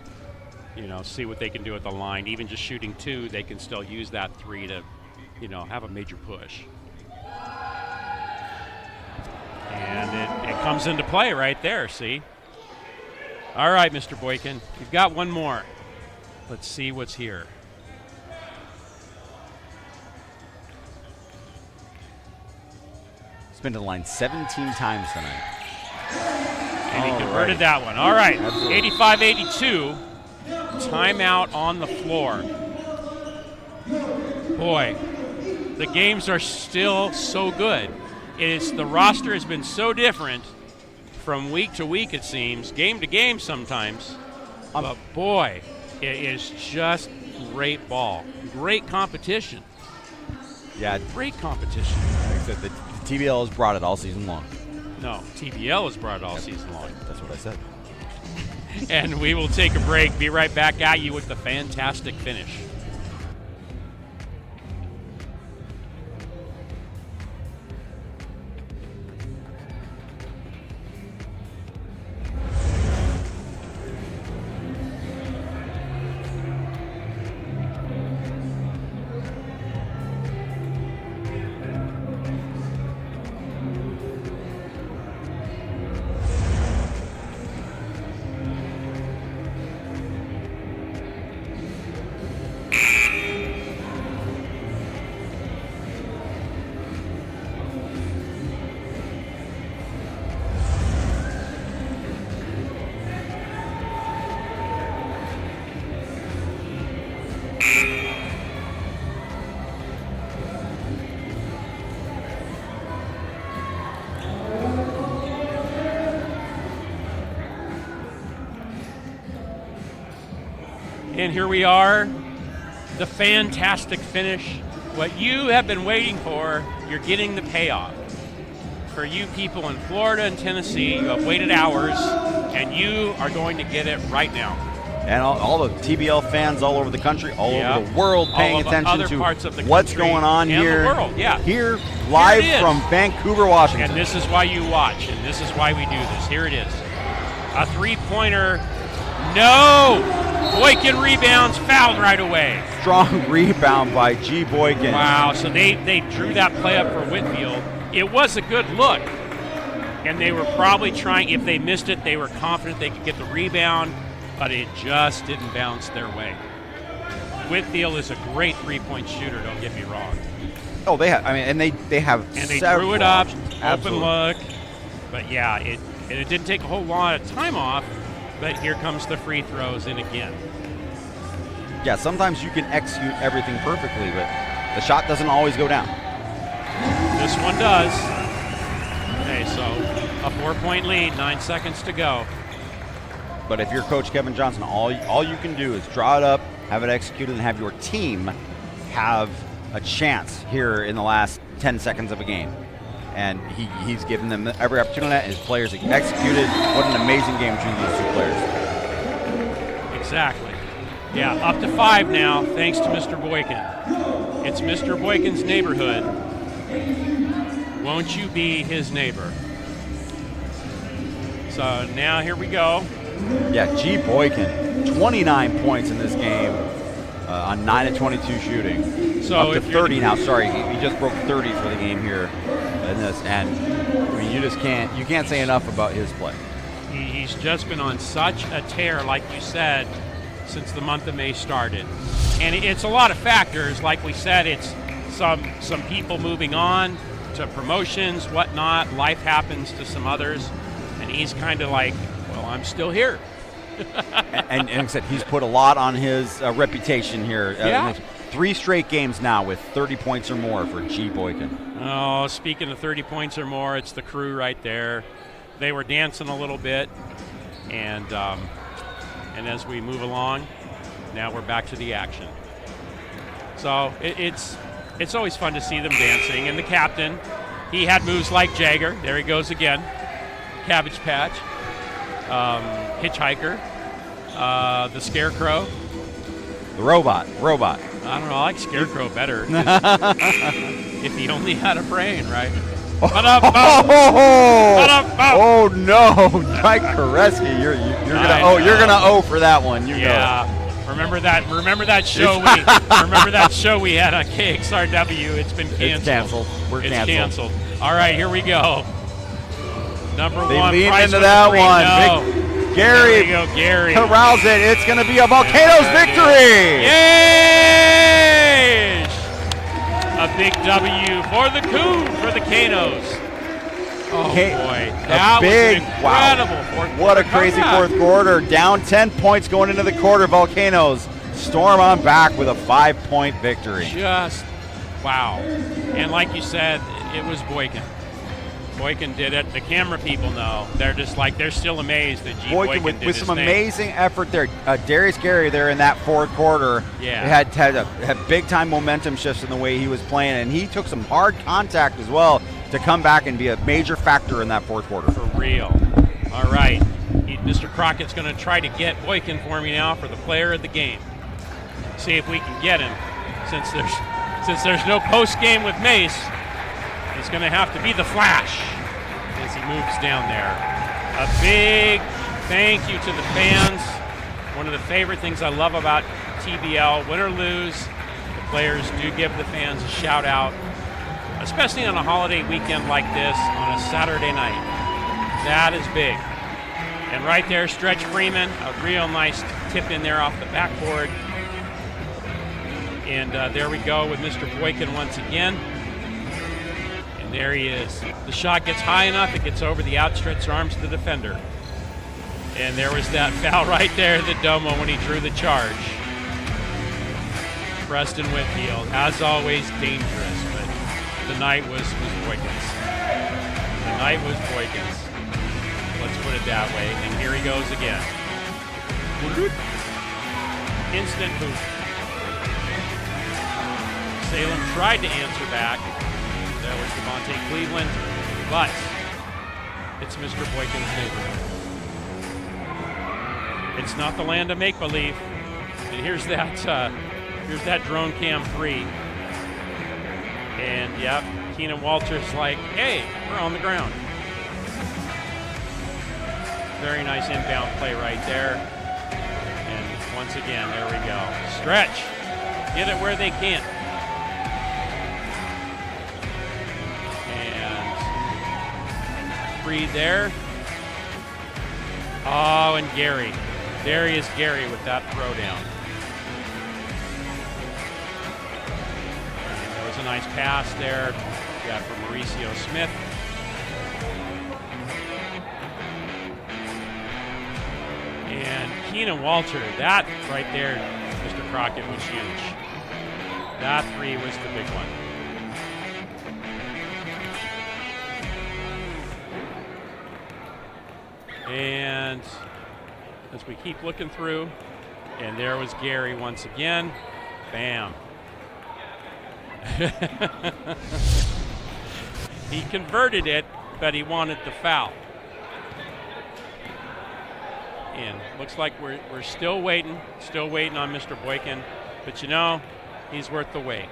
See what they can do at the line. Even just shooting 2, they can still use that 3 to, have a major push. And it comes into play right there, see? All right, Mr. Boykin, you've got one more. Let's see what's here. It's been to the line 17 times tonight. And he converted that one. All right, 85-82. Timeout on the floor. Boy, the games are still so good. The roster has been so different from week to week, it seems, game to game sometimes. But boy, it is just great ball. Great competition. Yeah. Great competition. Like I said, the TBL has brought it all season long. No, TBL has brought it all season long. That's what I said. And we will take a break. Be right back at you with the fantastic finish. And here we are, the fantastic finish. What you have been waiting for, you're getting the payoff. For you people in Florida and Tennessee, you have waited hours, and you are going to get it right now. And all the TBL fans all over the country, all over the world paying attention other to parts of the what's country going on and here. The world, yeah. Here, live Here it is. from Vancouver, Washington. And this is why you watch, and this is why we do this. Here it is. A three-pointer. No! Boykin rebounds, fouled right away. Strong rebound by G. Boykin. Wow, so they drew that play up for Whitfield. It was a good look. And they were probably trying, if they missed it, they were confident they could get the rebound, but it just didn't bounce their way. Whitfield is a great three-point shooter, don't get me wrong. Oh, they have, and they have And they several drew it up, options. open Absolutely. look. But yeah, it didn't take a whole lot of time off, but here comes the free throws in again. Yeah, sometimes you can execute everything perfectly, but the shot doesn't always go down. This one does. Okay, so a 4-point lead, 9 seconds to go. But if you're Coach Kevin Johnson, all you can do is draw it up, have it executed, and have your team have a chance here in the last 10 seconds of a game. And he's given them every opportunity, and his players executed. What an amazing game between these two players. Exactly. Yeah, up to 5 now, thanks to Mr. Boykin. It's Mr. Boykin's neighborhood. Won't you be his neighbor? So now here we go. Yeah, G. Boykin, 29 points in this game on 9 of 22 shooting. So up to if you're 30 now. Sorry, he just broke 30 for the game here in this, and I mean you can't say enough about his play. He's just been on such a tear, like you said, since the month of May started. And it's a lot of factors. Like we said, it's some people moving on to promotions, whatnot. Life happens to some others. And he's kind of like, well, I'm still here. and like I said, he's put a lot on his reputation here. Yeah. 3 straight games now with 30 points or more for G. Boykin. Oh, speaking of 30 points or more, it's the crew right there. They were dancing a little bit. And as we move along, now we're back to the action. So it's always fun to see them dancing. And the captain, he had moves like Jagger. There he goes again. Cabbage Patch. Hitchhiker. The Scarecrow. The robot. I don't know. I like Scarecrow better. If he only had a brain, right? Oh no, Mike Koreski, you're gonna owe for that one. You know. Remember that show we had on KXRW. It's been canceled. It's canceled. It's canceled. All right, here we go. Number They one. lean prize into for that free. one. No. Big Gary There we go, Gary. corrals it. It's going to be a Volcanoes victory. Yay! A big W for the Volcanoes. Oh boy, that was an incredible fourth quarter. What a crazy comeback. fourth quarter. Down 10 points going into the quarter. Volcanoes storm on back with a 5-point victory. Just wow. And like you said, it was Boykin. Boykin did it. The camera people know. They're just like, they're still amazed that G. Boykin with did some his thing. amazing effort there. Darius Gary there in that fourth quarter had big-time momentum shifts in the way he was playing, and he took some hard contact as well to come back and be a major factor in that fourth quarter. For real. All right. Mr. Crockett's going to try to get Boykin for me now for the player of the game. See if we can get him. Since there's no post game with Mace, it's going to have to be the Flash as he moves down there. A big thank you to the fans. One of the favorite things I love about TBL, win or lose, the players do give the fans a shout out, especially on a holiday weekend like this on a Saturday night. That is big. And right there, Stretch Freeman, a real nice tip in there off the backboard. And there we go with Mr. Boykin once again. And there he is. The shot gets high enough, it gets over the outstretched arms of the defender. And there was that foul right there, the Domo, when he drew the charge. Preston Whitfield, as always, dangerous, but the night was Boykin's. The night was Boykin's. Let's put it that way. And here he goes again. instant boot. Salem tried to answer back. That was Devontae Cleveland, but it's Mr. Boykin's neighborhood. It's not the land of make-believe. And here's that drone cam 3. And yep, Keenan Walter's like, hey, we're on the ground. Very nice inbound play right there. And once again, there we go. Stretch. Get it where they can. And free there. Oh, and Gary. There he is, Gary, with that throwdown. And there was a nice pass there. Got from Mauricio Smith. And Keenan Walter, that right there, Mr. Crockett, was huge. That 3 was the big one. And as we keep looking through, and there was Gary once again. Bam. He converted it, but he wanted the foul. And looks like we're still waiting on Mr. Boykin, but you know, he's worth the wait.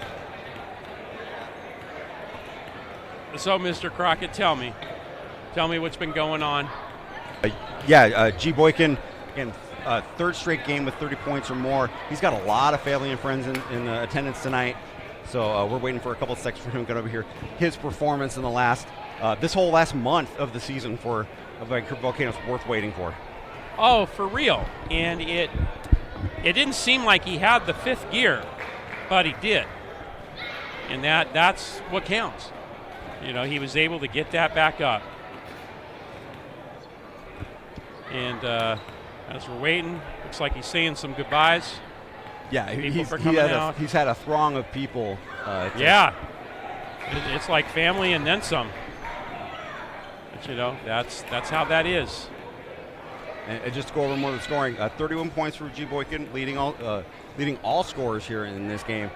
So, Mr. Crockett, tell me what's been going on. G. Boykin, again, third straight game with 30 points or more. He's got a lot of family and friends in attendance tonight, so we're waiting for a couple of seconds for him to get over here. His performance in the this whole last month of the season for Vancouver Volcanoes worth waiting for. Oh, for real. And it didn't seem like he had the fifth gear, but he did. And that's what counts. You know, he was able to get that back up. And as we're waiting, looks like he's saying some goodbyes. Yeah, he's had a throng of people. It's like family and then some. But, you know, that's how that is. And just to go over more of the scoring, 31 points for G. Boykin, leading all scorers here in this game,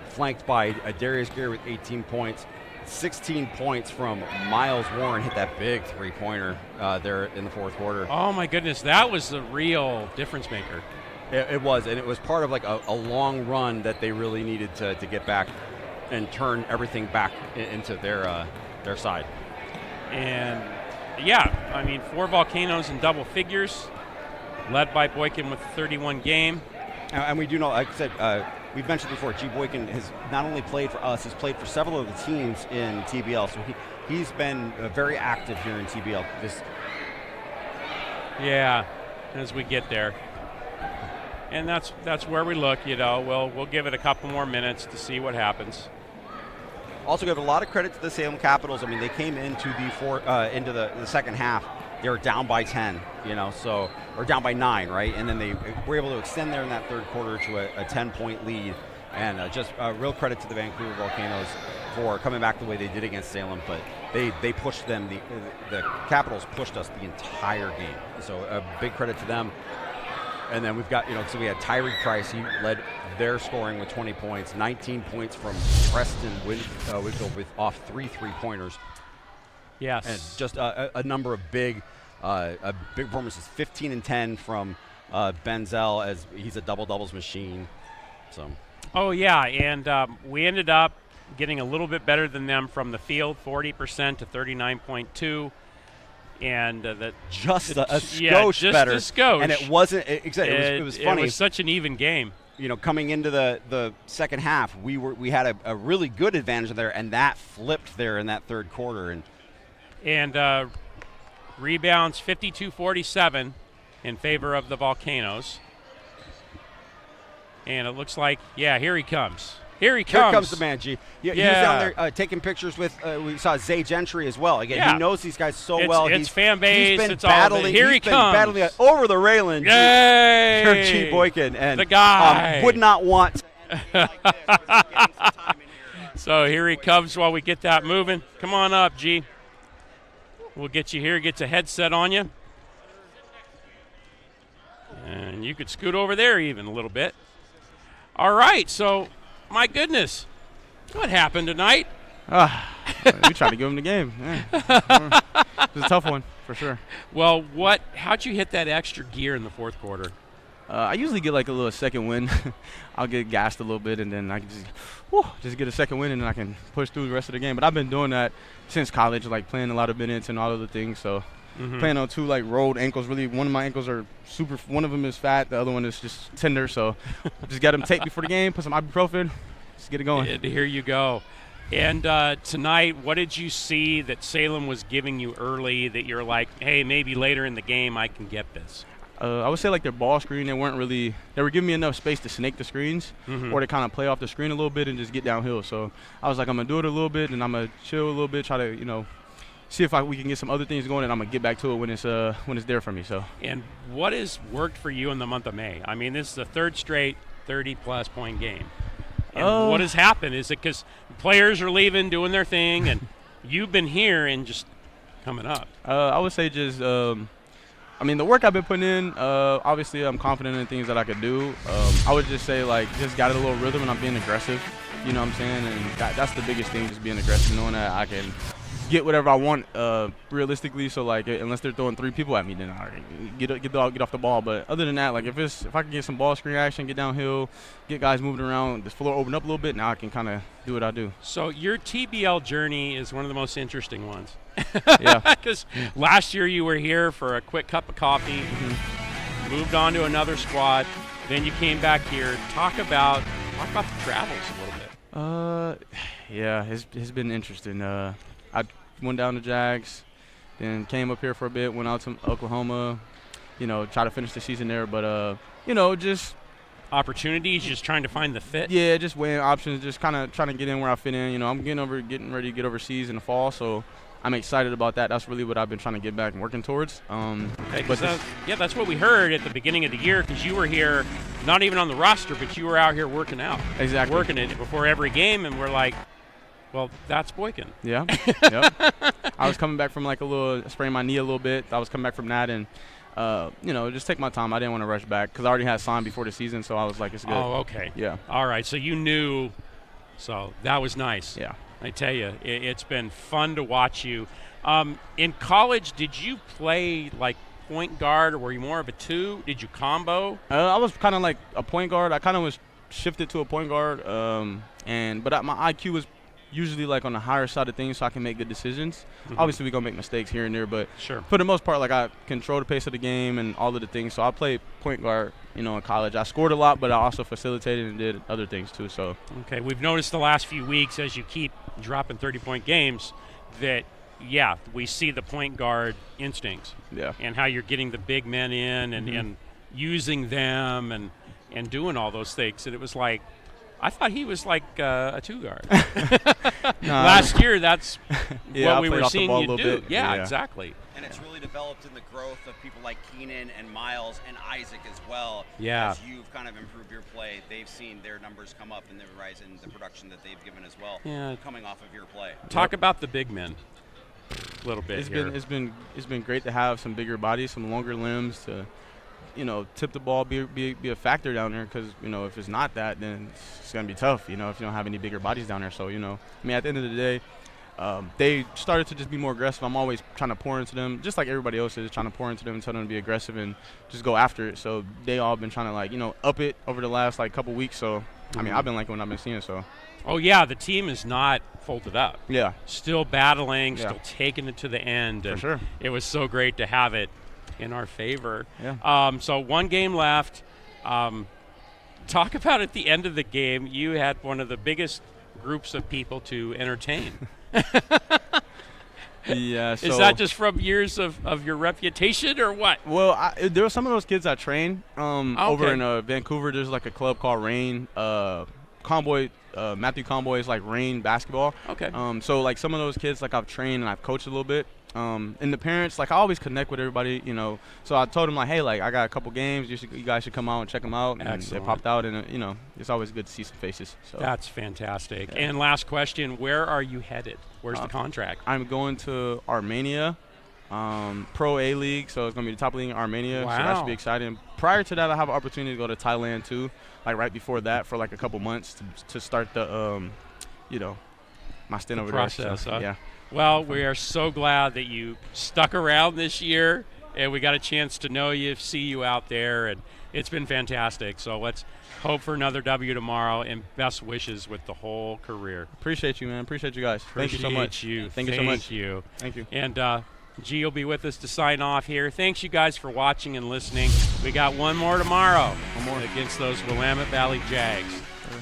flanked by Darius Gary with 18 points. 16 points from Miles Warren, hit that big three-pointer there in the fourth quarter. Oh, my goodness. That was the real difference maker. It was, and it was part of like a long run that they really needed to get back and turn everything back into their side. And, yeah, I mean, 4 Volcanoes in double figures, led by Boykin with a 31 game. And we do know, like I said, we've mentioned before, G. Boykin has not only played for us, he's played for several of the teams in TBL. So he's been very active here in TBL. Yeah, as we get there. And that's where we look, you know. We'll give it a couple more minutes to see what happens. Also give a lot of credit to the Salem Capitals. I mean, they came into the second half. They were down by 10, you know, or down by 9, right? And then they were able to extend there in that third quarter to a 10-point lead. And just real credit to the Vancouver Volcanoes for coming back the way they did against Salem. But they pushed them. The Capitals pushed us the entire game. So a big credit to them. And then we've got, you know, so we had Tyreek Price. He led their scoring with 20 points. 19 points from Preston Whitfield with off 3 3-pointers. Yes. And just a number of big performances. 15 and 10 from Benzel, as he's a double-doubles machine. So. Oh, yeah, and we ended up getting a little bit better than them from the field, 40% to 39.2. And just a skosh better. Just a skosh. And it wasn't. It was funny. It was such an even game. You know, coming into the second half, we had a really good advantage there, and that flipped there in that third quarter. And rebounds 52-47 in favor of the Volcanoes. And it looks like, here he comes. Here comes the man, G. He was down there taking pictures with, we saw Zay Gentry as well. Again, he knows these guys so well. It's fan base. He's been battling. Here he comes. Battling over the railing. Yay! G. Boykin. And the guy. Would not want to end it like this. Getting some time in here. So here he comes while we get that moving. Come on up, G. We'll get you here. Gets a headset on you. And And you could scoot over there even a little bit. All right, so my goodness, what happened tonight? We tried to give him the game. Yeah. It was a tough one, for sure. Well, how'd you hit that extra gear in the fourth quarter? I usually get like a little second win. I'll get gassed a little bit, and then I can just get a second win, and then I can push through the rest of the game. But I've been doing that since college, like playing a lot of minutes and all of the things. So playing on two like rolled ankles. Really, one of my ankles are one of them is fat, the other one is just tender. So just got them taped before the game, put some ibuprofen, just get it going. And here you go. And tonight, what did you see that Salem was giving you early that you're like, hey, maybe later in the game I can get this? I would say like their ball screen, they were giving me enough space to snake the screens or to kind of play off the screen a little bit and just get downhill. So I was like, I'm going to do it a little bit, and I'm going to chill a little bit, try to, see if we can get some other things going, and I'm going to get back to it when it's there for me. So. And what has worked for you in the month of May? I mean, this is the third straight 30-plus point game. And what has happened? Is it because players are leaving, doing their thing, and you've been here and just coming up? I would say just the work I've been putting in, obviously I'm confident in things that I could do. I would just say, just got a little rhythm, and I'm being aggressive. You know what I'm saying? And that's the biggest thing, just being aggressive, knowing that I can get whatever I want realistically. So, unless they're throwing three people at me, then I get off the ball. But other than that, if I can get some ball screen action, get downhill, get guys moving around, the floor open up a little bit, now I can kind of do what I do. So your TBL journey is one of the most interesting ones. Yeah. Because last year you were here for a quick cup of coffee, moved on to another squad, then you came back here. Talk about the travels a little bit. Yeah, it's been interesting. I went down to Jags, then came up here for a bit, went out to Oklahoma, try to finish the season there. But, just opportunities, just trying to find the fit? Yeah, just weighing options, just kind of trying to get in where I fit in. I'm getting ready to get overseas in the fall, so I'm excited about that. That's really what I've been trying to get back and working towards. That's what we heard at the beginning of the year, because you were here, not even on the roster, but you were out here working out. Exactly. Working it before every game, and we're like, well, that's Boykin. Yeah. Yep. I was coming back from spraining my knee a little bit. I was coming back from that, and just take my time. I didn't want to rush back because I already had signed before the season, so I was like, it's good. Oh, okay. Yeah. All right, so you knew, so that was nice. Yeah. I tell you, it's been fun to watch you. In college, did you play point guard, or were you more of a two? Did you combo? I was kind of like a point guard. I kind of was shifted to a point guard, but my IQ was usually on the higher side of things, so I can make good decisions. Obviously, we're going to make mistakes here and there, but sure, for the most part, I control the pace of the game and all of the things. So I played point guard, in college. I scored a lot, but I also facilitated and did other things too. So okay, we've noticed the last few weeks as you keep dropping 30-point games that, we see the point guard instincts. Yeah. And how you're getting the big men in and using them and doing all those things. And it was I thought he was a two-guard. Last year, that's what we were seeing you do. Yeah, exactly. And it's really developed in the growth of people like Keenan and Miles and Isaac as well. Yeah. As you've kind of improved your play, they've seen their numbers come up and the rise in the production that they've given as well, coming off of your play. Talk about the big men a little bit here. It's been great to have some bigger bodies, some longer limbs to tip the ball, be a factor down there, because, if it's not that, then it's going to be tough, if you don't have any bigger bodies down there. So, at the end of the day, they started to just be more aggressive. I'm always trying to pour into them, just like everybody else is, trying to pour into them and tell them to be aggressive and just go after it. So they all been trying to, up it over the last, couple weeks. So, I've been liking what I've been seeing, so. Oh, yeah, the team is not folded up. Yeah. Still battling, still taking it to the end. For sure. It was so great to have it in our favor. Yeah. So one game left. Talk about at the end of the game, you had one of the biggest groups of people to entertain. Yeah. So is that just from years of your reputation or what? Well, there were some of those kids I trained over in Okay. Vancouver. There's a club called Rain. Convoy, Matthew Convoy is Rain basketball. Okay. So some of those kids I've trained and I've coached a little bit. And the parents, I always connect with everybody, So I told them hey, I got a couple games. You guys should come out and check them out. And Excellent. they popped out, and it's always good to see some faces. So That's fantastic. Yeah. And last question, where are you headed? Where's the contract? I'm going to Armenia Pro A League, so it's going to be the top league in Armenia. So that Wow. should be exciting. Prior to that, I have an opportunity to go to Thailand too, like right before that for like a couple months to start the, my stint over process, there. So, huh? yeah. Well, we are so glad that you stuck around this year, and we got a chance to know you, see you out there, and it's been fantastic. So let's hope for another W tomorrow, and best wishes with the whole career. Appreciate you, man. Appreciate you guys. Thank you so much. Thank you so much. you. Thank you. And G will be with us to sign off here. Thanks, you guys, for watching and listening. We got one more tomorrow. One more. Against those Willamette Valley Jags.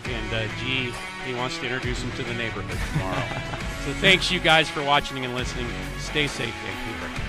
And G, he wants to introduce them to the neighborhood tomorrow. So thanks, you guys, for watching and listening. Stay safe, Vancouver.